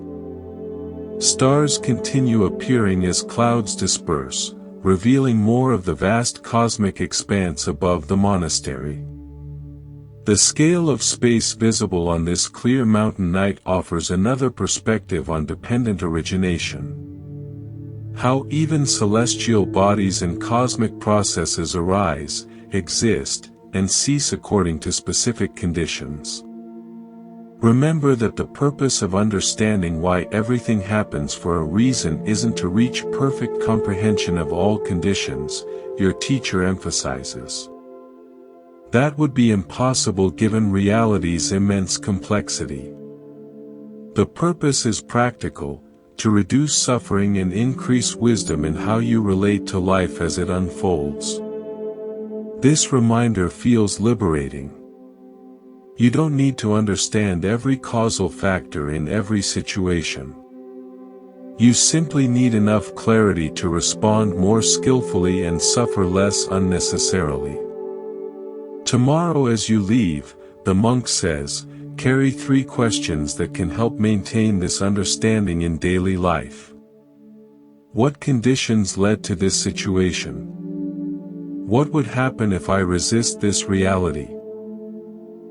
Stars continue appearing as clouds disperse, revealing more of the vast cosmic expanse above the monastery. The scale of space visible on this clear mountain night offers another perspective on dependent origination. How even celestial bodies and cosmic processes arise, exist, and cease according to specific conditions. Remember that the purpose of understanding why everything happens for a reason isn't to reach perfect comprehension of all conditions, your teacher emphasizes. That would be impossible given reality's immense complexity. The purpose is practical, to reduce suffering and increase wisdom in how you relate to life as it unfolds. This reminder feels liberating. You don't need to understand every causal factor in every situation. You simply need enough clarity to respond more skillfully and suffer less unnecessarily. Tomorrow as you leave, the monk says, carry 3 questions that can help maintain this understanding in daily life. What conditions led to this situation? What would happen if I resist this reality?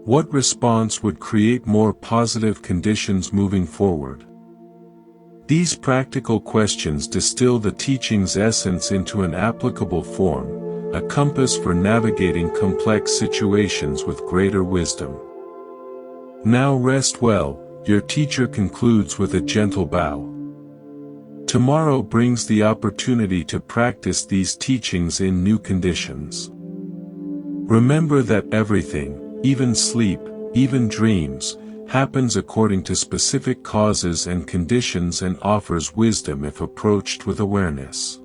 What response would create more positive conditions moving forward? These practical questions distill the teaching's essence into an applicable form, a compass for navigating complex situations with greater wisdom. Now rest well, your teacher concludes with a gentle bow. Tomorrow brings the opportunity to practice these teachings in new conditions. Remember that everything, even sleep, even dreams, happens according to specific causes and conditions and offers wisdom if approached with awareness.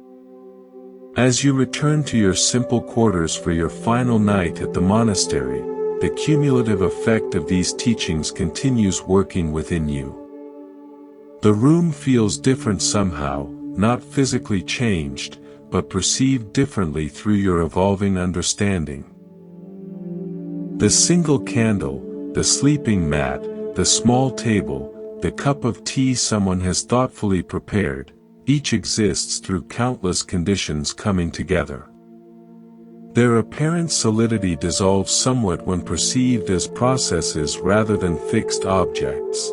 As you return to your simple quarters for your final night at the monastery, the cumulative effect of these teachings continues working within you. The room feels different somehow, not physically changed, but perceived differently through your evolving understanding. The single candle, the sleeping mat, the small table, the cup of tea someone has thoughtfully prepared, each exists through countless conditions coming together. Their apparent solidity dissolves somewhat when perceived as processes rather than fixed objects.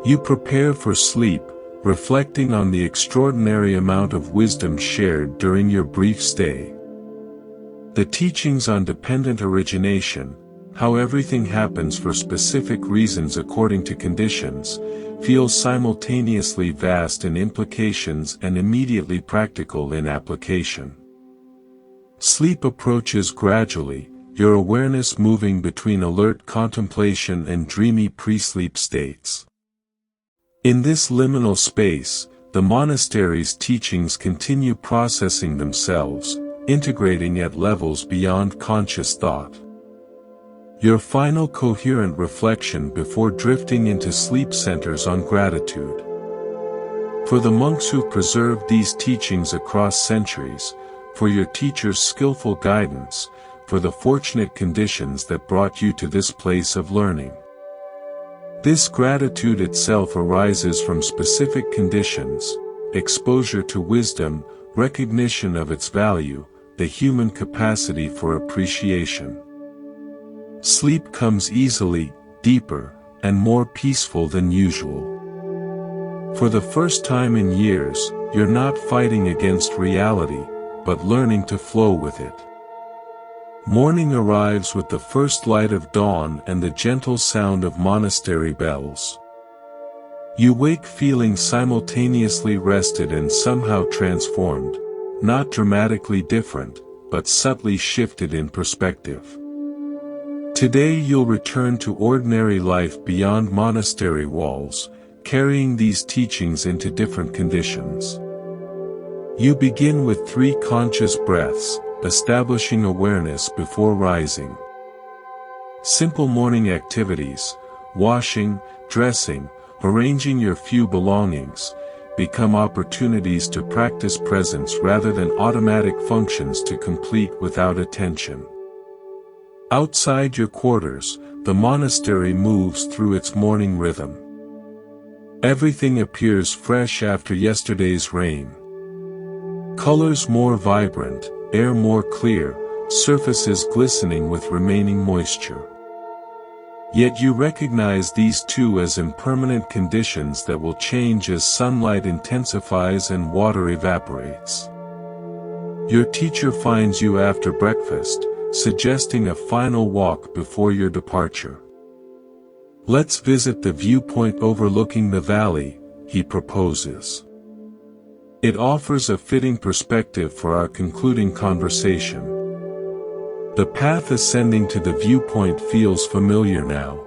You prepare for sleep, reflecting on the extraordinary amount of wisdom shared during your brief stay. The teachings on dependent origination, how everything happens for specific reasons according to conditions, feel simultaneously vast in implications and immediately practical in application. Sleep approaches gradually, your awareness moving between alert contemplation and dreamy pre-sleep states. In this liminal space, the monastery's teachings continue processing themselves, integrating at levels beyond conscious thought. Your final coherent reflection before drifting into sleep centers on gratitude. For the monks who preserved these teachings across centuries, for your teacher's skillful guidance, for the fortunate conditions that brought you to this place of learning. This gratitude itself arises from specific conditions, exposure to wisdom, recognition of its value, the human capacity for appreciation. Sleep comes easily, deeper, and more peaceful than usual. For the first time in years, you're not fighting against reality, but learning to flow with it. Morning arrives with the first light of dawn and the gentle sound of monastery bells. You wake feeling simultaneously rested and somehow transformed, not dramatically different, but subtly shifted in perspective. Today you'll return to ordinary life beyond monastery walls, carrying these teachings into different conditions. You begin with 3 conscious breaths, establishing awareness before rising. Simple morning activities, washing, dressing, arranging your few belongings, become opportunities to practice presence rather than automatic functions to complete without attention. Outside your quarters, the monastery moves through its morning rhythm. Everything appears fresh after yesterday's rain. Colors more vibrant, air more clear, surfaces glistening with remaining moisture. Yet you recognize these two as impermanent conditions that will change as sunlight intensifies and water evaporates. Your teacher finds you after breakfast, suggesting a final walk before your departure. "Let's visit the viewpoint overlooking the valley," he proposes. It offers a fitting perspective for our concluding conversation. The path ascending to the viewpoint feels familiar now.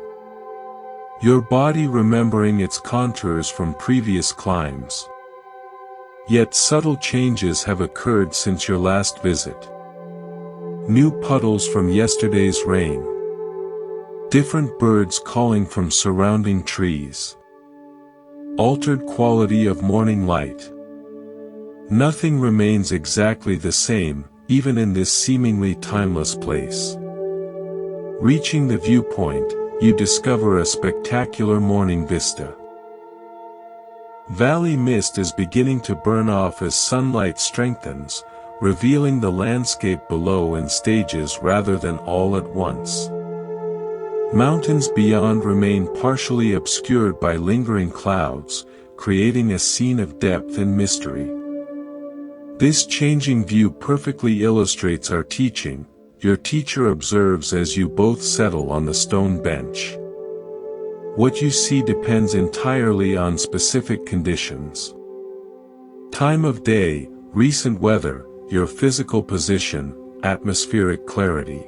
Your body remembering its contours from previous climbs. Yet subtle changes have occurred since your last visit. New puddles from yesterday's rain. Different birds calling from surrounding trees. Altered quality of morning light. Nothing remains exactly the same, even in this seemingly timeless place. Reaching the viewpoint, you discover a spectacular morning vista. Valley mist is beginning to burn off as sunlight strengthens, revealing the landscape below in stages rather than all at once. Mountains beyond remain partially obscured by lingering clouds, creating a scene of depth and mystery. This changing view perfectly illustrates our teaching, your teacher observes as you both settle on the stone bench. What you see depends entirely on specific conditions. Time of day, recent weather, your physical position, atmospheric clarity.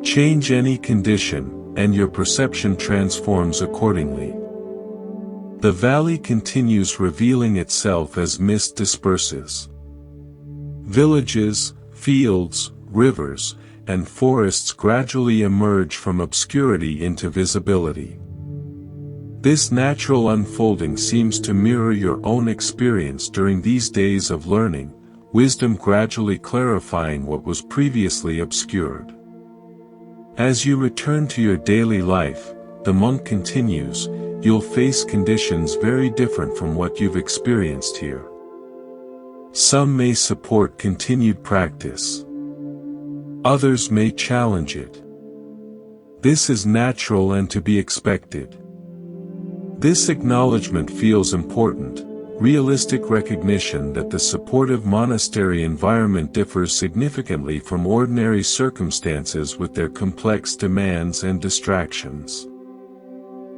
Change any condition, and your perception transforms accordingly. The valley continues revealing itself as mist disperses. Villages, fields, rivers, and forests gradually emerge from obscurity into visibility. This natural unfolding seems to mirror your own experience during these days of learning, wisdom gradually clarifying what was previously obscured. As you return to your daily life, the monk continues, you'll face conditions very different from what you've experienced here. Some may support continued practice. Others may challenge it. This is natural and to be expected. This acknowledgement feels important, realistic recognition that the supportive monastery environment differs significantly from ordinary circumstances with their complex demands and distractions.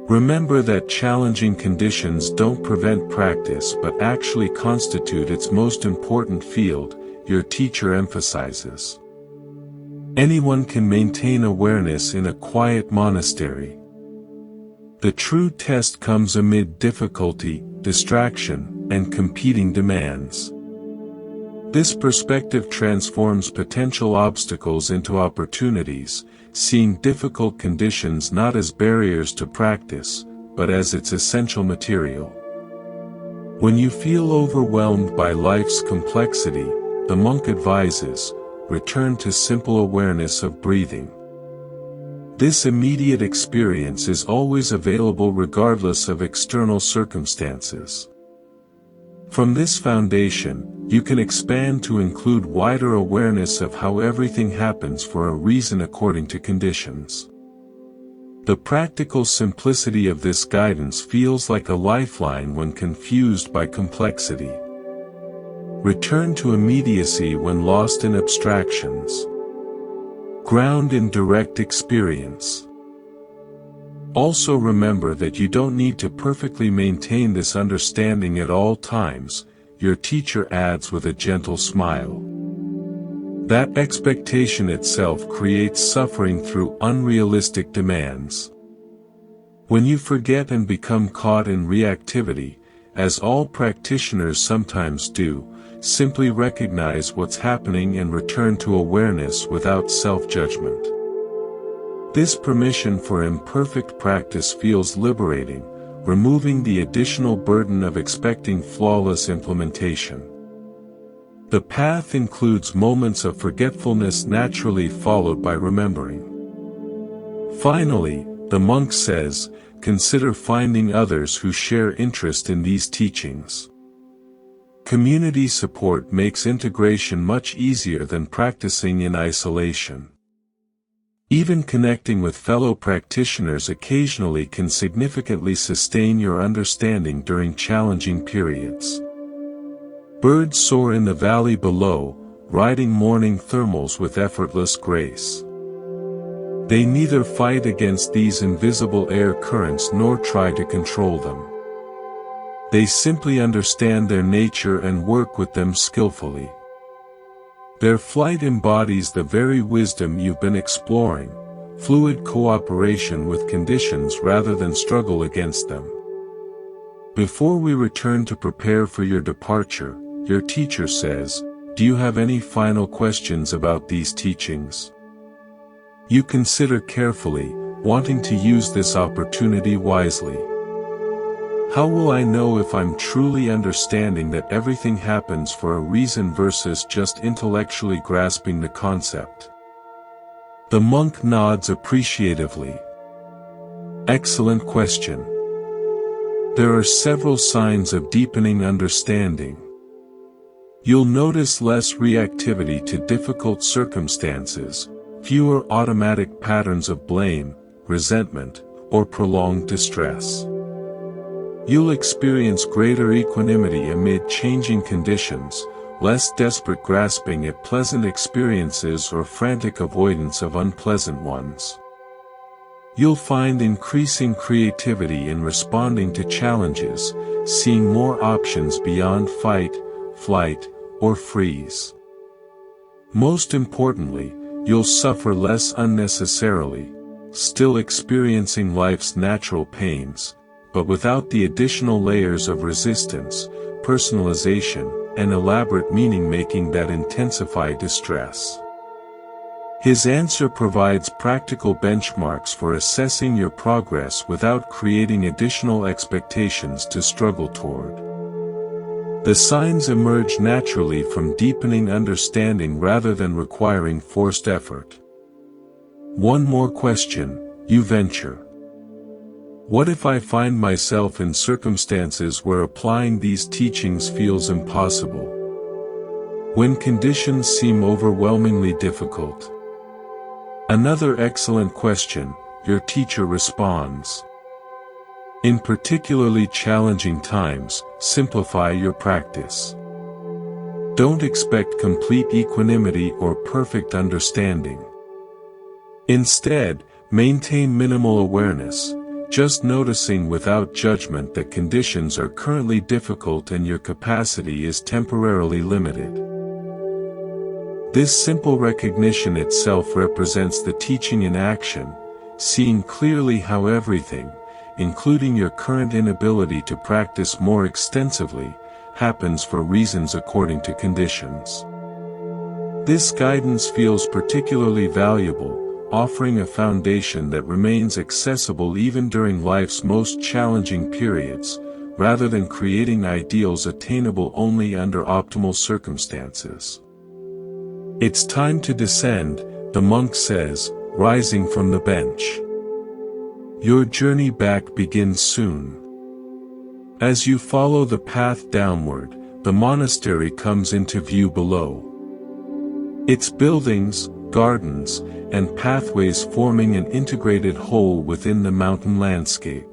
Remember that challenging conditions don't prevent practice but actually constitute its most important field, your teacher emphasizes. Anyone can maintain awareness in a quiet monastery. The true test comes amid difficulty, distraction, and competing demands. This perspective transforms potential obstacles into opportunities, seeing difficult conditions not as barriers to practice, but as its essential material. When you feel overwhelmed by life's complexity, the monk advises, return to simple awareness of breathing. This immediate experience is always available regardless of external circumstances. From this foundation, you can expand to include wider awareness of how everything happens for a reason according to conditions. The practical simplicity of this guidance feels like a lifeline when confused by complexity. Return to immediacy when lost in abstractions. Ground in direct experience. Also remember that you don't need to perfectly maintain this understanding at all times, your teacher adds with a gentle smile. That expectation itself creates suffering through unrealistic demands. When you forget and become caught in reactivity, as all practitioners sometimes do, simply recognize what's happening and return to awareness without self-judgment. This permission for imperfect practice feels liberating, removing the additional burden of expecting flawless implementation. The path includes moments of forgetfulness naturally followed by remembering. Finally, the monk says, consider finding others who share interest in these teachings. Community support makes integration much easier than practicing in isolation. Even connecting with fellow practitioners occasionally can significantly sustain your understanding during challenging periods. Birds soar in the valley below, riding morning thermals with effortless grace. They neither fight against these invisible air currents nor try to control them. They simply understand their nature and work with them skillfully. Their flight embodies the very wisdom you've been exploring, fluid cooperation with conditions rather than struggle against them. Before we return to prepare for your departure, your teacher says, do you have any final questions about these teachings? You consider carefully, wanting to use this opportunity wisely. How will I know if I'm truly understanding that everything happens for a reason versus just intellectually grasping the concept? The monk nods appreciatively. Excellent question. There are several signs of deepening understanding. You'll notice less reactivity to difficult circumstances, fewer automatic patterns of blame, resentment, or prolonged distress. You'll experience greater equanimity amid changing conditions, less desperate grasping at pleasant experiences or frantic avoidance of unpleasant ones. You'll find increasing creativity in responding to challenges, seeing more options beyond fight, flight, or freeze. Most importantly, you'll suffer less unnecessarily, still experiencing life's natural pains, but without the additional layers of resistance, personalization, and elaborate meaning-making that intensify distress. His answer provides practical benchmarks for assessing your progress without creating additional expectations to struggle toward. The signs emerge naturally from deepening understanding rather than requiring forced effort. One more question, you venture. What if I find myself in circumstances where applying these teachings feels impossible? When conditions seem overwhelmingly difficult? Another excellent question, your teacher responds. In particularly challenging times, simplify your practice. Don't expect complete equanimity or perfect understanding. Instead, maintain minimal awareness, just noticing without judgment that conditions are currently difficult and your capacity is temporarily limited. This simple recognition itself represents the teaching in action, seeing clearly how everything, including your current inability to practice more extensively, happens for reasons according to conditions. This guidance feels particularly valuable, offering a foundation that remains accessible even during life's most challenging periods, rather than creating ideals attainable only under optimal circumstances. It's time to descend, the monk says, rising from the bench. Your journey back begins soon. As you follow the path downward, the monastery comes into view below. Its buildings, gardens, and pathways forming an integrated whole within the mountain landscape.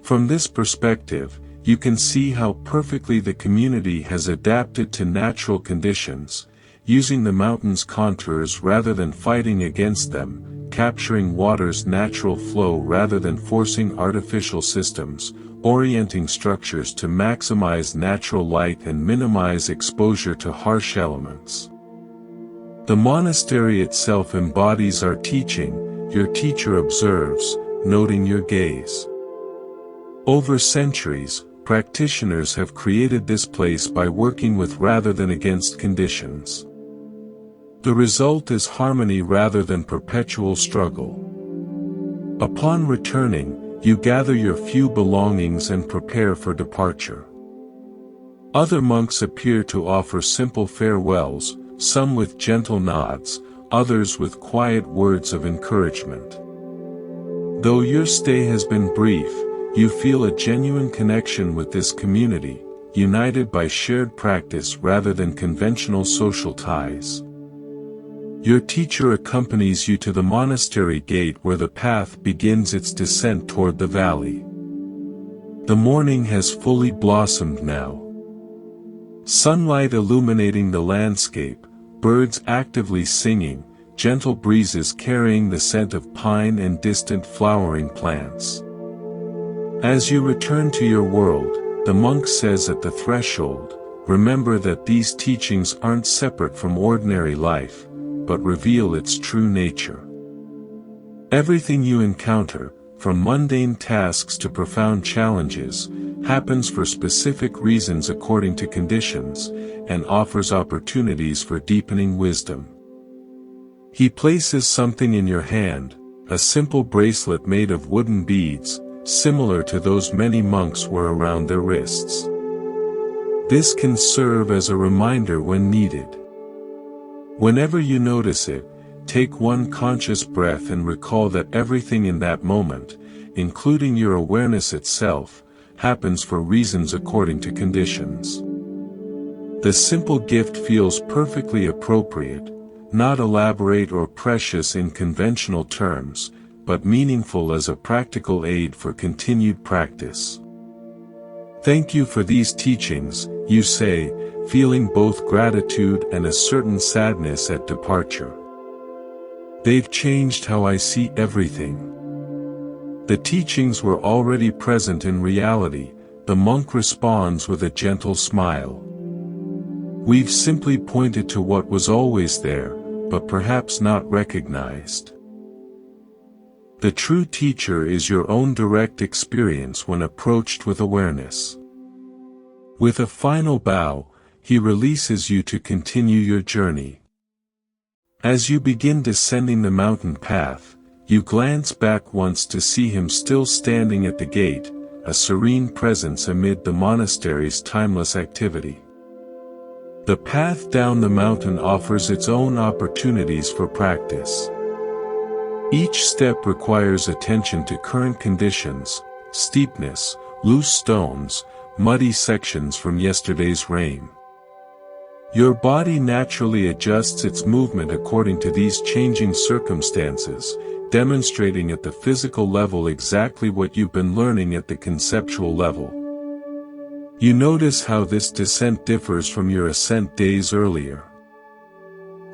From this perspective, you can see how perfectly the community has adapted to natural conditions, using the mountain's contours rather than fighting against them, capturing water's natural flow rather than forcing artificial systems, orienting structures to maximize natural light and minimize exposure to harsh elements. The monastery itself embodies our teaching, your teacher observes, noting your gaze. Over centuries, practitioners have created this place by working with rather than against conditions. The result is harmony rather than perpetual struggle. Upon returning, you gather your few belongings and prepare for departure. Other monks appear to offer simple farewells, some with gentle nods, others with quiet words of encouragement. Though your stay has been brief, you feel a genuine connection with this community, united by shared practice rather than conventional social ties. Your teacher accompanies you to the monastery gate where the path begins its descent toward the valley. The morning has fully blossomed now. Sunlight illuminating the landscape, birds actively singing, gentle breezes carrying the scent of pine and distant flowering plants. As you return to your world, the monk says at the threshold, remember that these teachings aren't separate from ordinary life, but reveal its true nature. Everything you encounter, from mundane tasks to profound challenges, happens for specific reasons according to conditions, and offers opportunities for deepening wisdom. He places something in your hand, a simple bracelet made of wooden beads, similar to those many monks wear around their wrists. This can serve as a reminder when needed. Whenever you notice it, take one conscious breath and recall that everything in that moment, including your awareness itself, happens for reasons according to conditions. The simple gift feels perfectly appropriate, not elaborate or precious in conventional terms, but meaningful as a practical aid for continued practice. Thank you for these teachings, you say, feeling both gratitude and a certain sadness at departure. They've changed how I see everything. The teachings were already present in reality, the monk responds with a gentle smile. We've simply pointed to what was always there, but perhaps not recognized. The true teacher is your own direct experience when approached with awareness. With a final bow, he releases you to continue your journey. As you begin descending the mountain path, you glance back once to see him still standing at the gate, a serene presence amid the monastery's timeless activity. The path down the mountain offers its own opportunities for practice. Each step requires attention to current conditions, steepness, loose stones, muddy sections from yesterday's rain. Your body naturally adjusts its movement according to these changing circumstances, demonstrating at the physical level exactly what you've been learning at the conceptual level. You notice how this descent differs from your ascent days earlier.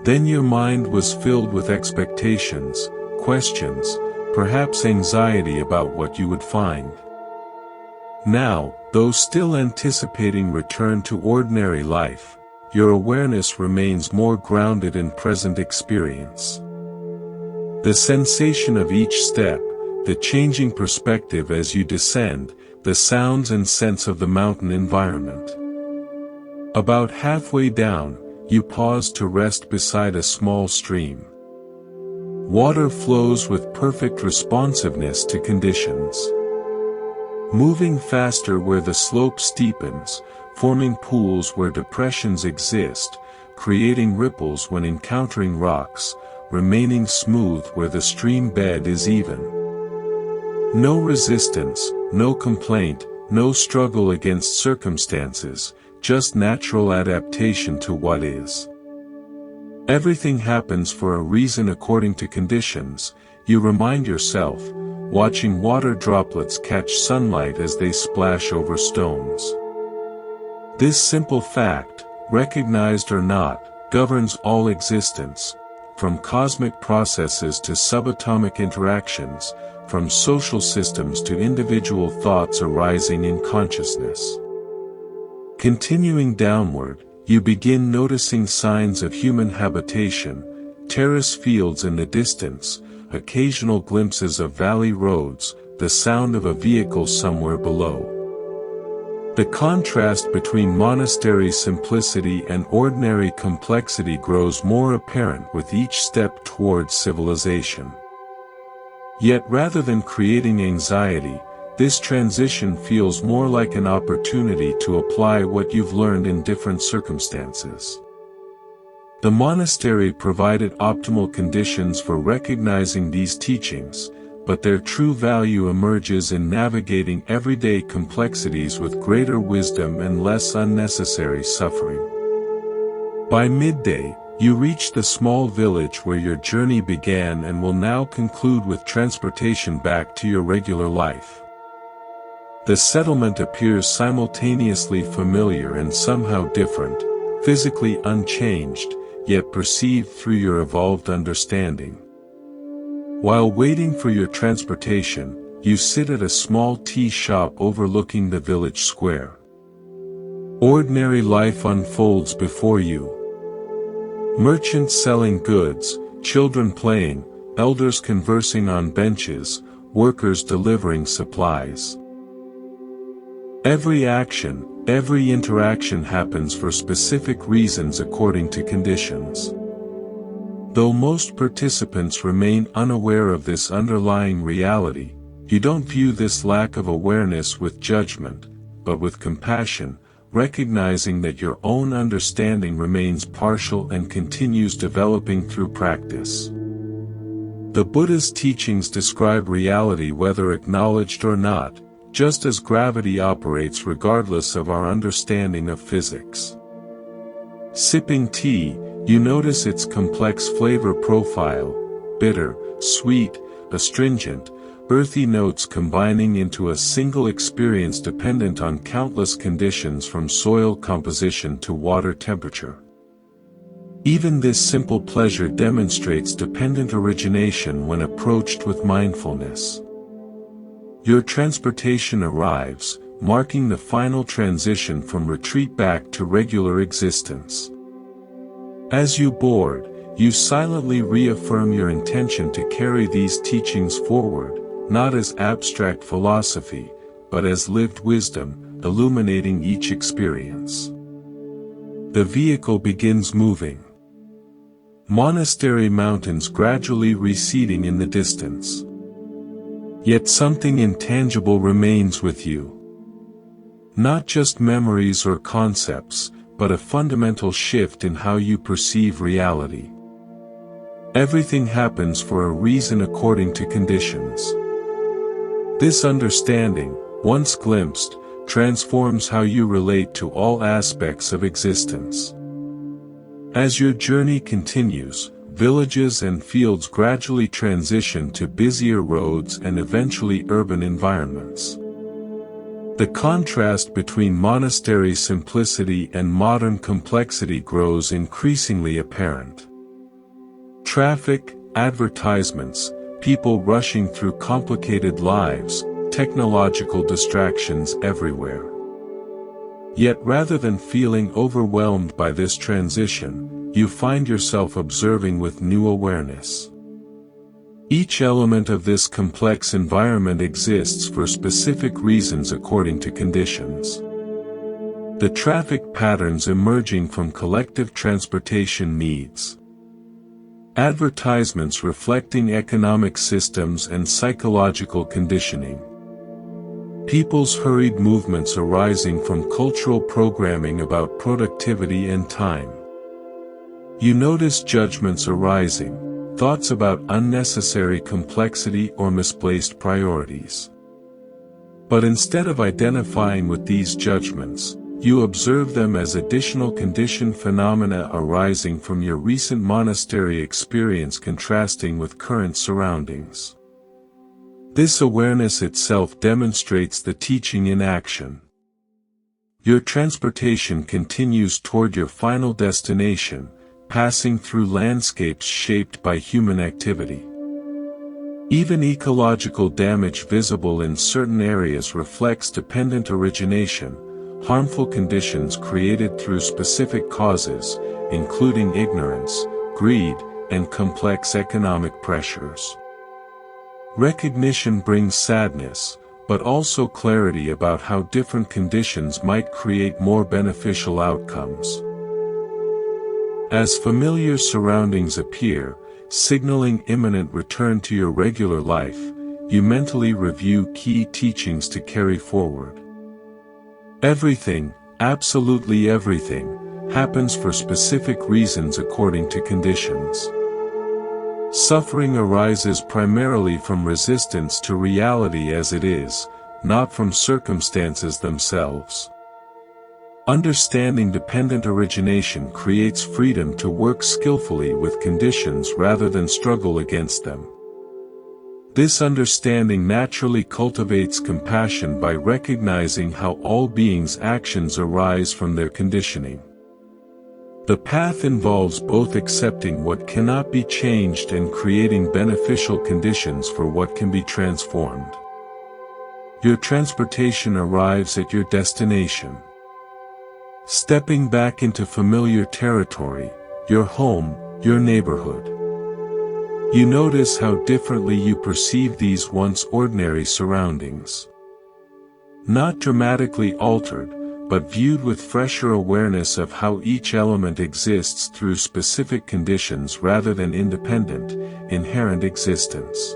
Then your mind was filled with expectations, questions, perhaps anxiety about what you would find. Now, though still anticipating return to ordinary life, your awareness remains more grounded in present experience. The sensation of each step, the changing perspective as you descend, the sounds and scents of the mountain environment. About halfway down, you pause to rest beside a small stream. Water flows with perfect responsiveness to conditions. Moving faster where the slope steepens, forming pools where depressions exist, creating ripples when encountering rocks, remaining smooth where the stream bed is even. No resistance, no complaint, no struggle against circumstances, just natural adaptation to what is. Everything happens for a reason according to conditions, you remind yourself, watching water droplets catch sunlight as they splash over stones. This simple fact, recognized or not, governs all existence, from cosmic processes to subatomic interactions, from social systems to individual thoughts arising in consciousness. Continuing downward, you begin noticing signs of human habitation, terrace fields in the distance, occasional glimpses of valley roads, the sound of a vehicle somewhere below. The contrast between monastery simplicity and ordinary complexity grows more apparent with each step towards civilization. Yet rather than creating anxiety, this transition feels more like an opportunity to apply what you've learned in different circumstances. The monastery provided optimal conditions for recognizing these teachings, but their true value emerges in navigating everyday complexities with greater wisdom and less unnecessary suffering. By midday, you reach the small village where your journey began and will now conclude with transportation back to your regular life. The settlement appears simultaneously familiar and somehow different, physically unchanged, yet perceived through your evolved understanding. While waiting for your transportation, you sit at a small tea shop overlooking the village square. Ordinary life unfolds before you. Merchants selling goods, children playing, elders conversing on benches, workers delivering supplies. Every action, every interaction happens for specific reasons according to conditions. Though most participants remain unaware of this underlying reality, you don't view this lack of awareness with judgment, but with compassion, recognizing that your own understanding remains partial and continues developing through practice. The Buddha's teachings describe reality whether acknowledged or not, just as gravity operates regardless of our understanding of physics. Sipping tea, you notice its complex flavor profile: bitter, sweet, astringent, earthy notes combining into a single experience dependent on countless conditions from soil composition to water temperature. Even this simple pleasure demonstrates dependent origination when approached with mindfulness. Your transportation arrives, marking the final transition from retreat back to regular existence. As you board, you silently reaffirm your intention to carry these teachings forward, not as abstract philosophy, but as lived wisdom, illuminating each experience. The vehicle begins moving. Monastery mountains gradually receding in the distance. Yet something intangible remains with you. Not just memories or concepts, but a fundamental shift in how you perceive reality. Everything happens for a reason according to conditions. This understanding, once glimpsed, transforms how you relate to all aspects of existence. As your journey continues, villages and fields gradually transition to busier roads and eventually urban environments. The contrast between monastery simplicity and modern complexity grows increasingly apparent. Traffic, advertisements, people rushing through complicated lives, technological distractions everywhere. Yet rather than feeling overwhelmed by this transition, you find yourself observing with new awareness. Each element of this complex environment exists for specific reasons according to conditions. The traffic patterns emerging from collective transportation needs. Advertisements reflecting economic systems and psychological conditioning. People's hurried movements arising from cultural programming about productivity and time. You notice judgments arising, thoughts about unnecessary complexity or misplaced priorities. But instead of identifying with these judgments, you observe them as additional conditioned phenomena arising from your recent monastery experience contrasting with current surroundings. This awareness itself demonstrates the teaching in action. Your transportation continues toward your final destination, passing through landscapes shaped by human activity. Even ecological damage visible in certain areas reflects dependent origination, harmful conditions created through specific causes, including ignorance, greed, and complex economic pressures. Recognition brings sadness, but also clarity about how different conditions might create more beneficial outcomes. As familiar surroundings appear, signaling imminent return to your regular life, you mentally review key teachings to carry forward. Everything, absolutely everything, happens for specific reasons according to conditions. Suffering arises primarily from resistance to reality as it is, not from circumstances themselves. Understanding dependent origination creates freedom to work skillfully with conditions rather than struggle against them. This understanding naturally cultivates compassion by recognizing how all beings' actions arise from their conditioning. The path involves both accepting what cannot be changed and creating beneficial conditions for what can be transformed. Your transportation arrives at your destination. Stepping back into familiar territory, your home, your neighborhood. You notice how differently you perceive these once ordinary surroundings. Not dramatically altered, but viewed with fresher awareness of how each element exists through specific conditions rather than independent, inherent existence.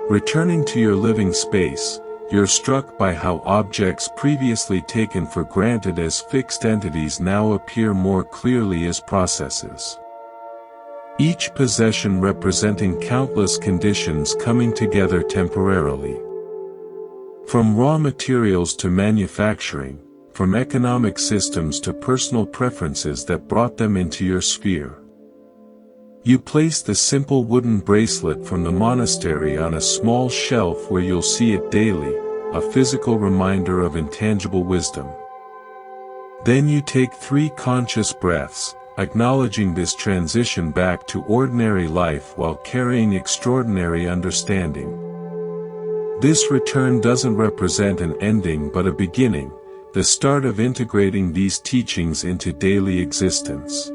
Returning to your living space, you're struck by how objects previously taken for granted as fixed entities now appear more clearly as processes. Each possession representing countless conditions coming together temporarily. From raw materials to manufacturing, from economic systems to personal preferences that brought them into your sphere. You place the simple wooden bracelet from the monastery on a small shelf where you'll see it daily, a physical reminder of intangible wisdom. Then you take 3 conscious breaths, acknowledging this transition back to ordinary life while carrying extraordinary understanding. This return doesn't represent an ending but a beginning, the start of integrating these teachings into daily existence.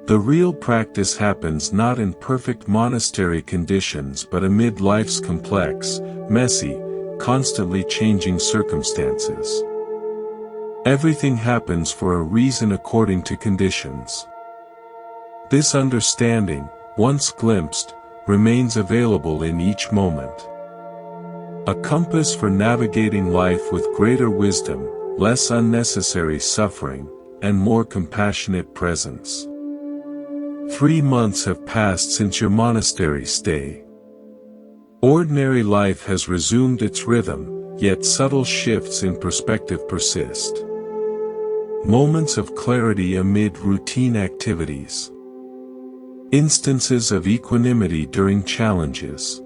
The real practice happens not in perfect monastery conditions but amid life's complex, messy, constantly changing circumstances. Everything happens for a reason according to conditions. This understanding, once glimpsed, remains available in each moment. A compass for navigating life with greater wisdom, less unnecessary suffering, and more compassionate presence. 3 months have passed since your monastery stay. Ordinary life has resumed its rhythm, yet subtle shifts in perspective persist. Moments of clarity amid routine activities. Instances of equanimity during challenges.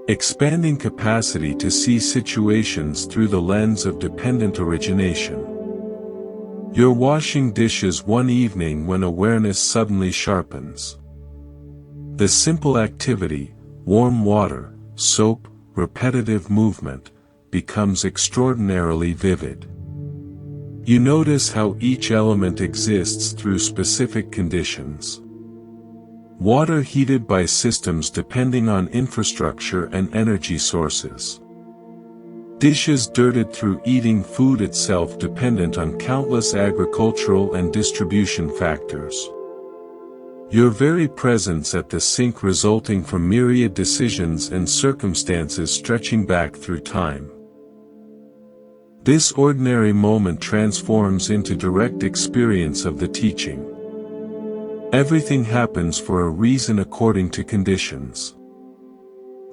Expanding capacity to see situations through the lens of dependent origination. You're washing dishes one evening when awareness suddenly sharpens. The simple activity, warm water, soap, repetitive movement, becomes extraordinarily vivid. You notice how each element exists through specific conditions. Water heated by systems depending on infrastructure and energy sources. Dishes dirted through eating food itself dependent on countless agricultural and distribution factors. Your very presence at the sink resulting from myriad decisions and circumstances stretching back through time. This ordinary moment transforms into direct experience of the teaching. Everything happens for a reason according to conditions.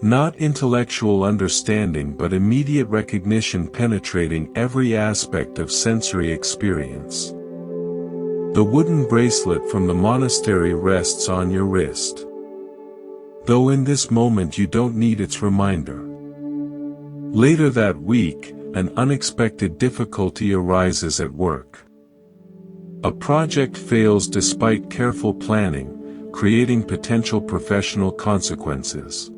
Not intellectual understanding but immediate recognition penetrating every aspect of sensory experience. The wooden bracelet from the monastery rests on your wrist. Though in this moment you don't need its reminder. Later that week, an unexpected difficulty arises at work. A project fails despite careful planning, creating potential professional consequences.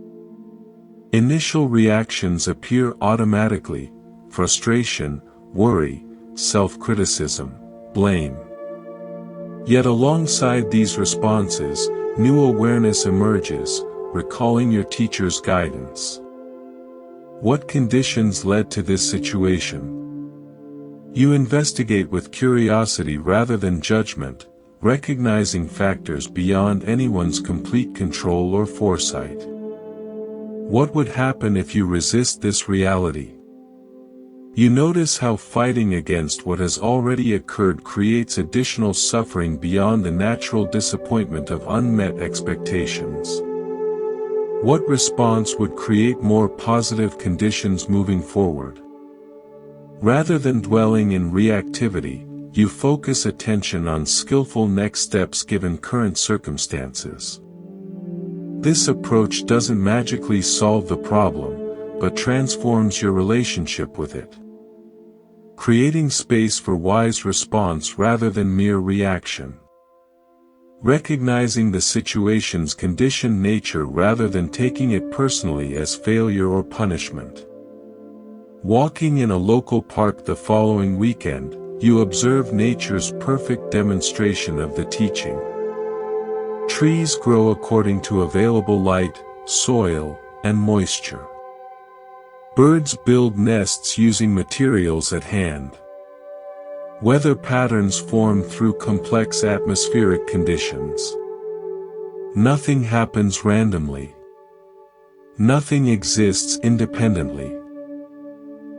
Initial reactions appear automatically: frustration, worry, self-criticism, blame. Yet alongside these responses, new awareness emerges, recalling your teacher's guidance. What conditions led to this situation? You investigate with curiosity rather than judgment, recognizing factors beyond anyone's complete control or foresight. What would happen if you resist this reality? You notice how fighting against what has already occurred creates additional suffering beyond the natural disappointment of unmet expectations. What response would create more positive conditions moving forward? Rather than dwelling in reactivity, you focus attention on skillful next steps given current circumstances. This approach doesn't magically solve the problem, but transforms your relationship with it, creating space for wise response rather than mere reaction. Recognizing the situation's conditioned nature rather than taking it personally as failure or punishment. Walking in a local park the following weekend, you observe nature's perfect demonstration of the teaching. Trees grow according to available light, soil, and moisture. Birds build nests using materials at hand. Weather patterns form through complex atmospheric conditions. Nothing happens randomly. Nothing exists independently.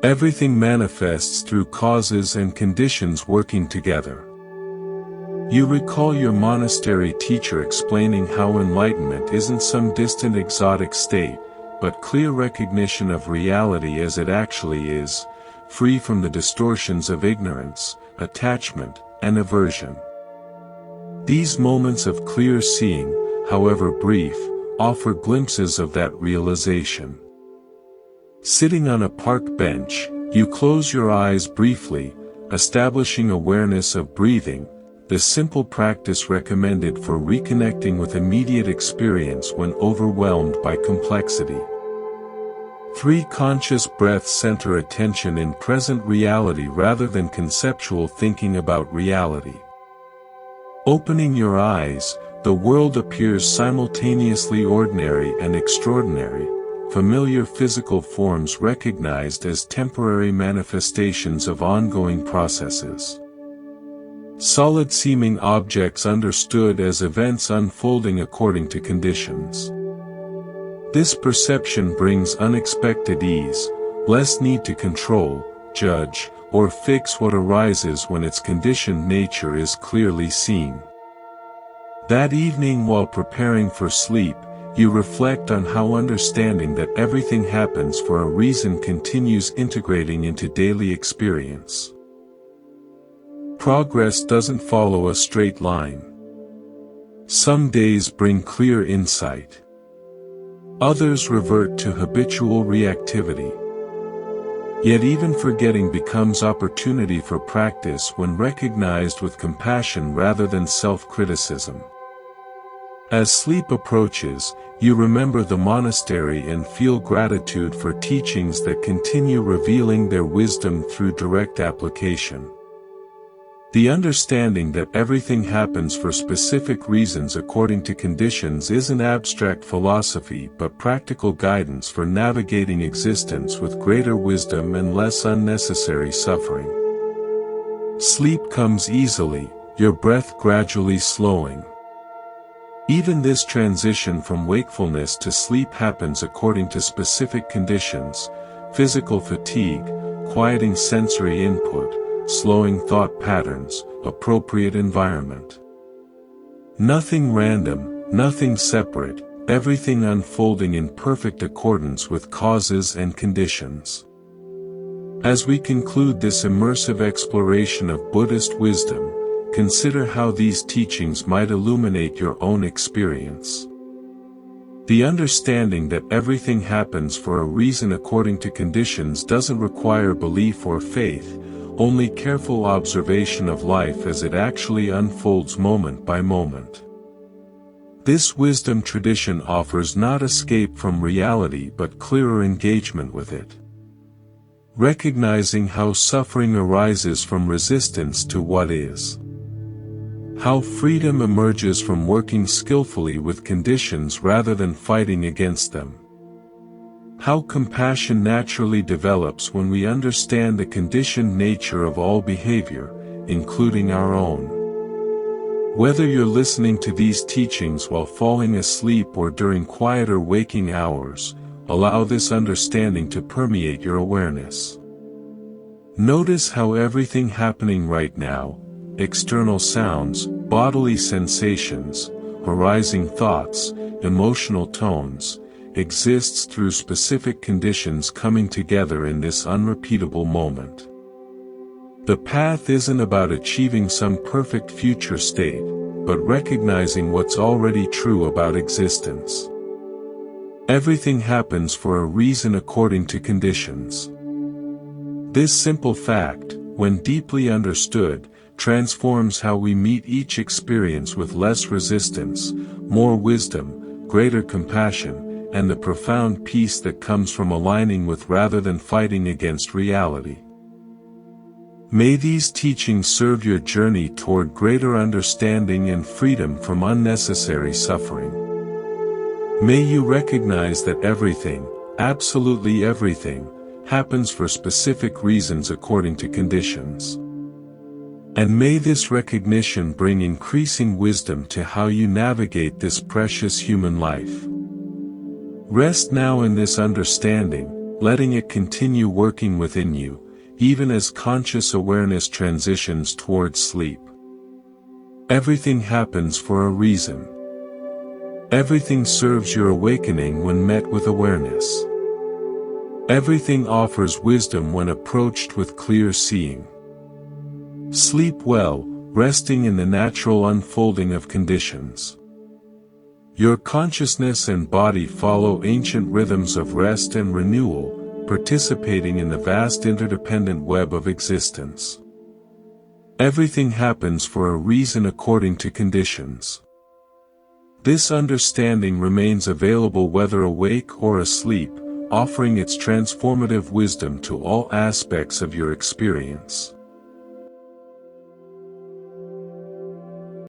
Everything manifests through causes and conditions working together. You recall your monastery teacher explaining how enlightenment isn't some distant exotic state, but clear recognition of reality as it actually is, free from the distortions of ignorance, attachment, and aversion. These moments of clear seeing, however brief, offer glimpses of that realization. Sitting on a park bench, you close your eyes briefly, establishing awareness of breathing, the simple practice recommended for reconnecting with immediate experience when overwhelmed by complexity. 3 conscious breaths center attention in present reality rather than conceptual thinking about reality. Opening your eyes, the world appears simultaneously ordinary and extraordinary, familiar physical forms recognized as temporary manifestations of ongoing processes. Solid-seeming objects understood as events unfolding according to conditions. This perception brings unexpected ease, less need to control, judge, or fix what arises when its conditioned nature is clearly seen. That evening while preparing for sleep, you reflect on how understanding that everything happens for a reason continues integrating into daily experience. Progress doesn't follow a straight line. Some days bring clear insight. Others revert to habitual reactivity. Yet even forgetting becomes opportunity for practice when recognized with compassion rather than self-criticism. As sleep approaches, you remember the monastery and feel gratitude for teachings that continue revealing their wisdom through direct application. The understanding that everything happens for specific reasons according to conditions isn't abstract philosophy but practical guidance for navigating existence with greater wisdom and less unnecessary suffering. Sleep comes easily, your breath gradually slowing. Even this transition from wakefulness to sleep happens according to specific conditions: physical fatigue, quieting sensory input, slowing thought patterns, appropriate environment. Nothing random, nothing separate, everything unfolding in perfect accordance with causes and conditions. As we conclude this immersive exploration of Buddhist wisdom, consider how these teachings might illuminate your own experience. The understanding that everything happens for a reason according to conditions doesn't require belief or faith, only careful observation of life as it actually unfolds moment by moment. This wisdom tradition offers not escape from reality but clearer engagement with it. Recognizing how suffering arises from resistance to what is. How freedom emerges from working skillfully with conditions rather than fighting against them. How compassion naturally develops when we understand the conditioned nature of all behavior, including our own. Whether you're listening to these teachings while falling asleep or during quieter waking hours, allow this understanding to permeate your awareness. Notice how everything happening right now, external sounds, bodily sensations, arising thoughts, emotional tones, exists through specific conditions coming together in this unrepeatable moment. The path isn't about achieving some perfect future state, but recognizing what's already true about existence. Everything happens for a reason according to conditions. This simple fact, when deeply understood, transforms how we meet each experience with less resistance, more wisdom, greater compassion, and the profound peace that comes from aligning with rather than fighting against reality. May these teachings serve your journey toward greater understanding and freedom from unnecessary suffering. May you recognize that everything, absolutely everything, happens for specific reasons according to conditions. And may this recognition bring increasing wisdom to how you navigate this precious human life. Rest now in this understanding, letting it continue working within you, even as conscious awareness transitions towards sleep. Everything happens for a reason. Everything serves your awakening when met with awareness. Everything offers wisdom when approached with clear seeing. Sleep well, resting in the natural unfolding of conditions. Your consciousness and body follow ancient rhythms of rest and renewal, participating in the vast interdependent web of existence. Everything happens for a reason according to conditions. This understanding remains available whether awake or asleep, offering its transformative wisdom to all aspects of your experience.